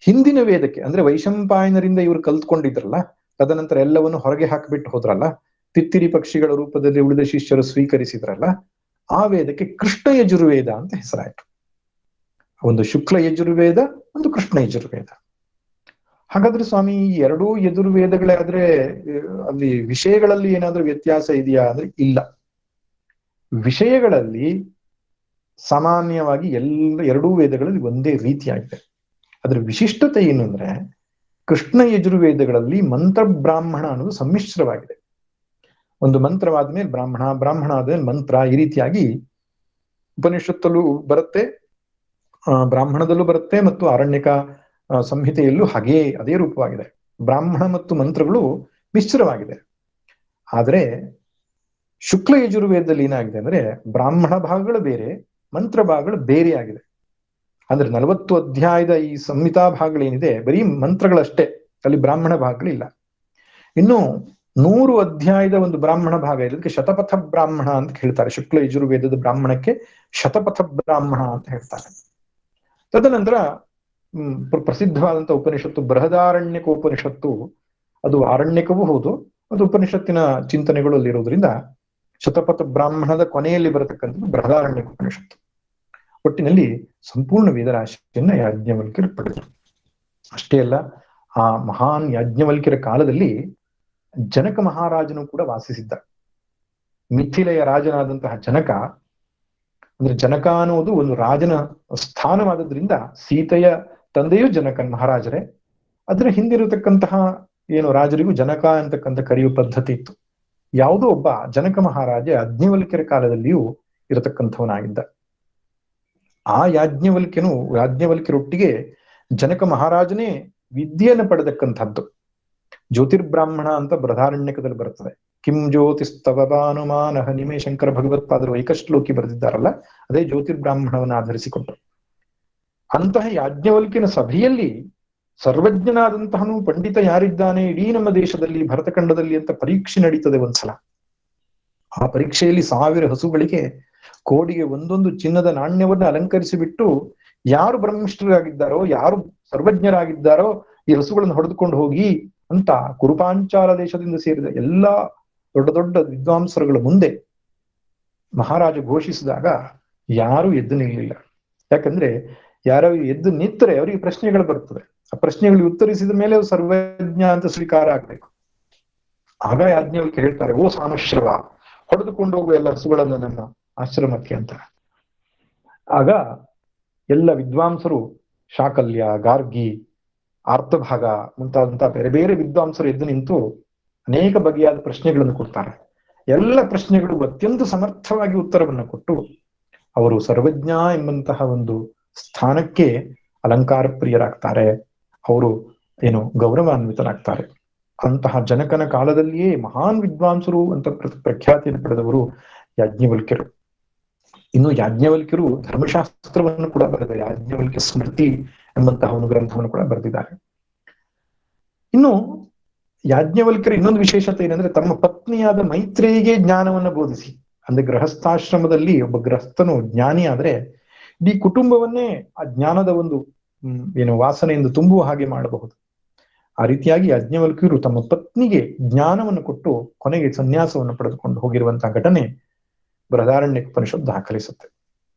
ಹಿಂದಿನ ವೇದಕ್ಕೆ ಅಂದ್ರೆ ವೈಶಂಪಾಯನರಿಂದ ಇವರು ಕಲ್ತ್ಕೊಂಡಿದ್ರಲ್ಲ, ತದನಂತರ ಎಲ್ಲವನ್ನು ಹೊರಗೆ ಹಾಕಿಬಿಟ್ಟು ಹೋದ್ರಲ್ಲ, ತಿತ್ತಿರಿ ಪಕ್ಷಿಗಳ ರೂಪದಲ್ಲಿ ಉಳಿದ ಶಿಷ್ಯರು ಸ್ವೀಕರಿಸಿದ್ರಲ್ಲ, ಆ ವೇದಕ್ಕೆ ಕೃಷ್ಣ ಯಜುರ್ವೇದ ಅಂತ ಹೆಸರಾಯ್ತು. ಒಂದು ಶುಕ್ಲ ಯಜುರ್ವೇದ, ಒಂದು ಕೃಷ್ಣ ಯಜುರ್ವೇದ. ಹಾಗಾದ್ರೆ ಸ್ವಾಮಿ ಈ ಎರಡೂ ಯಜುರ್ವೇದಗಳಾದ್ರೆ ಅಲ್ಲಿ ವಿಷಯಗಳಲ್ಲಿ ಏನಾದ್ರೂ ವ್ಯತ್ಯಾಸ ಇದೆಯಾ ಅಂದ್ರೆ ಇಲ್ಲ. ವಿಷಯಗಳಲ್ಲಿ ಸಾಮಾನ್ಯವಾಗಿ ಎರಡೂ ವೇದಗಳಲ್ಲಿ ಒಂದೇ ರೀತಿಯಾಗಿದೆ. ಅದ್ರ ವಿಶಿಷ್ಟತೆ ಏನು ಅಂದ್ರೆ, ಕೃಷ್ಣ ಯಜುರ್ವೇದಗಳಲ್ಲಿ ಮಂತ್ರ ಬ್ರಾಹ್ಮಣ ಅನ್ನೋದು ಸಮ್ಮಿಶ್ರವಾಗಿದೆ. ಒಂದು ಮಂತ್ರವಾದ್ಮೇಲೆ ಬ್ರಾಹ್ಮಣ, ಬ್ರಾಹ್ಮಣ ಆದ್ಮೇಲೆ ಮಂತ್ರ, ಈ ರೀತಿಯಾಗಿ ಉಪನಿಷತ್ತಲ್ಲೂ ಬರುತ್ತೆ, ಬ್ರಾಹ್ಮಣದಲ್ಲೂ ಬರುತ್ತೆ, ಮತ್ತು ಆರಣ್ಯಕ ಸಂಹಿತೆಯಲ್ಲೂ ಅದೇ ರೂಪವಾಗಿದೆ. ಬ್ರಾಹ್ಮಣ ಮತ್ತು ಮಂತ್ರಗಳು ಮಿಶ್ರವಾಗಿದೆ. ಆದ್ರೆ ಶುಕ್ಲ ಯಜುರ್ವೇದದಲ್ಲಿ ಏನಾಗಿದೆ ಅಂದ್ರೆ, ಬ್ರಾಹ್ಮಣ ಭಾಗಗಳು ಬೇರೆ, ಮಂತ್ರ ಭಾಗಗಳು ಬೇರೆ ಆಗಿದೆ. ಅಂದ್ರೆ 40 ಅಧ್ಯಾಯದ ಈ ಸಂಹಿತಾ ಭಾಗಗಳೇನಿದೆ ಬರೀ ಮಂತ್ರಗಳಷ್ಟೇ, ಅಲ್ಲಿ ಬ್ರಾಹ್ಮಣ ಭಾಗಗಳಿಲ್ಲ. ಇನ್ನು 100 ಅಧ್ಯಾಯದ ಒಂದು ಬ್ರಾಹ್ಮಣ ಭಾಗ ಇದಕ್ಕೆ ಶತಪಥ ಬ್ರಾಹ್ಮಣ ಅಂತ ಹೇಳ್ತಾರೆ. ಶುಕ್ಲ ಯಜುರ್ವೇದದ ಬ್ರಾಹ್ಮಣಕ್ಕೆ ಶತಪಥ ಬ್ರಾಹ್ಮಣ ಅಂತ ಹೇಳ್ತಾರೆ. ತದನಂತರ ಪ್ರಸಿದ್ಧವಾದಂತಹ ಉಪನಿಷತ್ತು ಬೃಹದಾರಣ್ಯಕ ಉಪನಿಷತ್ತು, ಅದು ಆರಣ್ಯಕವೂ ಹೌದು, ಅದು ಉಪನಿಷತ್ತಿನ ಚಿಂತನೆಗಳು ಅಲ್ಲಿರೋದ್ರಿಂದ ಶತಪಥ ಬ್ರಾಹ್ಮಣದ ಕೊನೆಯಲ್ಲಿ ಬರತಕ್ಕಂಥದ್ದು ಬೃಹದಾರಣ್ಯಕ ಉಪನಿಷತ್ತು. ಒಟ್ಟಿನಲ್ಲಿ ಸಂಪೂರ್ಣ ವೇದರಾಶಿಯನ್ನ ಯಾಜ್ಞವಲ್ಕ್ಯರು ಪಡೆದರು. ಅಷ್ಟೇ ಅಲ್ಲ, ಆ ಮಹಾನ್ ಯಾಜ್ಞವಲ್ಕ್ಯರ ಕಾಲದಲ್ಲಿ ಜನಕ ಮಹಾರಾಜನು ಕೂಡ ವಾಸಿಸಿದ್ದ. ಮಿಥಿಲೆಯ ರಾಜನಾದಂತಹ ಜನಕ, ಅಂದ್ರೆ ಜನಕ ಅನ್ನುವುದು ಒಂದು ರಾಜನ ಸ್ಥಾನವಾದದ್ರಿಂದ ಸೀತೆಯ ತಂದೆಯೂ ಜನಕನ್ ಮಹಾರಾಜರೇ. ಅದರ ಹಿಂದಿರತಕ್ಕಂತಹ ಏನು ರಾಜರಿಗೂ ಜನಕ ಅಂತಕ್ಕಂಥ ಕರೆಯುವ ಪದ್ಧತಿ ಇತ್ತು. ಯಾವುದೋ ಒಬ್ಬ ಜನಕ ಮಹಾರಾಜ ಯಾಜ್ಞವಲ್ಕ್ಯರ ಕಾಲದಲ್ಲಿಯೂ ಇರತಕ್ಕಂಥವನಾಗಿದ್ದ. ಆ ಯಾಜ್ಞವಲ್ಕ್ಯರೊಟ್ಟಿಗೆ ಜನಕ ಮಹಾರಾಜನೇ ವಿದ್ಯೆಯನ್ನು ಪಡೆದಕ್ಕಂಥದ್ದು. ಜ್ಯೋತಿರ್ಬ್ರಾಹ್ಮಣ ಅಂತ ಬೃಹದಾರಣ್ಯಕದಲ್ಲಿ ಬರ್ತದೆ. ಕಿಂ ಜ್ಯೋತಿಸ್ತವನುಮಾನ ನಿಮೇ ಶಂಕರ ಭಗವತ್ಪಾದರು ಏಕಶ್ಲೋಕಿ ಬರೆದಿದ್ದಾರಲ್ಲ, ಅದೇ ಜ್ಯೋತಿರ್ಬ್ರಾಹ್ಮಣವನ್ನು ಆಧರಿಸಿಕೊಂಡು. ಅಂತಹ ಯಾಜ್ಞವಲ್ಕ್ಯನ ಸಭೆಯಲ್ಲಿ ಸರ್ವಜ್ಞನಾದಂತಹನು ಪಂಡಿತ ಯಾರಿದ್ದಾನೆ ಇಡೀ ನಮ್ಮ ದೇಶದಲ್ಲಿ, ಭರತಖಂಡದಲ್ಲಿ ಅಂತ ಪರೀಕ್ಷೆ ನಡೀತದೆ ಒಂದ್ಸಲ. ಆ ಪರೀಕ್ಷೆಯಲ್ಲಿ 1000 ಹಸುಗಳಿಗೆ ಕೋಡಿಗೆ ಒಂದೊಂದು ಚಿನ್ನದ ನಾಣ್ಯವನ್ನು ಅಲಂಕರಿಸಿಬಿಟ್ಟು ಯಾರು ಬ್ರಹ್ಮಿಷ್ಠರಾಗಿದ್ದಾರೋ, ಯಾರು ಸರ್ವಜ್ಞರಾಗಿದ್ದಾರೋ ಈ ಹಸುಗಳನ್ನು ಹೊಡೆದುಕೊಂಡು ಹೋಗಿ ಅಂತ ಕುರುಪಾಂಚಾಲ ದೇಶದಿಂದ ಸೇರಿದ ಎಲ್ಲಾ ದೊಡ್ಡ ದೊಡ್ಡ ವಿದ್ವಾಂಸರುಗಳ ಮುಂದೆ ಮಹಾರಾಜ ಘೋಷಿಸಿದಾಗ ಯಾರು ಎದ್ದು ನಿಲ್ಲಿಲ್ಲ. ಯಾಕಂದ್ರೆ ಯಾರೋ ಎದ್ದು ನಿಂತರೆ ಅವರಿಗೆ ಪ್ರಶ್ನೆಗಳು ಬರ್ತದೆ. ಆ ಪ್ರಶ್ನೆಗಳಿಗೆ ಉತ್ತರಿಸಿದ ಮೇಲೆ ಅವ್ರು ಸರ್ವಜ್ಞ ಅಂತ ಸ್ವೀಕಾರ ಆಗ್ಬೇಕು. ಆಗ ಯಾಜ್ಞವಲ್ಕ್ಯ ಹೇಳ್ತಾರೆ, ಓ ಸಾನುಶ್ರವ, ಹೊಡೆದುಕೊಂಡು ಹೋಗುವ ಎಲ್ಲ ಹಸುಗಳನ್ನು ನನ್ನ ಆಶ್ರಮಕ್ಕೆ ಅಂತ. ಆಗ ಎಲ್ಲ ವಿದ್ವಾಂಸರು, ಶಾಕಲ್ಯ, ಗಾರ್ಗಿ, ಆರ್ತಭಾಗ ಮುಂತಾದಂತಹ ಬೇರೆ ಬೇರೆ ವಿದ್ವಾಂಸರು ಎದ್ದು ನಿಂತು ಅನೇಕ ಬಗೆಯಾದ ಪ್ರಶ್ನೆಗಳನ್ನು ಕೊಡ್ತಾರೆ. ಎಲ್ಲ ಪ್ರಶ್ನೆಗಳು ಅತ್ಯಂತ ಸಮರ್ಥವಾಗಿ ಉತ್ತರವನ್ನು ಕೊಟ್ಟು ಅವರು ಸರ್ವಜ್ಞ ಎಂಬಂತಹ ಒಂದು ಸ್ಥಾನಕ್ಕೆ ಅಲಂಕಾರ ಪ್ರಿಯರಾಗ್ತಾರೆ. ಅವರು ಗೌರವಾನ್ವಿತರಾಗ್ತಾರೆ. ಅಂತಹ ಜನಕನ ಕಾಲದಲ್ಲಿಯೇ ಮಹಾನ್ ವಿದ್ವಾಂಸರು ಅಂತ ಪ್ರಖ್ಯಾತಿಯನ್ನು ಪಡೆದವರು ಯಾಜ್ಞವಲ್ಕ್ಯರು. ಇನ್ನು ಯಾಜ್ಞವಲ್ಕ್ಯರು ಧರ್ಮಶಾಸ್ತ್ರವನ್ನು ಕೂಡ ಬರೆದ ಯಾಜ್ಞವಲ್ಕ್ಯ ಸ್ಮೃತಿ ಎಂಬಂತಹ ಒಂದು ಗ್ರಂಥವನ್ನು ಕೂಡ ಬರೆದಿದ್ದಾರೆ. ಇನ್ನು ಯಾಜ್ಞವಲ್ಕ್ಯರ ಇನ್ನೊಂದು ವಿಶೇಷತೆ ಏನಂದ್ರೆ, ತಮ್ಮ ಪತ್ನಿಯಾದ ಮೈತ್ರೇಯಿಗೆ ಜ್ಞಾನವನ್ನು ಬೋಧಿಸಿ, ಅಂದ್ರೆ ಗೃಹಸ್ಥಾಶ್ರಮದಲ್ಲಿ ಒಬ್ಬ ಗೃಹಸ್ಥನು ಜ್ಞಾನಿ ಆದ್ರೆ ಇಡೀ ಕುಟುಂಬವನ್ನೇ ಆ ಜ್ಞಾನದ ಒಂದು ವಾಸನೆಯಿಂದ ತುಂಬುವ ಹಾಗೆ ಮಾಡಬಹುದು. ಆ ರೀತಿಯಾಗಿ ಯಾಜ್ಞವಲ್ಕ್ಯರು ತಮ್ಮ ಪತ್ನಿಗೆ ಜ್ಞಾನವನ್ನು ಕೊಟ್ಟು ಕೊನೆಗೆ ಸನ್ಯಾಸವನ್ನು ಪಡೆದುಕೊಂಡು ಹೋಗಿರುವಂತಹ ಘಟನೆ ಬೃಹದಾರಣ್ಯಕ ಉಪನಿಷತ್ತು ದಾಖಲಿಸುತ್ತೆ.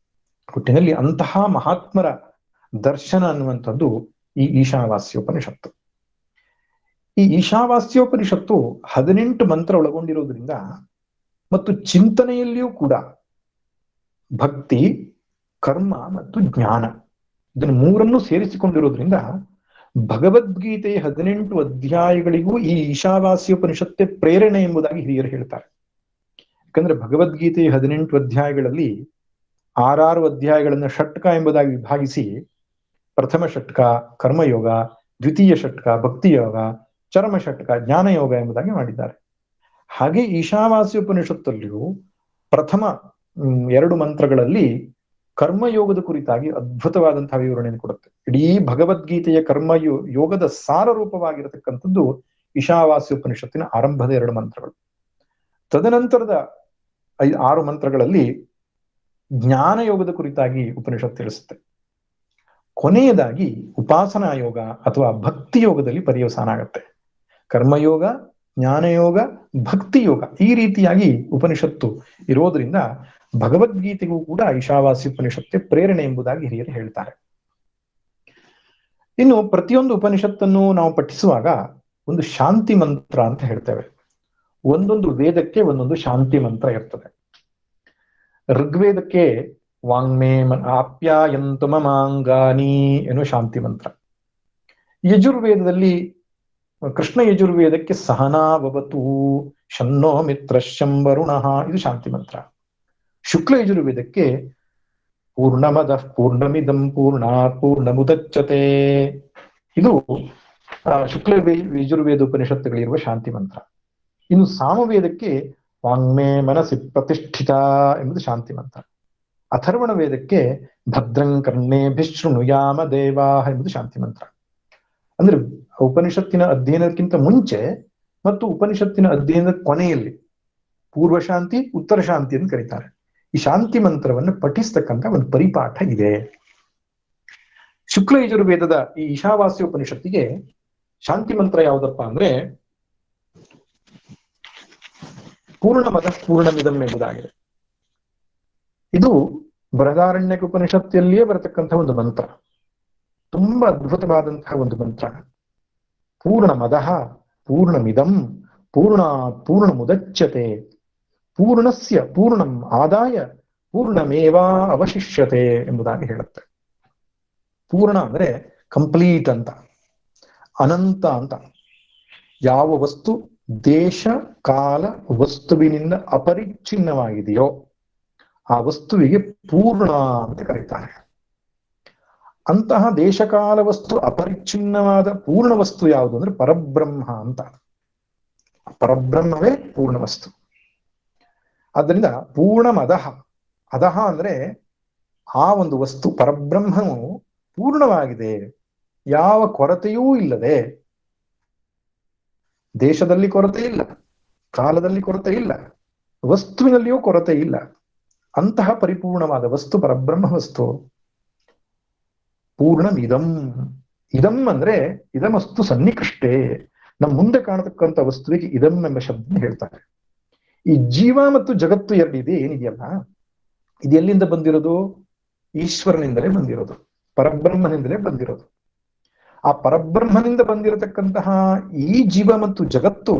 ಒಟ್ಟಿನಲ್ಲಿ ಅಂತಹ ಮಹಾತ್ಮರ ದರ್ಶನ ಅನ್ನುವಂಥದ್ದು ಈ ಈಶಾವಾಸ್ಯೋಪನಿಷತ್ತು. ಈ ಈಶಾವಾಸ್ಯೋಪನಿಷತ್ತು 18 ಮಂತ್ರ ಒಳಗೊಂಡಿರೋದ್ರಿಂದ ಮತ್ತು ಚಿಂತನೆಯಲ್ಲಿಯೂ ಕೂಡ ಭಕ್ತಿ, ಕರ್ಮ ಮತ್ತು ಜ್ಞಾನ ಇದನ್ನು ಮೂರನ್ನು ಸೇರಿಸಿಕೊಂಡಿರೋದ್ರಿಂದ ಭಗವದ್ಗೀತೆ 18 ಅಧ್ಯಾಯಗಳಿಗೂ ಈ ಈಶಾವಾಸ್ಯೋಪನಿಷತ್ತೇ ಪ್ರೇರಣೆ ಎಂಬುದಾಗಿ ಹಿರಿಯರು ಹೇಳ್ತಾರೆ. ಯಾಕಂದ್ರೆ ಭಗವದ್ಗೀತೆ 18 ಅಧ್ಯಾಯಗಳಲ್ಲಿ 6 ಅಧ್ಯಾಯಗಳನ್ನು ಷಟ್ಕ ಎಂಬುದಾಗಿ ವಿಭಾಗಿಸಿ ಪ್ರಥಮ ಷಟ್ಕ ಕರ್ಮಯೋಗ, ದ್ವಿತೀಯ ಷಟ್ಕ ಭಕ್ತಿಯೋಗ, ಚರಮ ಷಟ್ಕ ಜ್ಞಾನಯೋಗ ಎಂಬುದಾಗಿ ಮಾಡಿದ್ದಾರೆ. ಹಾಗೆ ಈಶಾವಾಸ್ಯೋಪನಿಷತ್ತಲ್ಲಿಯೂ ಪ್ರಥಮ 2 ಮಂತ್ರಗಳಲ್ಲಿ ಕರ್ಮಯೋಗದ ಕುರಿತಾಗಿ ಅದ್ಭುತವಾದಂತಹ ವಿವರಣೆಯನ್ನು ಕೊಡುತ್ತೆ. ಇಡೀ ಭಗವದ್ಗೀತೆಯ ಯೋಗದ ಸಾರ ರೂಪವಾಗಿರತಕ್ಕಂಥದ್ದು ಈಶಾವಾಸ್ಯೋಪನಿಷತ್ತಿನ ಆರಂಭದ 2 ಮಂತ್ರಗಳು. ತದನಂತರದ 6 ಮಂತ್ರಗಳಲ್ಲಿ ಜ್ಞಾನ ಯೋಗದ ಕುರಿತಾಗಿ ಉಪನಿಷತ್ತು ತಿಳಿಸುತ್ತೆ. ಕೊನೆಯದಾಗಿ ಉಪಾಸನಾ ಯೋಗ ಅಥವಾ ಭಕ್ತಿ ಯೋಗದಲ್ಲಿ ಪರ್ಯವಸಾನ ಆಗತ್ತೆ. ಕರ್ಮಯೋಗ, ಜ್ಞಾನಯೋಗ, ಭಕ್ತಿ ಯೋಗ ಈ ರೀತಿಯಾಗಿ ಉಪನಿಷತ್ತು ಇರೋದ್ರಿಂದ ಭಗವದ್ಗೀತೆಗೂ ಕೂಡ ಈಶಾವಾಸ್ಯೋಪನಿಷತ್ತೇ ಪ್ರೇರಣೆ ಎಂಬುದಾಗಿ ಹಿರಿಯರು ಹೇಳ್ತಾರೆ. ಇನ್ನು ಪ್ರತಿಯೊಂದು ಉಪನಿಷತ್ತನ್ನು ನಾವು ಪಠಿಸುವಾಗ ಒಂದು ಶಾಂತಿ ಮಂತ್ರ ಅಂತ ಹೇಳ್ತೇವೆ. ಒಂದೊಂದು ವೇದಕ್ಕೆ ಒಂದೊಂದು ಶಾಂತಿ ಮಂತ್ರ ಇರ್ತದೆ. ಋಗ್ವೇದಕ್ಕೆ ವಾಂಗ್ಮೇ ಆಪ್ಯಾಯಂತು ಮಮಾಂಗಾನಿ ಎನ್ನುವ ಶಾಂತಿ ಮಂತ್ರ. ಯಜುರ್ವೇದದಲ್ಲಿ ಕೃಷ್ಣ ಯಜುರ್ವೇದಕ್ಕೆ ಸಹನಾವವತು ಶನ್ನೋ ಮಿತ್ರಶ್ಯಂ ವರುಣಃ ಇದು ಶಾಂತಿ ಮಂತ್ರ. ಶುಕ್ಲ ಯಜುರ್ವೇದಕ್ಕೆ ಪೂರ್ಣಮದಃ ಪೂರ್ಣಮಿದಂ ಪೂರ್ಣಾತ್ ಪೂರ್ಣಮುದಚ್ಯತೆ ಇದು ಶುಕ್ಲ ಯಜುರ್ವೇದ ಉಪನಿಷತ್ತುಗಳಿರುವ ಶಾಂತಿ ಮಂತ್ರ. ಇನ್ನು ಸಾಮವೇದಕ್ಕೆ ವಾಂಗ್ಮೇ ಮನಸಿ ಪ್ರತಿಷ್ಠಿತ ಎಂಬುದು ಶಾಂತಿ ಮಂತ್ರ. ಅಥರ್ವಣ ವೇದಕ್ಕೆ ಭದ್ರಂ ಕರ್ಣೇಭಿಃ ಶೃಣುಯಾಮ ದೇವಾಃ ಎಂಬುದು ಶಾಂತಿ ಮಂತ್ರ. ಅಂದ್ರೆ ಉಪನಿಷತ್ತಿನ ಅಧ್ಯಯನಕ್ಕಿಂತ ಮುಂಚೆ ಮತ್ತು ಉಪನಿಷತ್ತಿನ ಅಧ್ಯಯನದ ಕೊನೆಯಲ್ಲಿ ಪೂರ್ವ ಶಾಂತಿ, ಉತ್ತರ ಶಾಂತಿ ಅಂತ ಕರೀತಾರೆ. ಈ ಶಾಂತಿ ಮಂತ್ರವನ್ನು ಪಠಿಸ್ತಕ್ಕಂಥ ಒಂದು ಪರಿಪಾಠ ಇದೆ. ಶುಕ್ಲ ಯಜುರ್ವೇದದ ಈ ಈಶಾವಾಸ್ಯೋಪನಿಷತ್ತಿಗೆ ಶಾಂತಿ ಮಂತ್ರ ಯಾವುದಪ್ಪ ಅಂದ್ರೆ ಪೂರ್ಣಮದಃ ಪೂರ್ಣಮಿದಂ ಎಂಬುದಾಗಿದೆ. ಇದು ಬೃಹದಾರಣ್ಯಕ ಉಪನಿಷತ್ತಿಯಲ್ಲಿಯೇ ಬರತಕ್ಕಂತಹ ಒಂದು ಮಂತ್ರ. ತುಂಬಾ ಅದ್ಭುತವಾದಂತಹ ಒಂದು ಮಂತ್ರ. ಪೂರ್ಣಮದಃ ಪೂರ್ಣಮಿದಂ ಪೂರ್ಣಾತ್ ಪೂರ್ಣಮುದಚ್ಯತೆ ಪೂರ್ಣಸ್ಯ ಪೂರ್ಣಂ ಆದಾಯ ಪೂರ್ಣಮೇವಾ ಅವಶಿಷ್ಯತೆ ಎಂಬುದಾಗಿ ಹೇಳುತ್ತೆ. ಪೂರ್ಣ ಅಂದ್ರೆ ಕಂಪ್ಲೀಟ್ ಅಂತ, ಅನಂತ ಅಂತ. ಯಾವ ವಸ್ತು ದೇಶ ಕಾಲ ವಸ್ತುವಿನಿಂದ ಅಪರಿಚ್ಛಿನ್ನವಾಗಿದೆಯೋ ಆ ವಸ್ತುವಿಗೆ ಪೂರ್ಣ ಅಂತ ಕರೀತಾರೆ. ಅಂತಹ ದೇಶಕಾಲ ವಸ್ತು ಅಪರಿಚ್ಛಿನ್ನವಾದ ಪೂರ್ಣ ವಸ್ತು ಯಾವುದು ಅಂದ್ರೆ ಪರಬ್ರಹ್ಮ ಅಂತ. ಪರಬ್ರಹ್ಮವೇ ಪೂರ್ಣ ವಸ್ತು. ಆದ್ದರಿಂದ ಪೂರ್ಣಮದಃ, ಅದಹ ಅಂದ್ರೆ ಆ ಒಂದು ವಸ್ತು ಪರಬ್ರಹ್ಮವು ಪೂರ್ಣವಾಗಿದೆ, ಯಾವ ಕೊರತೆಯೂ ಇಲ್ಲದೆ. ದೇಶದಲ್ಲಿ ಕೊರತೆ ಇಲ್ಲ, ಕಾಲದಲ್ಲಿ ಕೊರತೆ ಇಲ್ಲ, ವಸ್ತುವಿನಲ್ಲಿಯೂ ಕೊರತೆ ಇಲ್ಲ. ಅಂತಹ ಪರಿಪೂರ್ಣವಾದ ವಸ್ತು ಪರಬ್ರಹ್ಮ ವಸ್ತು. ಪೂರ್ಣಮಿದಂ, ಇದಂ ಅಂದ್ರೆ ಇದಮಸ್ತು ಸನ್ನಿಕೃಷ್ಟೇ, ನಮ್ಮ ಮುಂದೆ ಕಾಣತಕ್ಕಂಥ ವಸ್ತುವಿಗೆ ಇದಂ ಎಂಬ ಶಬ್ದ ಹೇಳ್ತಾರೆ. ಈ ಜೀವ ಮತ್ತು ಜಗತ್ತು ಎರಡಿದೆ ಏನಿದೆಯಲ್ಲ, ಇದು ಎಲ್ಲಿಂದ ಬಂದಿರೋದು? ಈಶ್ವರನಿಂದಲೇ ಬಂದಿರೋದು, ಪರಬ್ರಹ್ಮನಿಂದಲೇ ಬಂದಿರೋದು. ಆ ಪರಬ್ರಹ್ಮನಿಂದ ಬಂದಿರತಕ್ಕಂತಹ ಈ ಜೀವ ಮತ್ತು ಜಗತ್ತು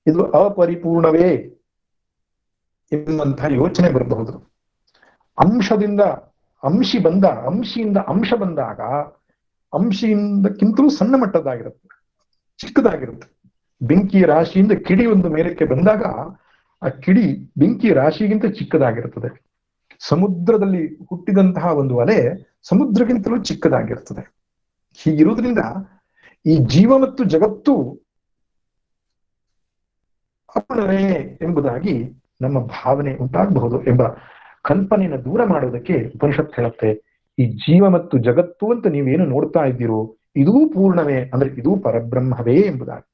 ಇದು ಅಪರಿಪೂರ್ಣವೇ ಎಂಬಂತಹ ಯೋಚನೆ ಬರಬಹುದು. ಅಂಶಿಯಿಂದ ಅಂಶ ಬಂದಾಗ ಅಂಶಿಯಿಂದಕ್ಕಿಂತಲೂ ಸಣ್ಣ ಮಟ್ಟದಾಗಿರುತ್ತೆ, ಚಿಕ್ಕದಾಗಿರುತ್ತೆ. ಬೆಂಕಿಯ ರಾಶಿಯಿಂದ ಕಿಡಿ ಒಂದು ಮೇಲಕ್ಕೆ ಬಂದಾಗ ಆ ಕಿಡಿ ಬೆಂಕಿಯ ರಾಶಿಗಿಂತ ಚಿಕ್ಕದಾಗಿರುತ್ತದೆ. ಸಮುದ್ರದಲ್ಲಿ ಹುಟ್ಟಿದಂತಹ ಒಂದು ಅಲೆ ಸಮುದ್ರಕ್ಕಿಂತಲೂ ಚಿಕ್ಕದಾಗಿರ್ತದೆ. ಹೀಗಿರುವುದರಿಂದ ಈ ಜೀವ ಮತ್ತು ಜಗತ್ತು ಅಪೂರ್ಣವೇ ಎಂಬುದಾಗಿ ನಮ್ಮ ಭಾವನೆ ಉಂಟಾಗಬಹುದು ಎಂಬ ಕಲ್ಪನೆಯನ್ನು ದೂರ ಮಾಡುವುದಕ್ಕೆ ಉಪನಿಷತ್ ಹೇಳುತ್ತೆ. ಈ ಜೀವ ಮತ್ತು ಜಗತ್ತು ಅಂತ ನೀವೇನು ನೋಡ್ತಾ ಇದ್ದೀರೋ ಇದೂ ಪೂರ್ಣವೇ, ಅಂದ್ರೆ ಇದೂ ಪರಬ್ರಹ್ಮವೇ ಎಂಬುದಾಗಿ.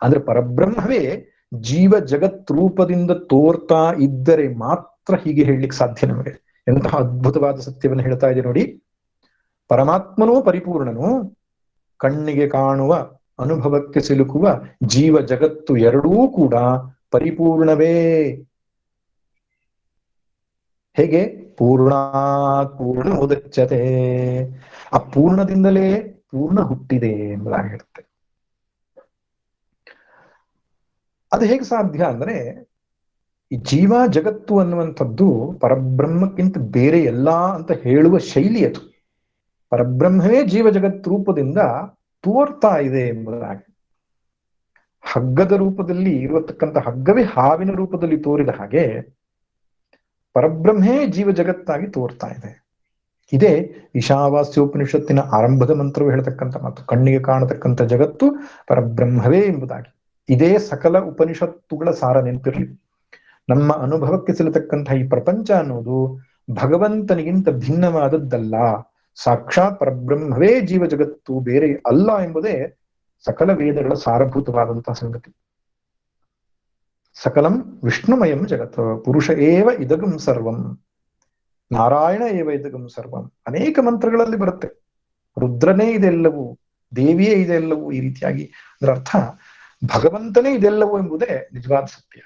ಅಂದ್ರೆ ಪರಬ್ರಹ್ಮವೇ ಜೀವ ಜಗತ್ ರೂಪದಿಂದ ತೋರ್ತಾ ಇದ್ದರೆ ಮಾತ್ರ ಹೀಗೆ ಹೇಳಲಿಕ್ಕೆ ಸಾಧ್ಯ ನಮಗೆ. ಎಂತಹ ಅದ್ಭುತವಾದ ಸತ್ಯವನ್ನು ಹೇಳ್ತಾ ಇದೆ ನೋಡಿ. ಪರಮಾತ್ಮನೂ ಪರಿಪೂರ್ಣನು, ಕಣ್ಣಿಗೆ ಕಾಣುವ ಅನುಭವಕ್ಕೆ ಸಿಲುಕುವ ಜೀವ ಜಗತ್ತು ಎರಡೂ ಕೂಡ ಪರಿಪೂರ್ಣವೇ. ಹೇಗೆ? ಪೂರ್ಣಾತ್ ಪೂರ್ಣ ಉದಚ್ಯತೆ. ಆ ಪೂರ್ಣದಿಂದಲೇ ಪೂರ್ಣ ಹುಟ್ಟಿದೆ ಎಂಬುದಾಗಿ ಹೇಳುತ್ತೆ. ಅದು ಹೇಗೆ ಸಾಧ್ಯ ಅಂದ್ರೆ, ಈ ಜೀವ ಜಗತ್ತು ಅನ್ನುವಂಥದ್ದು ಪರಬ್ರಹ್ಮಕ್ಕಿಂತ ಬೇರೆ ಎಲ್ಲ ಅಂತ ಹೇಳುವ ಶೈಲಿ ಅದು. ಪರಬ್ರಹ್ಮವೇ ಜೀವ ಜಗತ್ ರೂಪದಿಂದ ತೋರ್ತಾ ಇದೆ ಎಂಬುದಾಗಿ. ಹಗ್ಗದ ರೂಪದಲ್ಲಿ ಇರತಕ್ಕಂಥ ಹಗ್ಗವೇ ಹಾವಿನ ರೂಪದಲ್ಲಿ ತೋರಿದ ಹಾಗೆ ಪರಬ್ರಹ್ಮೇ ಜೀವ ಜಗತ್ತಾಗಿ ತೋರ್ತಾ ಇದೆ. ಇದೇ ಈಶಾವಾಸ್ಯೋಪನಿಷತ್ತಿನ ಆರಂಭದ ಮಂತ್ರವು ಹೇಳ್ತಕ್ಕಂಥ ಮಾತು. ಕಣ್ಣಿಗೆ ಕಾಣತಕ್ಕಂಥ ಜಗತ್ತು ಪರಬ್ರಹ್ಮವೇ ಎಂಬುದಾಗಿ. ಇದೇ ಸಕಲ ಉಪನಿಷತ್ತುಗಳ ಸಾರ. ನೆನಪಿರ್ಲಿ, ನಮ್ಮ ಅನುಭವಕ್ಕೆ ಸಿಲತಕ್ಕಂತಹ ಈ ಪ್ರಪಂಚ ಅನ್ನೋದು ಭಗವಂತನಿಗಿಂತ ಭಿನ್ನವಾದದ್ದಲ್ಲ. ಸಾಕ್ಷಾತ್ ಪರಬ್ರಹ್ಮವೇ ಜೀವ ಜಗತ್ತು, ಬೇರೆ ಅಲ್ಲ ಎಂಬುದೇ ಸಕಲ ವೇದಗಳ ಸಾರಭೂತವಾದಂತಹ ಸಂಗತಿ. ಸಕಲಂ ವಿಷ್ಣುಮಯಂ ಜಗತ್, ಪುರುಷ ಏವ ಇದಗಂ ಸರ್ವಂ, ನಾರಾಯಣ ಏವ ಇದಗಂ ಸರ್ವಂ. ಅನೇಕ ಮಂತ್ರಗಳಲ್ಲಿ ಬರುತ್ತೆ ರುದ್ರನೇ ಇದೆಲ್ಲವೂ, ದೇವಿಯೇ ಇದೆಲ್ಲವೂ. ಈ ರೀತಿಯಾಗಿ ಅದರ ಅರ್ಥ ಭಗವಂತನೇ ಇದೆಲ್ಲವೂ ಎಂಬುದೇ ನಿಜವಾದ ಸತ್ಯ.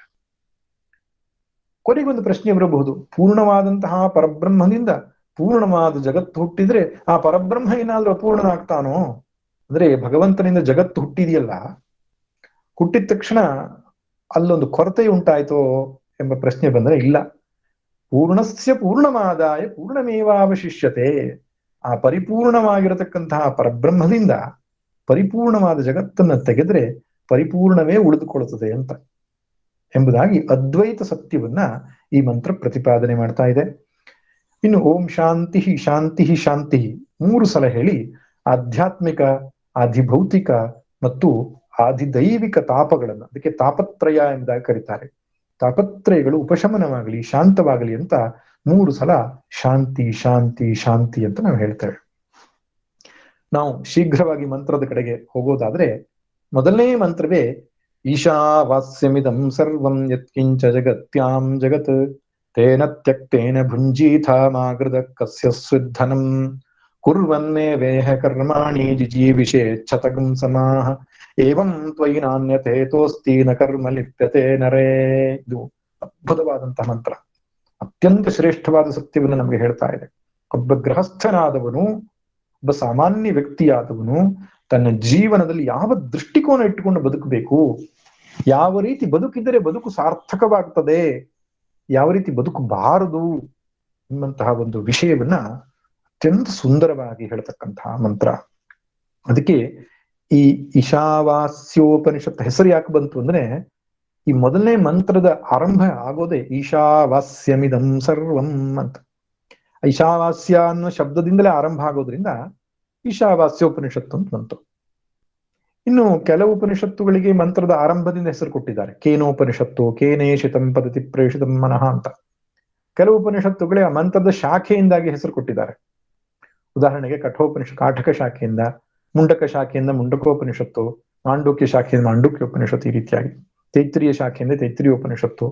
ಕೊನೆಗೊಂದು ಪ್ರಶ್ನೆ ಬರಬಹುದು, ಪೂರ್ಣವಾದಂತಹ ಪರಬ್ರಹ್ಮನಿಂದ ಪೂರ್ಣವಾದ ಜಗತ್ತು ಹುಟ್ಟಿದ್ರೆ ಆ ಪರಬ್ರಹ್ಮ ಏನಾದ್ರೂ ಅಪೂರ್ಣನಾಗ್ತಾನೋ? ಅಂದ್ರೆ ಭಗವಂತನಿಂದ ಜಗತ್ತು ಹುಟ್ಟಿದೆಯಲ್ಲ, ಹುಟ್ಟಿದ ತಕ್ಷಣ ಅಲ್ಲೊಂದು ಕೊರತೆ ಉಂಟಾಯ್ತೋ ಎಂಬ ಪ್ರಶ್ನೆ ಬಂದರೆ ಇಲ್ಲ. ಪೂರ್ಣಸ್ಯ ಪೂರ್ಣಮಾದಾಯ ಪೂರ್ಣಮೇವಾವಶಿಷ್ಯತೆ. ಆ ಪರಿಪೂರ್ಣವಾಗಿರತಕ್ಕಂತಹ ಪರಬ್ರಹ್ಮದಿಂದ ಪರಿಪೂರ್ಣವಾದ ಜಗತ್ತನ್ನ ತೆಗೆದ್ರೆ ಪರಿಪೂರ್ಣವೇ ಉಳಿದುಕೊಳ್ಳುತ್ತದೆ ಅಂತ ಎಂಬುದಾಗಿ ಅದ್ವೈತ ಸತ್ಯವನ್ನ ಈ ಮಂತ್ರ ಪ್ರತಿಪಾದನೆ ಮಾಡ್ತಾ ಇದೆ. ಇನ್ನು ಓಂ ಶಾಂತಿ ಶಾಂತಿ ಶಾಂತಿ 3 ಸಲ ಹೇಳಿ ಆಧ್ಯಾತ್ಮಿಕ, ಆಧಿಭೌತಿಕ ಮತ್ತು ಆಧಿದೈವಿಕ ತಾಪಗಳನ್ನ, ಅದಕ್ಕೆ ತಾಪತ್ರಯ ಎಂಬುದಾಗಿ ಕರೀತಾರೆ, ತಾಪತ್ರಯಗಳು ಉಪಶಮನವಾಗಲಿ, ಶಾಂತವಾಗಲಿ ಅಂತ 3 ಸಲ ಶಾಂತಿ ಶಾಂತಿ ಶಾಂತಿ ಅಂತ ನಾವು ಹೇಳ್ತೇವೆ. ನಾವು ಶೀಘ್ರವಾಗಿ ಮಂತ್ರದ ಕಡೆಗೆ ಹೋಗೋದಾದ್ರೆ, ಮೊದಲನೇ ಮಂತ್ರವೇ ಈಶಾವಾಸ್ಯಮಿದಂ ಸರ್ವಂ ಯತ್ಕಿಂಚ ಜಗತ್ಯಾಂ ಜಗತ್ ತೇನ ತ್ಯಕ್ತೇನ ಭುಂಜೀಥ ಮಾಗೃದ ಕಸ್ಯ ಸ್ವಿಧನಂ ಕುರ್ವನ್ನೇ ವೇಹ ಕರ್ಮಾಣಿ ಜಿಜೀವಿಷೇಚ್ಛತಗಂ ಸಮಾಹ ಏವಂ ತ್ವಯಿ ನಾಣ್ಯತೇತೋಸ್ತಿ ನ ಕರ್ಮ ಲಿಪ್ಯತೆ ನರೇ. ಇದು ಅದ್ಭುತವಾದಂತಹ ಮಂತ್ರ, ಅತ್ಯಂತ ಶ್ರೇಷ್ಠವಾದ ಸತ್ಯವನ್ನು ನಮಗೆ ಹೇಳ್ತಾ ಇದೆ. ಒಬ್ಬ ಗೃಹಸ್ಥನಾದವನು, ಒಬ್ಬ ಸಾಮಾನ್ಯ ವ್ಯಕ್ತಿಯಾದವನು ತನ್ನ ಜೀವನದಲ್ಲಿ ಯಾವ ದೃಷ್ಟಿಕೋನ ಇಟ್ಟುಕೊಂಡು ಬದುಕಬೇಕು, ಯಾವ ರೀತಿ ಬದುಕಿದರೆ ಬದುಕು ಸಾರ್ಥಕವಾಗ್ತದೆ, ಯಾವ ರೀತಿ ಬದುಕಬಾರದು ಎಂಬಂತಹ ಒಂದು ವಿಷಯವನ್ನ ಅತ್ಯಂತ ಸುಂದರವಾಗಿ ಹೇಳ್ತಕ್ಕಂತಹ ಮಂತ್ರ. ಅದಕ್ಕೆ ಈ ಈಶಾವಾಸ್ಯೋಪನಿಷತ್ ಹೆಸರು ಯಾಕೆ ಬಂತು ಅಂದ್ರೆ, ಈ ಮೊದಲನೇ ಮಂತ್ರದ ಆರಂಭ ಆಗೋದೇ ಈಶಾವಾಸ್ಯಮಿದಂ ಸರ್ವಂ ಅಂತ. ಈಶಾವಾಸ್ಯ ಅನ್ನೋ ಶಬ್ದದಿಂದಲೇ ಆರಂಭ ಆಗೋದ್ರಿಂದ ಈಶಾವಾಸ್ಯೋಪನಿಷತ್ತು ಅಂತ ಬಂತು. ಇನ್ನು ಕೆಲವು ಉಪನಿಷತ್ತುಗಳಿಗೆ ಮಂತ್ರದ ಆರಂಭದಿಂದ ಹೆಸರು ಕೊಟ್ಟಿದ್ದಾರೆ. ಕೇನೋಪನಿಷತ್ತು, ಕೇನೇಷಿತಂ ಪದತಿ ಪ್ರೇಷಿತಂ ಮನಃ ಅಂತ. ಕೆಲವು ಉಪನಿಷತ್ತುಗಳೇ ಆ ಮಂತ್ರದ ಶಾಖೆಯಿಂದಾಗಿ ಹೆಸರು ಕೊಟ್ಟಿದ್ದಾರೆ. ಉದಾಹರಣೆಗೆ ಕಾಠಕ ಶಾಖೆಯಿಂದ, ಮುಂಡಕ ಶಾಖೆಯಿಂದ ಮುಂಡಕೋಪನಿಷತ್ತು, ಮಾಂಡೂಕ್ಯ ಶಾಖೆಯಿಂದ ಮಾಂಡೂಕ್ಯ ಉಪನಿಷತ್ತು, ಈ ರೀತಿಯಾಗಿ ತೈತ್ರಿಯ ಶಾಖೆಯಿಂದ ತೈತ್ರಿಯ ಉಪನಿಷತ್ತು.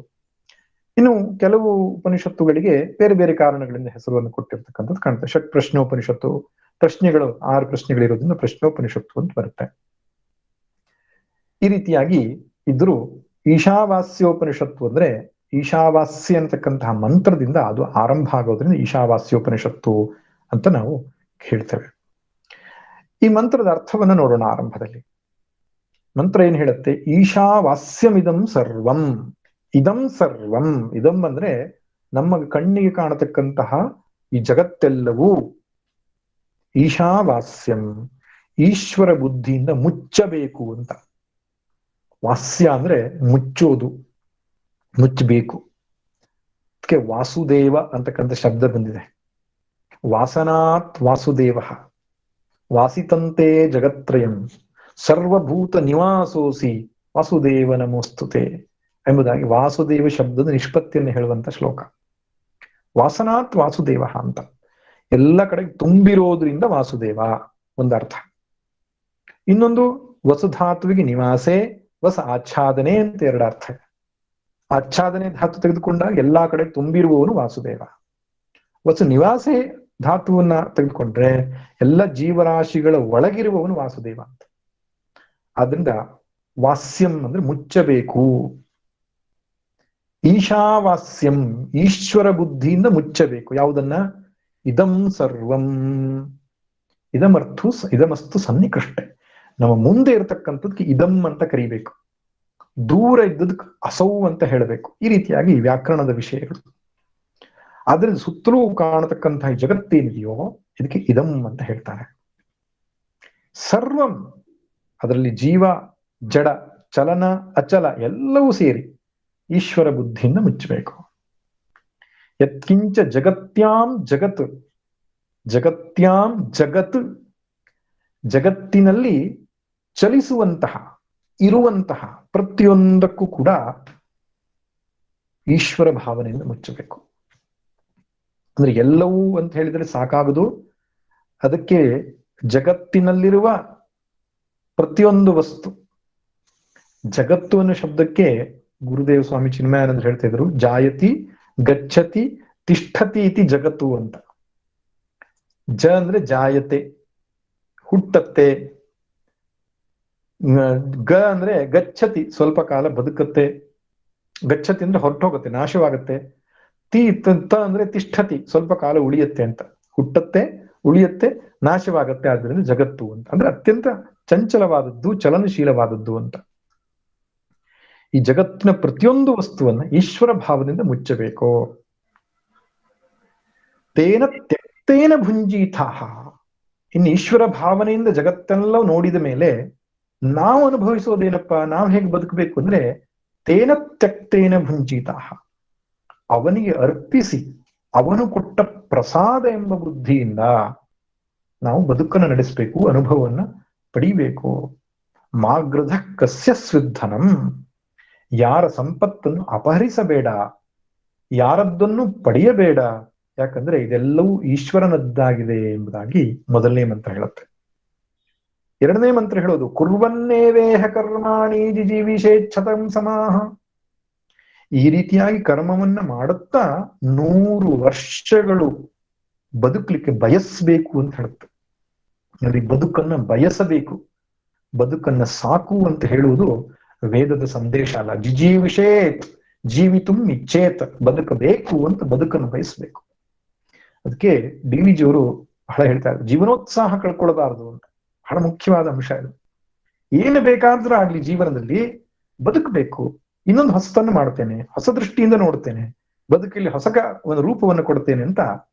ಇನ್ನು ಕೆಲವು ಉಪನಿಷತ್ತುಗಳಿಗೆ ಬೇರೆ ಬೇರೆ ಕಾರಣಗಳಿಂದ ಹೆಸರನ್ನು ಕೊಟ್ಟಿರ್ತಕ್ಕಂಥದ್ದು ಕಾಣುತ್ತೆ. ಷಟ್ ಪ್ರಶ್ನೋಪನಿಷತ್ತು, ಪ್ರಶ್ನೆಗಳು 6 ಪ್ರಶ್ನೆಗಳಿರೋದ್ರಿಂದ ಪ್ರಶ್ನೋಪನಿಷತ್ತು ಅಂತ ಬರುತ್ತೆ. ಈ ರೀತಿಯಾಗಿ ಇದ್ರೂ ಈಶಾವಾಸ್ಯೋಪನಿಷತ್ತು ಅಂದ್ರೆ ಈಶಾವಾಸ್ಯ ಅಂತಕ್ಕಂತಹ ಮಂತ್ರದಿಂದ ಅದು ಆರಂಭ ಆಗೋದ್ರಿಂದ ಈಶಾವಾಸ್ಯೋಪನಿಷತ್ತು ಅಂತ ನಾವು ಹೇಳ್ತೇವೆ. ಈ ಮಂತ್ರದ ಅರ್ಥವನ್ನ ನೋಡೋಣ. ಆರಂಭದಲ್ಲಿ ಮಂತ್ರ ಏನ್ ಹೇಳುತ್ತೆ? ಈಶಾವಾಸ್ಯಮಿದಂ ಸರ್ವಂ. ಇದಂ ಸರ್ವಂ, ಇದಂ ಅಂದ್ರೆ ನಮ್ಮ ಕಣ್ಣಿಗೆ ಕಾಣತಕ್ಕಂತಹ ಈ ಜಗತ್ತೆಲ್ಲವೂ ಈಶಾವಾಸ್ಯಂ, ಈಶ್ವರ ಬುದ್ಧಿಯಿಂದ ಮುಚ್ಚಬೇಕು ಅಂತ. ವಾಸ್ಯ ಅಂದ್ರೆ ಮುಚ್ಚೋದು, ಮುಚ್ಚಬೇಕು. ಅದಕ್ಕೆ ವಾಸುದೇವ ಅಂತಕ್ಕಂಥ ಶಬ್ದ ಬಂದಿದೆ. ವಾಸನಾತ್ ವಾಸುದೇವ ವಾಸಿತಂತೆ ಜಗತ್ರಯಂ ಸರ್ವಭೂತ ನಿವಾಸೋಸಿ ವಾಸುದೇವ ನಮೋಸ್ತುತೆ ಎಂಬುದಾಗಿ ವಾಸುದೇವ ಶಬ್ದದ ನಿಷ್ಪತ್ತಿಯನ್ನು ಹೇಳುವಂತ ಶ್ಲೋಕ. ವಾಸನಾತ್ ವಾಸುದೇವ ಅಂತ, ಎಲ್ಲ ಕಡೆ ತುಂಬಿರೋದ್ರಿಂದ ವಾಸುದೇವ ಒಂದರ್ಥ. ಇನ್ನೊಂದು ವಸುಧಾತುವಿಗೆ ನಿವಾಸೆ, ವಸ ಆಚ್ಛಾದನೆ ಅಂತ 2 ಅರ್ಥ. ಆಚ್ಛಾದನೆ ಧಾತು ತೆಗೆದುಕೊಂಡಾಗ ಎಲ್ಲಾ ಕಡೆ ತುಂಬಿರುವವನು ವಾಸುದೇವ. ವಸು ನಿವಾಸೆ ಧಾತುವನ್ನ ತೆಗೆದುಕೊಂಡ್ರೆ ಎಲ್ಲ ಜೀವರಾಶಿಗಳ ಒಳಗಿರುವವನು ವಾಸುದೇವ ಅಂತ. ಆದ್ರಿಂದ ವಾಸ್ಯಂ ಅಂದ್ರೆ ಮುಚ್ಚಬೇಕು. ಈಶಾವಾಸ್ಯಂ, ಈಶ್ವರ ಬುದ್ಧಿಯಿಂದ ಮುಚ್ಚಬೇಕು. ಯಾವುದನ್ನ? ಇದಂ ಸರ್ವಂ, ಇದಮಸ್ತು ಸನ್ನಿಕೃಷ್ಟೆ. ನಮ್ಮ ಮುಂದೆ ಇರತಕ್ಕಂಥದ್ಕೆ ಇದಂ ಅಂತ ಕರಿಬೇಕು, ದೂರ ಇದ್ದದಕ್ಕೆ ಅಸೌ ಅಂತ ಹೇಳಬೇಕು. ಈ ರೀತಿಯಾಗಿ ವ್ಯಾಕರಣದ ವಿಷಯಗಳು. ಆದ್ರೆ ಸುತ್ತಲೂ ಕಾಣತಕ್ಕಂತಹ ಈ ಜಗತ್ತೇನಿದೆಯೋ ಇದಕ್ಕೆ ಇದಂ ಅಂತ ಹೇಳ್ತಾರೆ. ಸರ್ವಂ, ಅದರಲ್ಲಿ ಜೀವ, ಜಡ, ಚಲನ, ಅಚಲ ಎಲ್ಲವೂ ಸೇರಿ ಈಶ್ವರ ಬುದ್ಧಿಯಿಂದ ಮುಚ್ಚಬೇಕು. ಯತ್ಕಿಂಚ ಜಗತ್ಯಾಂ ಜಗತ್, ಜಗತ್ಯಾಂ ಜಗತ್, ಜಗತ್ತಿನಲ್ಲಿ ಚಲಿಸುವಂತಹ, ಇರುವಂತಹ ಪ್ರತಿಯೊಂದಕ್ಕೂ ಕೂಡ ಈಶ್ವರ ಭಾವನೆಯಿಂದ ಮುಚ್ಚಬೇಕು. ಅಂದ್ರೆ ಎಲ್ಲವೂ ಅಂತ ಹೇಳಿದ್ರೆ ಸಾಕಾಗದು. ಅದಕ್ಕೆ ಜಗತ್ತಿನಲ್ಲಿರುವ ಪ್ರತಿಯೊಂದು ವಸ್ತು, ಜಗತ್ತು ಅನ್ನೋ ಶಬ್ದಕ್ಕೆ ಗುರುದೇವ ಸ್ವಾಮಿ ಚಿನ್ಮಯಾನಂದ ಹೇಳ್ತಾ ಇದ್ರು, ಜಾಯತಿ ಗಚ್ಚತಿ ತಿಷ್ಠತಿ ಇತಿ ಜಗತ್ತು ಅಂತ. ಜ ಅಂದ್ರೆ ಜಾಯತೆ, ಹುಟ್ಟತ್ತೆ. ಗ ಅಂದ್ರೆ ಗಚ್ಚತಿ, ಸ್ವಲ್ಪ ಕಾಲ ಬದುಕತ್ತೆ. ಗಚ್ಚತಿ ಅಂದ್ರೆ ಹೊರಟೋಗತ್ತೆ, ನಾಶವಾಗತ್ತೆ. ತ ಅಂದ್ರೆ ತಿಷ್ಠತಿ, ಸ್ವಲ್ಪ ಕಾಲ ಉಳಿಯತ್ತೆ ಅಂತ. ಹುಟ್ಟತ್ತೆ, ಉಳಿಯತ್ತೆ, ನಾಶವಾಗತ್ತೆ. ಆದ್ರಿಂದ ಜಗತ್ತು ಅಂತ ಅಂದ್ರೆ ಅತ್ಯಂತ ಚಂಚಲವಾದದ್ದು, ಚಲನಶೀಲವಾದದ್ದು ಅಂತ. ಈ ಜಗತ್ತಿನ ಪ್ರತಿಯೊಂದು ವಸ್ತುವನ್ನ ಈಶ್ವರ ಭಾವದಿಂದ ಮುಚ್ಚಬೇಕು. ತೇನ ತ್ಯಕ್ತೇನ ಭುಂಜೀತಾಹ. ಇನ್ನು ಈಶ್ವರ ಭಾವನೆಯಿಂದ ಜಗತ್ತೆಲ್ಲ ನೋಡಿದ ಮೇಲೆ ನಾವು ಅನುಭವಿಸೋದೇನಪ್ಪಾ, ನಾವು ಹೇಗೆ ಬದುಕಬೇಕು ಅಂದ್ರೆ ತೇನ ತ್ಯಕ್ತೇನ ಭುಂಜೀತಾಹ, ಅವನಿಗೆ ಅರ್ಪಿಸಿ ಅವನು ಕೊಟ್ಟ ಪ್ರಸಾದ ಎಂಬ ಬುದ್ಧಿಯಿಂದ ನಾವು ಬದುಕನ್ನು ನಡೆಸಬೇಕು, ಅನುಭವವನ್ನ ಪಡಿಬೇಕು. ಮಾಗೃಧ ಕಸ್ಯ ಸ್ವಿಧನಂ, ಯಾರ ಸಂಪತ್ತನ್ನು ಅಪಹರಿಸಬೇಡ, ಯಾರದ್ದನ್ನು ಪಡೆಯಬೇಡ. ಯಾಕಂದ್ರೆ ಇದೆಲ್ಲವೂ ಈಶ್ವರನದ್ದಾಗಿದೆ ಎಂಬುದಾಗಿ ಮೊದಲನೇ ಮಂತ್ರ ಹೇಳುತ್ತೆ. ಎರಡನೇ ಮಂತ್ರ ಹೇಳೋದು ಕುರ್ವನ್ನೇವೇಹ ಕರ್ಮಾಣಿ ಜಿಜೀವಿಷೇಚ್ಛತಂ ಸಮಾಹ. ಈ ರೀತಿಯಾಗಿ ಕರ್ಮವನ್ನ ಮಾಡುತ್ತಾ 100 ವರ್ಷಗಳು ಬದುಕಲಿಕ್ಕೆ ಬಯಸ್ಬೇಕು ಅಂತ ಹೇಳುತ್ತೆ. ನೋಡಿ, ಬದುಕನ್ನ ಬಯಸಬೇಕು, ಬದುಕನ್ನ ಸಾಕು ಅಂತ ಹೇಳುವುದು ವೇದದ ಸಂದೇಶ ಅಲ್ಲ. ಜಿಜೀವಿಷೇತ್, ಜೀವಿತುಂ ಇಚ್ಛೇತ್, ಬದುಕಬೇಕು ಅಂತ ಬದುಕನ್ನು ಬಯಸಬೇಕು. ಅದಕ್ಕೆ ಡಿ ವಿ ಜಿಯವರು ಬಹಳ ಹೇಳ್ತಾರೆ, ಜೀವನೋತ್ಸಾಹ ಕಳ್ಕೊಳ್ಬಾರ್ದು ಅಂತ. ಬಹಳ ಮುಖ್ಯವಾದ ಅಂಶ ಇದು. ಏನು ಬೇಕಾದ್ರೂ ಆಗ್ಲಿ ಜೀವನದಲ್ಲಿ ಬದುಕಬೇಕು. ಇನ್ನೊಂದು ಹೊಸತನ್ನು ಮಾಡ್ತೇನೆ, ಹೊಸ ದೃಷ್ಟಿಯಿಂದ ನೋಡ್ತೇನೆ, ಬದುಕಲ್ಲಿ ಹೊಸ ಒಂದು ರೂಪವನ್ನು ಕೊಡ್ತೇನೆ ಅಂತ,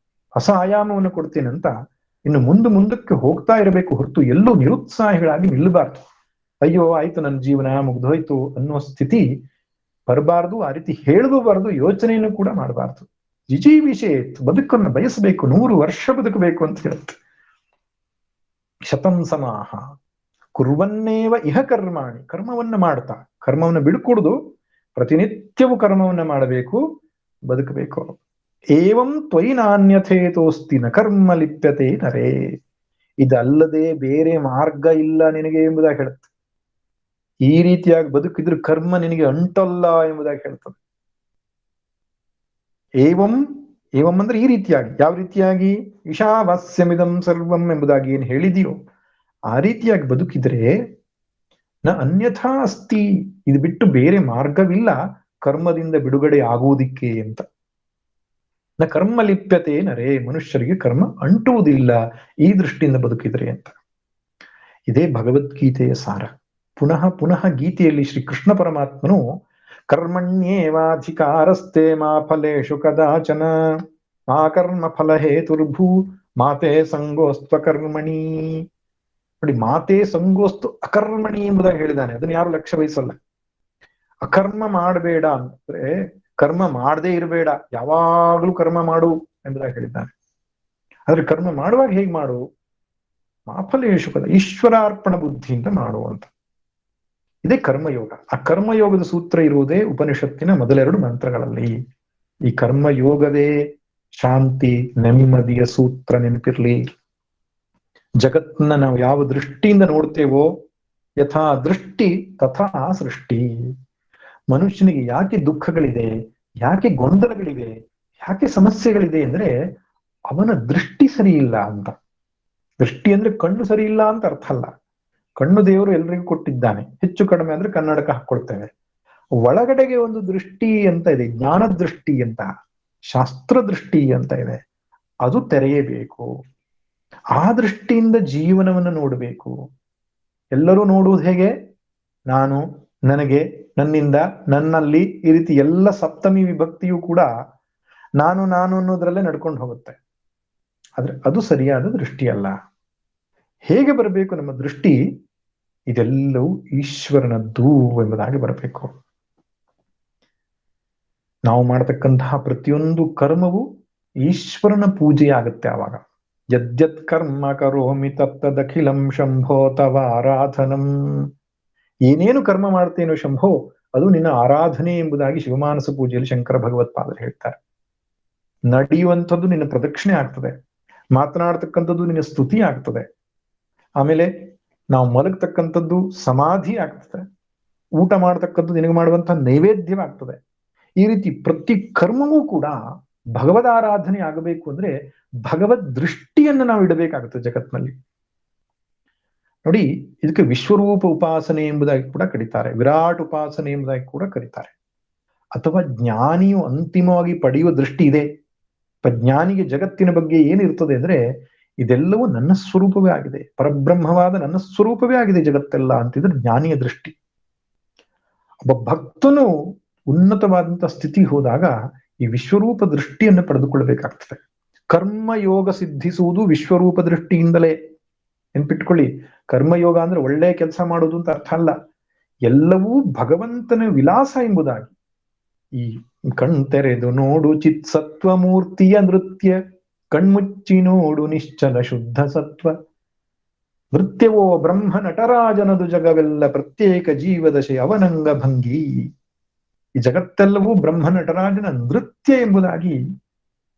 ಹೊಸ ಆಯಾಮವನ್ನು ಕೊಡ್ತೇನೆ ಅಂತ ಇನ್ನು ಮುಂದಕ್ಕೆ ಹೋಗ್ತಾ ಇರಬೇಕು ಹೊರತು ಎಲ್ಲೂ ನಿರುತ್ಸಾಹಿಗಳಾಗಿ ನಿಲ್ಲಬಾರ್ದು. ಅಯ್ಯೋ ಆಯ್ತು ನನ್ನ ಜೀವನ ಮುಗ್ದೋಯ್ತು ಅನ್ನುವ ಸ್ಥಿತಿ ಬರಬಾರ್ದು. ಆ ರೀತಿ ಹೇಳಬಾರ್ದು, ಯೋಚನೆಯನ್ನು ಕೂಡ ಮಾಡಬಾರ್ದು. ಜಿಜೀವಿಷೇತ್, ಬದುಕನ್ನು ಬಯಸಬೇಕು, 100 ವರ್ಷ ಬದುಕಬೇಕು ಅಂತ ಹೇಳುತ್ತೆ. ಶತಂ ಸಮಾಹ ಕುರ್ವನ್ನೇವ ಇಹ ಕರ್ಮಾಣಿ, ಕರ್ಮವನ್ನ ಮಾಡ್ತಾ, ಕರ್ಮವನ್ನ ಬಿಡ್ಕೊಡುದು, ಪ್ರತಿನಿತ್ಯವೂ ಕರ್ಮವನ್ನ ಮಾಡಬೇಕು, ಬದುಕಬೇಕು. ಏವಂ ತ್ವಯಿ ನಾನ್ಯಥೇತೋಸ್ತಿ ನ ಕರ್ಮ ಲಿಪ್ಯತೆ ನರೇ, ಇದಲ್ಲದೆ ಬೇರೆ ಮಾರ್ಗ ಇಲ್ಲ ನಿನಗೆ ಎಂಬುದಾಗಿ ಹೇಳುತ್ತೆ. ಈ ರೀತಿಯಾಗಿ ಬದುಕಿದ್ರೆ ಕರ್ಮ ನಿನಗೆ ಅಂಟಲ್ಲ ಎಂಬುದಾಗಿ ಹೇಳ್ತದೆ. ಏವಂ ಅಂದ್ರೆ ಈ ರೀತಿಯಾಗಿ, ಯಾವ ರೀತಿಯಾಗಿ? ಈಶಾವಾಸ್ಯಮಿದಂ ಸರ್ವಂ ಎಂಬುದಾಗಿ ಏನು ಹೇಳಿದೆಯೋ ಆ ರೀತಿಯಾಗಿ ಬದುಕಿದ್ರೆ ನ ಅನ್ಯಥಾ ಅಸ್ತಿ, ಇದು ಬಿಟ್ಟು ಬೇರೆ ಮಾರ್ಗವಿಲ್ಲ ಕರ್ಮದಿಂದ ಬಿಡುಗಡೆ ಆಗುವುದಿಕ್ಕೆ ಅಂತ. ನ ಕರ್ಮ ಲಿಪ್ಯತೆ ನರೇ, ಮನುಷ್ಯರಿಗೆ ಕರ್ಮ ಅಂಟುವುದಿಲ್ಲ ಈ ದೃಷ್ಟಿಯಿಂದ ಬದುಕಿದ್ರೆ ಅಂತ. ಇದೇ ಭಗವದ್ಗೀತೆಯ ಸಾರ. ಪುನಃ ಪುನಃ ಗೀತೆಯಲ್ಲಿ ಶ್ರೀ ಕೃಷ್ಣ ಪರಮಾತ್ಮನು ಕರ್ಮಣ್ಯೇವಾಧಿಕಾರಸ್ತೆ ಮಾ ಫಲೇಶು ಕದಾಚನ ಮಾ ಕರ್ಮ ಫಲ ಹೇತುರ್ಭೂ ಮಾತೆ ಸಂಗೋಸ್ತ್ವ ಕರ್ಮಣಿ. ನೋಡಿ, ಮಾತೆ ಸಂಗೋಸ್ತು ಅಕರ್ಮಣಿ ಎಂಬುದಾಗಿ ಹೇಳಿದ್ದಾನೆ. ಅದನ್ನ ಯಾರು ಲಕ್ಷ್ಯ ವಹಿಸಲ್ಲ. ಅಕರ್ಮ ಮಾಡಬೇಡ ಅಂದ್ರೆ ಕರ್ಮ ಮಾಡದೇ ಇರಬೇಡ, ಯಾವಾಗ್ಲೂ ಕರ್ಮ ಮಾಡು ಎಂಬುದಾಗಿ ಹೇಳಿದ್ದಾನೆ. ಆದ್ರೆ ಕರ್ಮ ಮಾಡುವಾಗ ಹೇಗ್ ಮಾಡು? ಮಾಫಲೇಶು ಕದ, ಈಶ್ವರಾರ್ಪಣ ಬುದ್ಧಿಯಿಂದ ಮಾಡುವಂತ. ಇದೇ ಕರ್ಮಯೋಗ. ಆ ಕರ್ಮಯೋಗದ ಸೂತ್ರ ಇರುವುದೇ ಉಪನಿಷತ್ತಿನ ಮೊದಲೆರಡು ಮಂತ್ರಗಳಲ್ಲಿ. ಈ ಕರ್ಮಯೋಗವೇ ಶಾಂತಿ, ನೆಮ್ಮದಿಯ ಸೂತ್ರ. ನೆನಪಿರ್ಲಿ, ಜಗತ್ತನ್ನ ನಾವು ಯಾವ ದೃಷ್ಟಿಯಿಂದ ನೋಡ್ತೇವೋ ಯಥಾ ದೃಷ್ಟಿ ತಥಾ ಸೃಷ್ಟಿ. ಮನುಷ್ಯನಿಗೆ ಯಾಕೆ ದುಃಖಗಳಿದೆ, ಯಾಕೆ ಗೊಂದಲಗಳಿವೆ, ಯಾಕೆ ಸಮಸ್ಯೆಗಳಿದೆ ಅಂದ್ರೆ ಅವನ ದೃಷ್ಟಿ ಸರಿ ಇಲ್ಲ ಅಂತ. ದೃಷ್ಟಿ ಅಂದ್ರೆ ಕಣ್ಣು ಸರಿ ಇಲ್ಲ ಅಂತ ಅರ್ಥ ಅಲ್ಲ. ಕಣ್ಣು ದೇವರು ಎಲ್ರಿಗೂ ಕೊಟ್ಟಿದ್ದಾನೆ. ಹೆಚ್ಚು ಕಡಿಮೆ ಅಂದ್ರೆ ಕನ್ನಡಕ ಹಾಕೊಳ್ತೇವೆ. ಒಳಗಡೆಗೆ ಒಂದು ದೃಷ್ಟಿ ಅಂತ ಇದೆ, ಜ್ಞಾನ ದೃಷ್ಟಿ ಅಂತ, ಶಾಸ್ತ್ರ ದೃಷ್ಟಿ ಅಂತ ಇದೆ. ಅದು ತೆರೆಯಬೇಕು. ಆ ದೃಷ್ಟಿಯಿಂದ ಜೀವನವನ್ನು ನೋಡಬೇಕು. ಎಲ್ಲರೂ ನೋಡುವುದು ಹೇಗೆ? ನಾನು, ನನಗೆ, ನನ್ನಿಂದ, ನನ್ನಲ್ಲಿ, ಈ ರೀತಿ ಎಲ್ಲ ಸಪ್ತಮಿ ವಿಭಕ್ತಿಯು ಕೂಡ ನಾನು ನಾನು ಅನ್ನೋದ್ರಲ್ಲೇ ನಡ್ಕೊಂಡು ಹೋಗುತ್ತೆ. ಆದ್ರೆ ಅದು ಸರಿಯಾದ ದೃಷ್ಟಿ ಅಲ್ಲ. ಹೇಗೆ ಬರಬೇಕು ನಮ್ಮ ದೃಷ್ಟಿ? ಇದೆಲ್ಲವೂ ಈಶ್ವರನದ್ದು ಎಂಬುದಾಗಿ ಬರಬೇಕು. ನಾವು ಮಾಡತಕ್ಕಂತಹ ಪ್ರತಿಯೊಂದು ಕರ್ಮವು ಈಶ್ವರನ ಪೂಜೆಯಾಗುತ್ತೆ. ಆವಾಗ ಯದ್ಯತ್ ಕರ್ಮ ಕರೋಮಿ ತತ್ತದಖಿಲಂ ಶಂಭೋ ತವ ಆರಾಧನಂ. ಏನೇನು ಕರ್ಮ ಮಾಡ್ತೇನೋ ಶಂಭೋ, ಅದು ನಿನ್ನ ಆರಾಧನೆ ಎಂಬುದಾಗಿ ಶಿವಮಾನಸ ಪೂಜೆಯಲ್ಲಿ ಶಂಕರ ಭಗವತ್ಪಾದರು ಹೇಳ್ತಾರೆ. ನಡೆಯುವಂಥದ್ದು ನಿನ್ನ ಪ್ರದಕ್ಷಿಣೆ ಆಗ್ತದೆ, ಮಾತನಾಡ್ತಕ್ಕಂಥದ್ದು ನಿನ್ನ ಸ್ತುತಿ ಆಗ್ತದೆ, ಆಮೇಲೆ ನಾವು ಮಲಗತಕ್ಕಂಥದ್ದು ಸಮಾಧಿ ಆಗ್ತದೆ, ಊಟ ಮಾಡತಕ್ಕದ್ದು ನಿನಗೆ ಮಾಡುವಂತಹ ನೈವೇದ್ಯವಾಗ್ತದೆ. ಈ ರೀತಿ ಪ್ರತಿ ಕರ್ಮವೂ ಕೂಡ ಭಗವದ್ ಆರಾಧನೆ ಆಗಬೇಕು ಅಂದ್ರೆ ಭಗವದ್ ದೃಷ್ಟಿಯನ್ನು ನಾವು ಇಡಬೇಕಾಗುತ್ತೆ ಜಗತ್ನಲ್ಲಿ. ನೋಡಿ, ಇದಕ್ಕೆ ವಿಶ್ವರೂಪ ಉಪಾಸನೆ ಎಂಬುದಾಗಿ ಕೂಡ ಕರೀತಾರೆ, ವಿರಾಟ್ ಉಪಾಸನೆ ಎಂಬುದಾಗಿ ಕೂಡ ಕರೀತಾರೆ. ಅಥವಾ ಜ್ಞಾನಿಯು ಅಂತಿಮವಾಗಿ ಪಡೆಯುವ ದೃಷ್ಟಿ ಇದೆ. ಜ್ಞಾನಿಗೆ ಜಗತ್ತಿನ ಬಗ್ಗೆ ಏನಿರ್ತದೆ ಅಂದ್ರೆ, ಇದೆಲ್ಲವೂ ನನ್ನ ಸ್ವರೂಪವೇ ಆಗಿದೆ, ಪರಬ್ರಹ್ಮವಾದ ನನ್ನ ಸ್ವರೂಪವೇ ಆಗಿದೆ ಜಗತ್ತೆಲ್ಲ ಅಂತಿದ್ರೆ ಜ್ಞಾನಿಯ ದೃಷ್ಟಿ. ಒಬ್ಬ ಭಕ್ತನು ಉನ್ನತವಾದಂತಹ ಸ್ಥಿತಿ ಹೋದಾಗ ಈ ವಿಶ್ವರೂಪ ದೃಷ್ಟಿಯನ್ನು ಪಡೆದುಕೊಳ್ಳಬೇಕಾಗ್ತದೆ. ಕರ್ಮಯೋಗ ಸಿದ್ಧಿಸುವುದು ವಿಶ್ವರೂಪ ದೃಷ್ಟಿಯಿಂದಲೇ. ನೆನ್ಪಿಟ್ಕೊಳ್ಳಿ, ಕರ್ಮಯೋಗ ಅಂದ್ರೆ ಒಳ್ಳೆ ಕೆಲಸ ಮಾಡುವುದು ಅಂತ ಅರ್ಥ ಅಲ್ಲ. ಎಲ್ಲವೂ ಭಗವಂತನ ವಿಲಾಸ ಎಂಬುದಾಗಿ. ಈ ಕಣ್ತೆರೆದು ನೋಡು ಚಿತ್ ಸತ್ವ ಮೂರ್ತಿಯ ನೃತ್ಯ, ಕಣ್ಮುಚ್ಚಿ ನೋಡು ನಿಶ್ಚಲ ಶುದ್ಧ ಸತ್ವ. ನೃತ್ಯವೋ ಬ್ರಹ್ಮ ನಟರಾಜನದು ಜಗವೆಲ್ಲ, ಪ್ರತ್ಯೇಕ ಜೀವದಶೆ ಅವನಂಗ ಭಂಗಿ. ಈ ಜಗತ್ತೆಲ್ಲವೂ ಬ್ರಹ್ಮ ನಟರಾಜನ ನೃತ್ಯ ಎಂಬುದಾಗಿ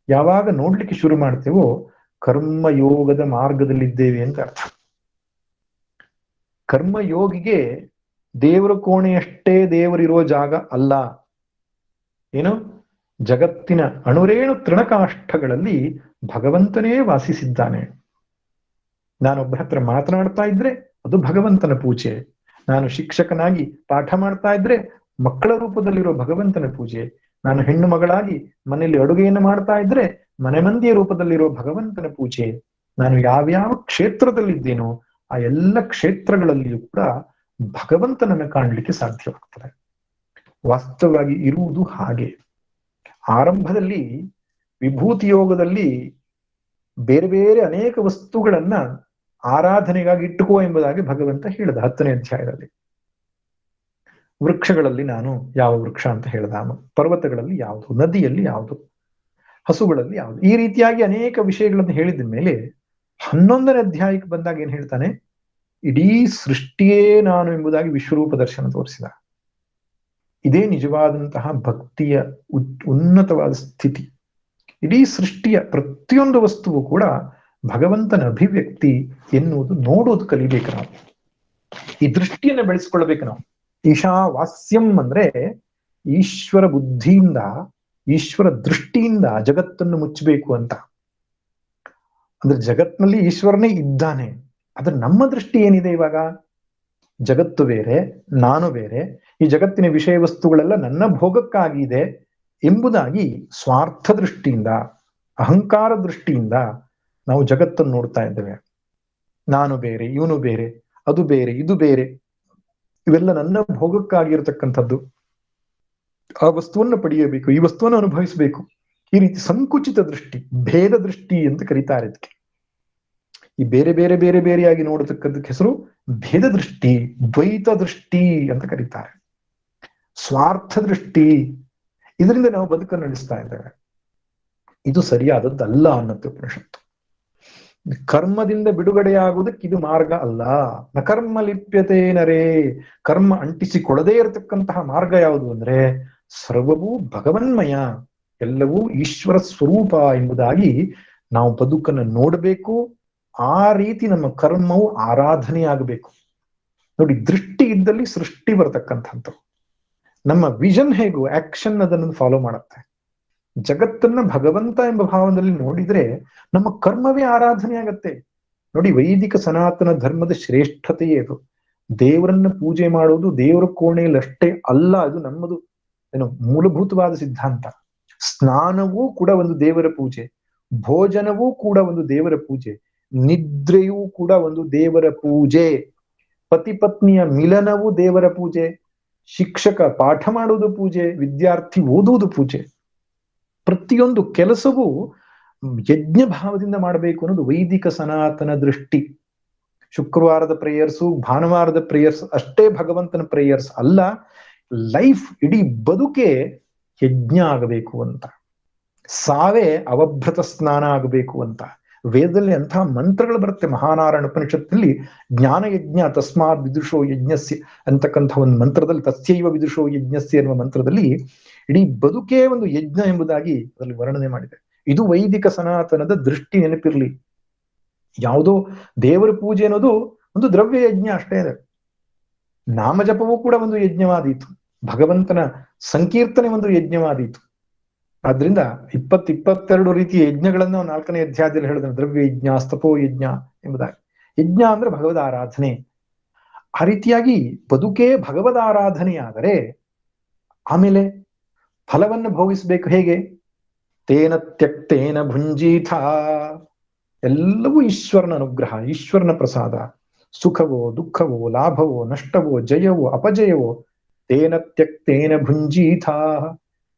ಯಾವಾಗ ನೋಡ್ಲಿಕ್ಕೆ ಶುರು ಮಾಡ್ತೇವೋ ಕರ್ಮಯೋಗದ ಮಾರ್ಗದಲ್ಲಿದ್ದೇವೆ ಅಂತ ಅರ್ಥ. ಕರ್ಮಯೋಗಿಗೆ ದೇವರ ಕೋಣೆಯಷ್ಟೇ ದೇವರಿರೋ ಜಾಗ ಅಲ್ಲ. ಏನು? ಜಗತ್ತಿನ ಅಣುರೇಣು ತೃಣಕಾಷ್ಠಗಳಲ್ಲಿ ಭಗವಂತನೇ ವಾಸಿಸಿದ್ದಾನೆ. ನಾನೊಬ್ಬರ ಹತ್ರ ಮಾತನಾಡ್ತಾ ಇದ್ರೆ ಅದು ಭಗವಂತನ ಪೂಜೆ. ನಾನು ಶಿಕ್ಷಕನಾಗಿ ಪಾಠ ಮಾಡ್ತಾ ಇದ್ರೆ ಮಕ್ಕಳ ರೂಪದಲ್ಲಿರೋ ಭಗವಂತನ ಪೂಜೆ. ನಾನು ಹೆಣ್ಣು ಮಗಳಾಗಿ ಮನೆಯಲ್ಲಿ ಅಡುಗೆಯನ್ನು ಮಾಡ್ತಾ ಇದ್ರೆ ಮನೆ ಮಂದಿಯ ರೂಪದಲ್ಲಿರೋ ಭಗವಂತನ ಪೂಜೆ. ನಾನು ಯಾವ್ಯಾವ ಕ್ಷೇತ್ರದಲ್ಲಿದ್ದೇನೋ ಆ ಎಲ್ಲ ಕ್ಷೇತ್ರಗಳಲ್ಲಿಯೂ ಕೂಡ ಭಗವಂತನನ್ನು ಕಾಣಲಿಕ್ಕೆ ಸಾಧ್ಯವಾಗ್ತದೆ. ವಾಸ್ತವವಾಗಿ ಇರುವುದು ಹಾಗೆ. ಆರಂಭದಲ್ಲಿ ವಿಭೂತಿ ಯೋಗದಲ್ಲಿ ಬೇರೆ ಬೇರೆ ಅನೇಕ ವಸ್ತುಗಳನ್ನ ಆರಾಧನೆಗಾಗಿ ಇಟ್ಟುಕೋ ಎಂಬುದಾಗಿ ಭಗವಂತ ಹೇಳಿದ 10ನೇ ಅಧ್ಯಾಯದಲ್ಲಿ. ವೃಕ್ಷಗಳಲ್ಲಿ ನಾನು ಯಾವ ವೃಕ್ಷ ಅಂತ ಹೇಳ್ದ, ಪರ್ವತಗಳಲ್ಲಿ ಯಾವುದು, ನದಿಯಲ್ಲಿ ಯಾವುದು, ಹಸುಗಳಲ್ಲಿ ಯಾವುದು, ಈ ರೀತಿಯಾಗಿ ಅನೇಕ ವಿಷಯಗಳನ್ನು ಹೇಳಿದ ಮೇಲೆ 11ನೇ ಅಧ್ಯಾಯಕ್ಕೆ ಬಂದಾಗ ಏನ್ ಹೇಳ್ತಾನೆ? ಇಡೀ ಸೃಷ್ಟಿಯೇ ನಾನು ಎಂಬುದಾಗಿ ವಿಶ್ವರೂಪ ದರ್ಶನ ತೋರಿಸಿದ. ಇದೇ ನಿಜವಾದಂತಹ ಭಕ್ತಿಯ ಉನ್ನತವಾದ ಸ್ಥಿತಿ. ಇಡೀ ಸೃಷ್ಟಿಯ ಪ್ರತಿಯೊಂದು ವಸ್ತುವು ಕೂಡ ಭಗವಂತನ ಅಭಿವ್ಯಕ್ತಿ ಎನ್ನುವುದು ನೋಡೋದು ಕಲಿಬೇಕು ನಾವು. ಈ ದೃಷ್ಟಿಯನ್ನು ಬೆಳೆಸ್ಕೊಳ್ಬೇಕು ನಾವು. ಈಶಾವಾಸ್ಯಂ ಅಂದ್ರೆ ಈಶ್ವರ ಬುದ್ಧಿಯಿಂದ, ಈಶ್ವರ ದೃಷ್ಟಿಯಿಂದ ಜಗತ್ತನ್ನು ಮುಚ್ಚಬೇಕು ಅಂತ. ಅಂದ್ರೆ ಜಗತ್ನಲ್ಲಿ ಈಶ್ವರನೇ ಇದ್ದಾನೆ. ಆದ್ರೆ ನಮ್ಮ ದೃಷ್ಟಿ ಏನಿದೆ ಇವಾಗ? ಜಗತ್ತು ಬೇರೆ, ನಾನು ಬೇರೆ, ಈ ಜಗತ್ತಿನ ವಿಷಯ ವಸ್ತುಗಳೆಲ್ಲ ನನ್ನ ಭೋಗಕ್ಕಾಗಿದೆ ಎಂಬುದಾಗಿ ಸ್ವಾರ್ಥ ದೃಷ್ಟಿಯಿಂದ, ಅಹಂಕಾರ ದೃಷ್ಟಿಯಿಂದ ನಾವು ಜಗತ್ತನ್ನು ನೋಡ್ತಾ ಇದ್ದೇವೆ. ನಾನು ಬೇರೆ, ಇವನು ಬೇರೆ, ಅದು ಬೇರೆ, ಇದು ಬೇರೆ, ಇವೆಲ್ಲ ನನ್ನ ಭೋಗಕ್ಕಾಗಿರತಕ್ಕಂಥದ್ದು. ಆ ವಸ್ತುವನ್ನು ಪಡೆಯಬೇಕು, ಈ ವಸ್ತುವನ್ನು ಅನುಭವಿಸಬೇಕು. ಈ ರೀತಿ ಸಂಕುಚಿತ ದೃಷ್ಟಿ, ಭೇದ ದೃಷ್ಟಿ ಅಂತ ಕರೀತಾರೆ ಇದಕ್ಕೆ. ಈ ಬೇರೆ ಬೇರೆ ಬೇರೆ ಬೇರೆಯಾಗಿ ನೋಡತಕ್ಕಂಥಕ್ಕೆ ಹೆಸರು ಭೇದ ದೃಷ್ಟಿ, ದ್ವೈತ ದೃಷ್ಟಿ ಅಂತ ಕರೀತಾರೆ. ಸ್ವಾರ್ಥ ದೃಷ್ಟಿ, ಇದರಿಂದ ನಾವು ಬದುಕನ್ನು ನಡೆಸ್ತಾ ಇದ್ದೇವೆ. ಇದು ಸರಿಯಾದದ್ದಲ್ಲ ಅನ್ನತ್ತೆ ಉಪನಿಷತ್ತು. ಕರ್ಮದಿಂದ ಬಿಡುಗಡೆಯಾಗುವುದಕ್ಕೆ ಇದು ಮಾರ್ಗ ಅಲ್ಲ. ನ ಕರ್ಮ ಲಿಪ್ಯತೆ ನರೇ. ಕರ್ಮ ಅಂಟಿಸಿಕೊಳ್ಳದೇ ಇರತಕ್ಕಂತಹ ಮಾರ್ಗ ಯಾವುದು ಅಂದ್ರೆ ಸರ್ವವೂ ಭಗವನ್ಮಯ, ಎಲ್ಲವೂ ಈಶ್ವರ ಸ್ವರೂಪ ಎಂಬುದಾಗಿ ನಾವು ಬದುಕನ್ನು ನೋಡಬೇಕು. ಆ ರೀತಿ ನಮ್ಮ ಕರ್ಮವು ಆರಾಧನೆ ಆಗಬೇಕು. ನೋಡಿ, ದೃಷ್ಟಿ ಇದ್ದಲ್ಲಿ ಸೃಷ್ಟಿ ಬರತಕ್ಕಂಥದ್ದು. ನಮ್ಮ ವಿಷನ್ ಹೇಗೂ ಆಕ್ಷನ್ ಅದನ್ನು ಫಾಲೋ ಮಾಡುತ್ತೆ. ಜಗತ್ತನ್ನ ಭಗವಂತ ಎಂಬ ಭಾವದಲ್ಲಿ ನೋಡಿದ್ರೆ ನಮ್ಮ ಕರ್ಮವೇ ಆರಾಧನೆ ಆಗತ್ತೆ. ನೋಡಿ, ವೈದಿಕ ಸನಾತನ ಧರ್ಮದ ಶ್ರೇಷ್ಠತೆಯೇ ಇದು. ದೇವರನ್ನ ಪೂಜೆ ಮಾಡೋದು ದೇವರ ಕೋಣೆಯಲ್ಲಿ ಅಷ್ಟೇ ಅಲ್ಲ, ಅದು ನಮ್ಮದು ಏನು ಮೂಲಭೂತವಾದ ಸಿದ್ಧಾಂತ. ಸ್ನಾನವೂ ಕೂಡ ಒಂದು ದೇವರ ಪೂಜೆ, ಭೋಜನವೂ ಕೂಡ ಒಂದು ದೇವರ ಪೂಜೆ, ನಿದ್ರೆಯೂ ಕೂಡ ಒಂದು ದೇವರ ಪೂಜೆ, ಪತಿ ಪತ್ನಿಯ ಮಿಲನವೂ ದೇವರ ಪೂಜೆ, ಶಿಕ್ಷಕ ಪಾಠ ಮಾಡುವುದು ಪೂಜೆ, ವಿದ್ಯಾರ್ಥಿ ಓದುವುದು ಪೂಜೆ. ಪ್ರತಿಯೊಂದು ಕೆಲಸವೂ ಯಜ್ಞ ಭಾವದಿಂದ ಮಾಡಬೇಕು ಅನ್ನೋದು ವೈದಿಕ ಸನಾತನ ದೃಷ್ಟಿ. ಶುಕ್ರವಾರದ ಪ್ರೇಯರ್ಸು, ಭಾನುವಾರದ ಪ್ರೇಯರ್ಸ್ ಅಷ್ಟೇ ಭಗವಂತನ ಪ್ರೇಯರ್ಸ್ ಅಲ್ಲ, ಲೈಫ್ ಇಡೀ ಬದುಕೆ ಯಜ್ಞ ಆಗಬೇಕು ಅಂತ, ಸಾವೇ ಅವಭೃತ ಸ್ನಾನ ಆಗಬೇಕು ಅಂತ. ವೇದದಲ್ಲಿ ಅಂತಹ ಮಂತ್ರಗಳು ಬರುತ್ತೆ. ಮಹಾನಾರಾಯಣ ಉಪನಿಷತ್ತಲ್ಲಿ ಜ್ಞಾನ ಯಜ್ಞ ತಸ್ಮಾತ್ ವಿದುಷೋ ಯಜ್ಞಸ್ಯ ಅಂತಕ್ಕಂಥ ಒಂದು ಮಂತ್ರದಲ್ಲಿ, ತಸ್ಯೈವ ವಿದುಷೋ ಯಜ್ಞಸ್ಯ ಎನ್ನುವ ಮಂತ್ರದಲ್ಲಿ ಇಡೀ ಬದುಕೇ ಒಂದು ಯಜ್ಞ ಎಂಬುದಾಗಿ ಅದರಲ್ಲಿ ವರ್ಣನೆ ಮಾಡಿದೆ. ಇದು ವೈದಿಕ ಸನಾತನದ ದೃಷ್ಟಿ, ನೆನಪಿರ್ಲಿ. ಯಾವುದೋ ದೇವರ ಪೂಜೆ ಅನ್ನೋದು ಒಂದು ದ್ರವ್ಯ ಯಜ್ಞ ಅಷ್ಟೇ ಇದೆ. ನಾಮಜಪವೂ ಕೂಡ ಒಂದು ಯಜ್ಞವಾದೀತು, ಭಗವಂತನ ಸಂಕೀರ್ತನೆ ಒಂದು ಯಜ್ಞವಾದೀತು. ಆದ್ರಿಂದ 22 ರೀತಿಯ ಯಜ್ಞಗಳನ್ನು 4ನೇ ಅಧ್ಯಾಯದಲ್ಲಿ ಹೇಳಿದ್ರೆ, ದ್ರವ್ಯ ಯಜ್ಞ, ಸ್ತಪೋ ಯಜ್ಞ ಎಂಬುದಾಗಿ. ಯಜ್ಞ ಅಂದ್ರೆ ಭಗವದ್ ಆರಾಧನೆ. ಆ ರೀತಿಯಾಗಿ ಬದುಕೇ ಭಗವದ್ ಆರಾಧನೆ ಆದರೆ ಆಮೇಲೆ ಫಲವನ್ನು ಭೋಗಿಸ್ಬೇಕು ಹೇಗೆ? ತೇನ ತ್ಯಕ್ತೇನ ಭುಂಜೀಥ. ಎಲ್ಲವೂ ಈಶ್ವರನ ಅನುಗ್ರಹ, ಈಶ್ವರನ ಪ್ರಸಾದ. ಸುಖವೋ ದುಃಖವೋ ಲಾಭವೋ ನಷ್ಟವೋ ಜಯವೋ ಅಪಜಯವೋ ತೇನ ತ್ಯಕ್ತೇನ ಭುಂಜೀಥ,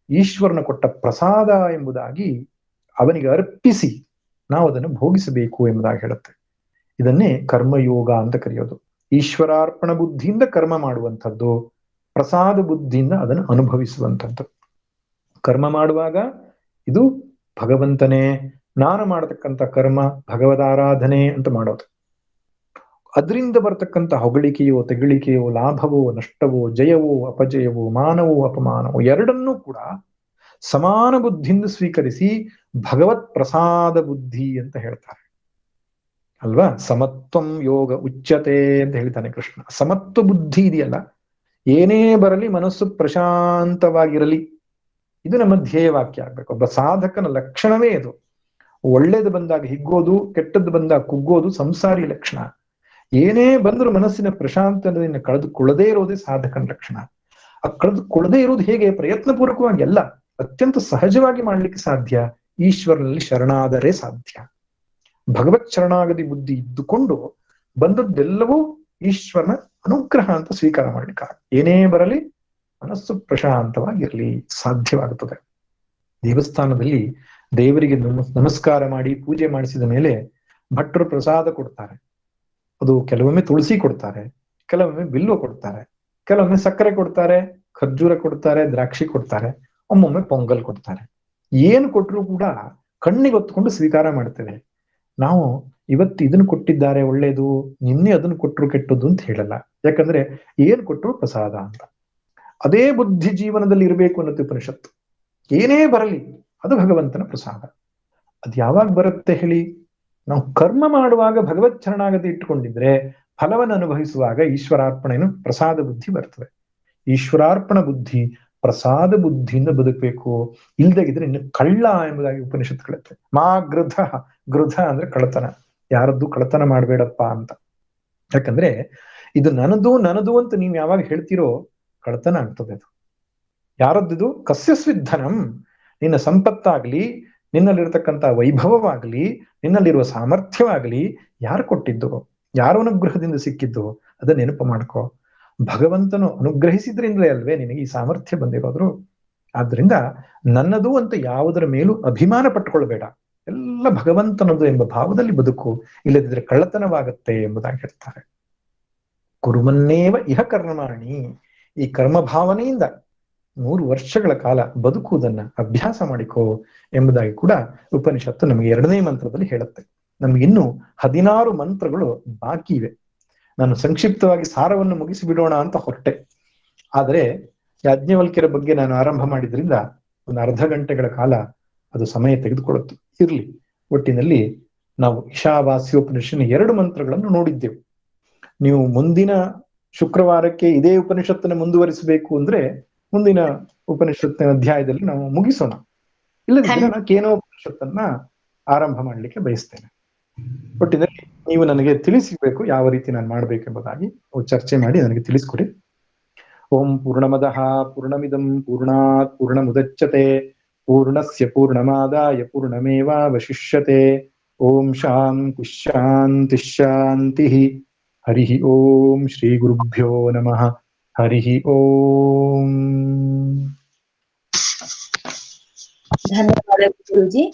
ಈಶ್ವರನ ಕೊಟ್ಟ ಪ್ರಸಾದ ಎಂಬುದಾಗಿ ಅವನಿಗೆ ಅರ್ಪಿಸಿ ನಾವು ಅದನ್ನು ಭೋಗಿಸಬೇಕು ಎಂಬುದಾಗಿ ಹೇಳುತ್ತೆ. ಇದನ್ನೇ ಕರ್ಮಯೋಗ ಅಂತ ಕರೆಯೋದು. ಈಶ್ವರಾರ್ಪಣ ಬುದ್ಧಿಯಿಂದ ಕರ್ಮ ಮಾಡುವಂಥದ್ದು, ಪ್ರಸಾದ ಬುದ್ಧಿಯಿಂದ ಅದನ್ನು ಅನುಭವಿಸುವಂಥದ್ದು. ಕರ್ಮ ಮಾಡುವಾಗ ಇದು ಭಗವಂತನೇ, ನಾನು ಮಾಡತಕ್ಕಂಥ ಕರ್ಮ ಭಗವದಾರಾಧನೆ ಅಂತ ಮಾಡೋದು. ಅದರಿಂದ ಬರ್ತಕ್ಕಂಥ ಹೊಗಳಿಕೆಯೋ ತೆಗಳಿಕೆಯೋ ಲಾಭವೋ ನಷ್ಟವೋ ಜಯವೋ ಅಪಜಯವೋ ಮಾನವೋ ಅಪಮಾನವೋ ಎರಡನ್ನೂ ಕೂಡ ಸಮಾನ ಬುದ್ಧಿಯಿಂದ ಸ್ವೀಕರಿಸಿ ಭಗವತ್ ಪ್ರಸಾದ ಬುದ್ಧಿ ಅಂತ ಹೇಳ್ತಾರೆ ಅಲ್ವಾ. ಸಮತ್ವಂ ಯೋಗ ಉಚ್ಯತೆ ಅಂತ ಹೇಳ್ತಾನೆ ಕೃಷ್ಣ. ಸಮತ್ವ ಬುದ್ಧಿ ಇದೆಯಲ್ಲ, ಏನೇ ಬರಲಿ ಮನಸ್ಸು ಪ್ರಶಾಂತವಾಗಿರಲಿ, ಇದು ನಮ್ಮ ಧ್ಯೇಯ ವಾಕ್ಯ ಆಗ್ಬೇಕು. ಒಬ್ಬ ಸಾಧಕನ ಲಕ್ಷಣವೇ ಇದು. ಒಳ್ಳೇದು ಬಂದಾಗ ಹಿಗ್ಗೋದು, ಕೆಟ್ಟದ್ದು ಬಂದಾಗ ಕುಗ್ಗೋದು ಸಂಸಾರಿ ಲಕ್ಷಣ. ಏನೇ ಬಂದರೂ ಮನಸ್ಸಿನ ಪ್ರಶಾಂತತೆಯನ್ನು ಕಳೆದುಕೊಳ್ಳದೇ ಇರೋದೇ ಸಾಧಕನ ಲಕ್ಷಣ. ಆ ಕಳೆದುಕೊಳ್ಳದೇ ಇರೋದು ಹೇಗೆ? ಪ್ರಯತ್ನಪೂರ್ವಕವಾಗಿ ಅಲ್ಲ, ಅತ್ಯಂತ ಸಹಜವಾಗಿ ಮಾಡ್ಲಿಕ್ಕೆ ಸಾಧ್ಯ. ಈಶ್ವರನಲ್ಲಿ ಶರಣಾದರೆ ಸಾಧ್ಯ. ಭಗವತ್ ಶರಣಾಗತಿ ಬುದ್ಧಿ ಇದ್ದುಕೊಂಡು ಬಂದದ್ದೆಲ್ಲವೂ ಈಶ್ವರನ ಅನುಗ್ರಹ ಅಂತ ಸ್ವೀಕಾರ ಮಾಡ್ಲಿಕ್ಕೆ. ಏನೇ ಬರಲಿ ಮನಸ್ಸು ಪ್ರಶಾಂತವಾಗಿರ್ಲಿ, ಸಾಧ್ಯವಾಗುತ್ತದೆ. ದೇವಸ್ಥಾನದಲ್ಲಿ ದೇವರಿಗೆ ನಮಸ್ಕಾರ ಮಾಡಿ ಪೂಜೆ ಮಾಡಿಸಿದ ಮೇಲೆ ಭಟ್ರು ಪ್ರಸಾದ ಕೊಡ್ತಾರೆ. ಅದು ಕೆಲವೊಮ್ಮೆ ತುಳಸಿ ಕೊಡ್ತಾರೆ, ಕೆಲವೊಮ್ಮೆ ಬಿಲ್ವ ಕೊಡ್ತಾರೆ, ಕೆಲವೊಮ್ಮೆ ಸಕ್ಕರೆ ಕೊಡ್ತಾರೆ, ಖರ್ಜೂರ ಕೊಡ್ತಾರೆ, ದ್ರಾಕ್ಷಿ ಕೊಡ್ತಾರೆ, ಒಮ್ಮೊಮ್ಮೆ ಪೊಂಗಲ್ ಕೊಡ್ತಾರೆ. ಏನು ಕೊಟ್ಟರು ಕೂಡ ಕಣ್ಣಿಗೆ ಹೊತ್ಕೊಂಡು ಸ್ವೀಕಾರ ಮಾಡ್ತೇವೆ ನಾವು. ಇವತ್ತು ಇದನ್ನು ಕೊಟ್ಟಿದ್ದಾರೆ ಒಳ್ಳೇದು, ನಿನ್ನೆ ಅದನ್ನು ಕೊಟ್ಟರು ಕೆಟ್ಟದ್ದು ಅಂತ ಹೇಳಲ್ಲ. ಯಾಕಂದ್ರೆ ಏನ್ ಕೊಟ್ಟರು ಪ್ರಸಾದ ಅಂತ. ಅದೇ ಬುದ್ಧಿ ಜೀವನದಲ್ಲಿ ಇರಬೇಕು ಅನ್ನೋದು ಉಪನಿಷತ್ತು. ಏನೇ ಬರಲಿ ಅದು ಭಗವಂತನ ಪ್ರಸಾದ. ಅದು ಯಾವಾಗ ಬರುತ್ತೆ ಹೇಳಿ? ನಾವು ಕರ್ಮ ಮಾಡುವಾಗ ಭಗವತ್ ಶರಣಾಗತಿ ಇಟ್ಟುಕೊಂಡಿದ್ರೆ ಫಲವನ್ನು ಅನುಭವಿಸುವಾಗ ಈಶ್ವರಾರ್ಪಣೆಯನ್ನು ಪ್ರಸಾದ ಬುದ್ಧಿ ಬರ್ತದೆ. ಈಶ್ವರಾರ್ಪಣ ಬುದ್ಧಿ ಪ್ರಸಾದ ಬುದ್ಧಿಯಿಂದ ಬದುಕಬೇಕು. ಇಲ್ದಾಗಿದ್ರೆ ಇನ್ನು ಕಳ್ಳ ಎಂಬುದಾಗಿ ಉಪನಿಷತ್ತು ಹೇಳುತ್ತೆ. ಮಾ ಗೃಧ, ಗೃಧ ಅಂದ್ರೆ ಕಳ್ಳತನ. ಯಾರದ್ದು ಕಳ್ಳತನ ಮಾಡ್ಬೇಡಪ್ಪ ಅಂತ. ಯಾಕಂದ್ರೆ ಇದು ನನ್ನದು ಅಂತ ನೀವು ಯಾವಾಗ ಹೇಳ್ತೀರೋ ಕಳ್ಳತನ ಆಗ್ತದೆ. ಅದು ಯಾರದ್ದು? ಕಸ್ಯಸ್ವಿಧನಂ. ನಿನ್ನ ಸಂಪತ್ತಾಗ್ಲಿ, ನಿನ್ನಲ್ಲಿರತಕ್ಕಂಥ ವೈಭವವಾಗ್ಲಿ, ನಿನ್ನಲ್ಲಿರುವ ಸಾಮರ್ಥ್ಯವಾಗ್ಲಿ ಯಾರು ಕೊಟ್ಟಿದ್ದು, ಯಾರ ಅನುಗ್ರಹದಿಂದ ಸಿಕ್ಕಿದ್ದು ಅದನ್ನ ನೆನಪು ಮಾಡ್ಕೋ. ಭಗವಂತನು ಅನುಗ್ರಹಿಸಿದ್ರಿಂದಲೇ ಅಲ್ವೇ ನಿನಗೆ ಈ ಸಾಮರ್ಥ್ಯ ಬಂದಿರೋದ್ರು. ಆದ್ರಿಂದ ನನ್ನದು ಅಂತ ಯಾವುದರ ಮೇಲೂ ಅಭಿಮಾನ ಪಟ್ಕೊಳ್ಬೇಡ, ಎಲ್ಲ ಭಗವಂತನದು ಎಂಬ ಭಾವದಲ್ಲಿ ಬದುಕು. ಇಲ್ಲದಿದ್ರೆ ಕಳ್ಳತನವಾಗತ್ತೆ ಎಂಬುದಾಗಿ ಹೇಳ್ತಾರೆ. ಕುರುಮನ್ನೇವ ಇಹ ಕರ್ಮಾಣಿ. ಈ ಕರ್ಮ ಭಾವನೆಯಿಂದ 100 ವರ್ಷಗಳ ಕಾಲ ಬದುಕುವುದನ್ನ ಅಭ್ಯಾಸ ಮಾಡಿಕೋ ಎಂಬುದಾಗಿ ಕೂಡ ಉಪನಿಷತ್ತು ನಮಗೆ 2ನೇ ಮಂತ್ರದಲ್ಲಿ ಹೇಳುತ್ತೆ. ನಮ್ಗೆ ಇನ್ನು 16 ಮಂತ್ರಗಳು ಬಾಕಿ ಇವೆ. ನಾನು ಸಂಕ್ಷಿಪ್ತವಾಗಿ ಸಾರವನ್ನು ಮುಗಿಸಿ ಬಿಡೋಣ ಅಂತ ಹೊರಟೆ. ಆದರೆ ಯಾಜ್ಞವಲ್ಕ್ಯರ ಬಗ್ಗೆ ನಾನು ಆರಂಭ ಮಾಡಿದ್ರಿಂದ ಒಂದು ಅರ್ಧ ಗಂಟೆಗಳ ಕಾಲ ಅದು ಸಮಯ ತೆಗೆದುಕೊಳ್ಳುತ್ತೆ. ಇರ್ಲಿ, ಒಟ್ಟಿನಲ್ಲಿ ನಾವು ಈಶಾವಾಸ್ಯೋಪನಿಷತ್ತಿನ 2 ಮಂತ್ರಗಳನ್ನು ನೋಡಿದ್ದೆವು. ನೀವು ಮುಂದಿನ ಶುಕ್ರವಾರಕ್ಕೆ ಇದೇ ಉಪನಿಷತ್ತನ್ನು ಮುಂದುವರಿಸಬೇಕು ಅಂದ್ರೆ ಮುಂದಿನ ಉಪನಿಷತ್ತಿನ ಅಧ್ಯಾಯದಲ್ಲಿ ನಾವು ಮುಗಿಸೋಣ. ಇಲ್ಲದಿದ್ರೆ ನಾನು ಕೇನೋಪನಿಷತ್ತನ್ನ ಆರಂಭ ಮಾಡ್ಲಿಕ್ಕೆ ಬಯಸ್ತೇನೆ. ಒಟ್ಟಿನಲ್ಲಿ ನೀವು ನನಗೆ ತಿಳಿಸಬೇಕು ಯಾವ ರೀತಿ ನಾನು ಮಾಡ್ಬೇಕೆಂಬುದಾಗಿ ಚರ್ಚೆ ಮಾಡಿ ನನಗೆ ತಿಳಿಸ್ಕೊಡಿ. ಓಂ ಪೂರ್ಣಮದಃ ಪೂರ್ಣಮಿದಂ ಪೂರ್ಣಾತ್ ಪೂರ್ಣಮುದಚ್ಯತೆ ಪೂರ್ಣಸ್ಯ ಪೂರ್ಣಮಾದಾಯ ಪೂರ್ಣಮೇವಾವಶಿಷ್ಯತೆ. ಓಂ ಶಾಂತಿ ಶಾಂತಿ. ಹರಿ ಓಂ ಶ್ರೀ ಗುರುಭ್ಯೋ ನಮಃ. ಹರಿ ಓಂ. ಧನ್ಯವಾದ ಗುರುಜಿ.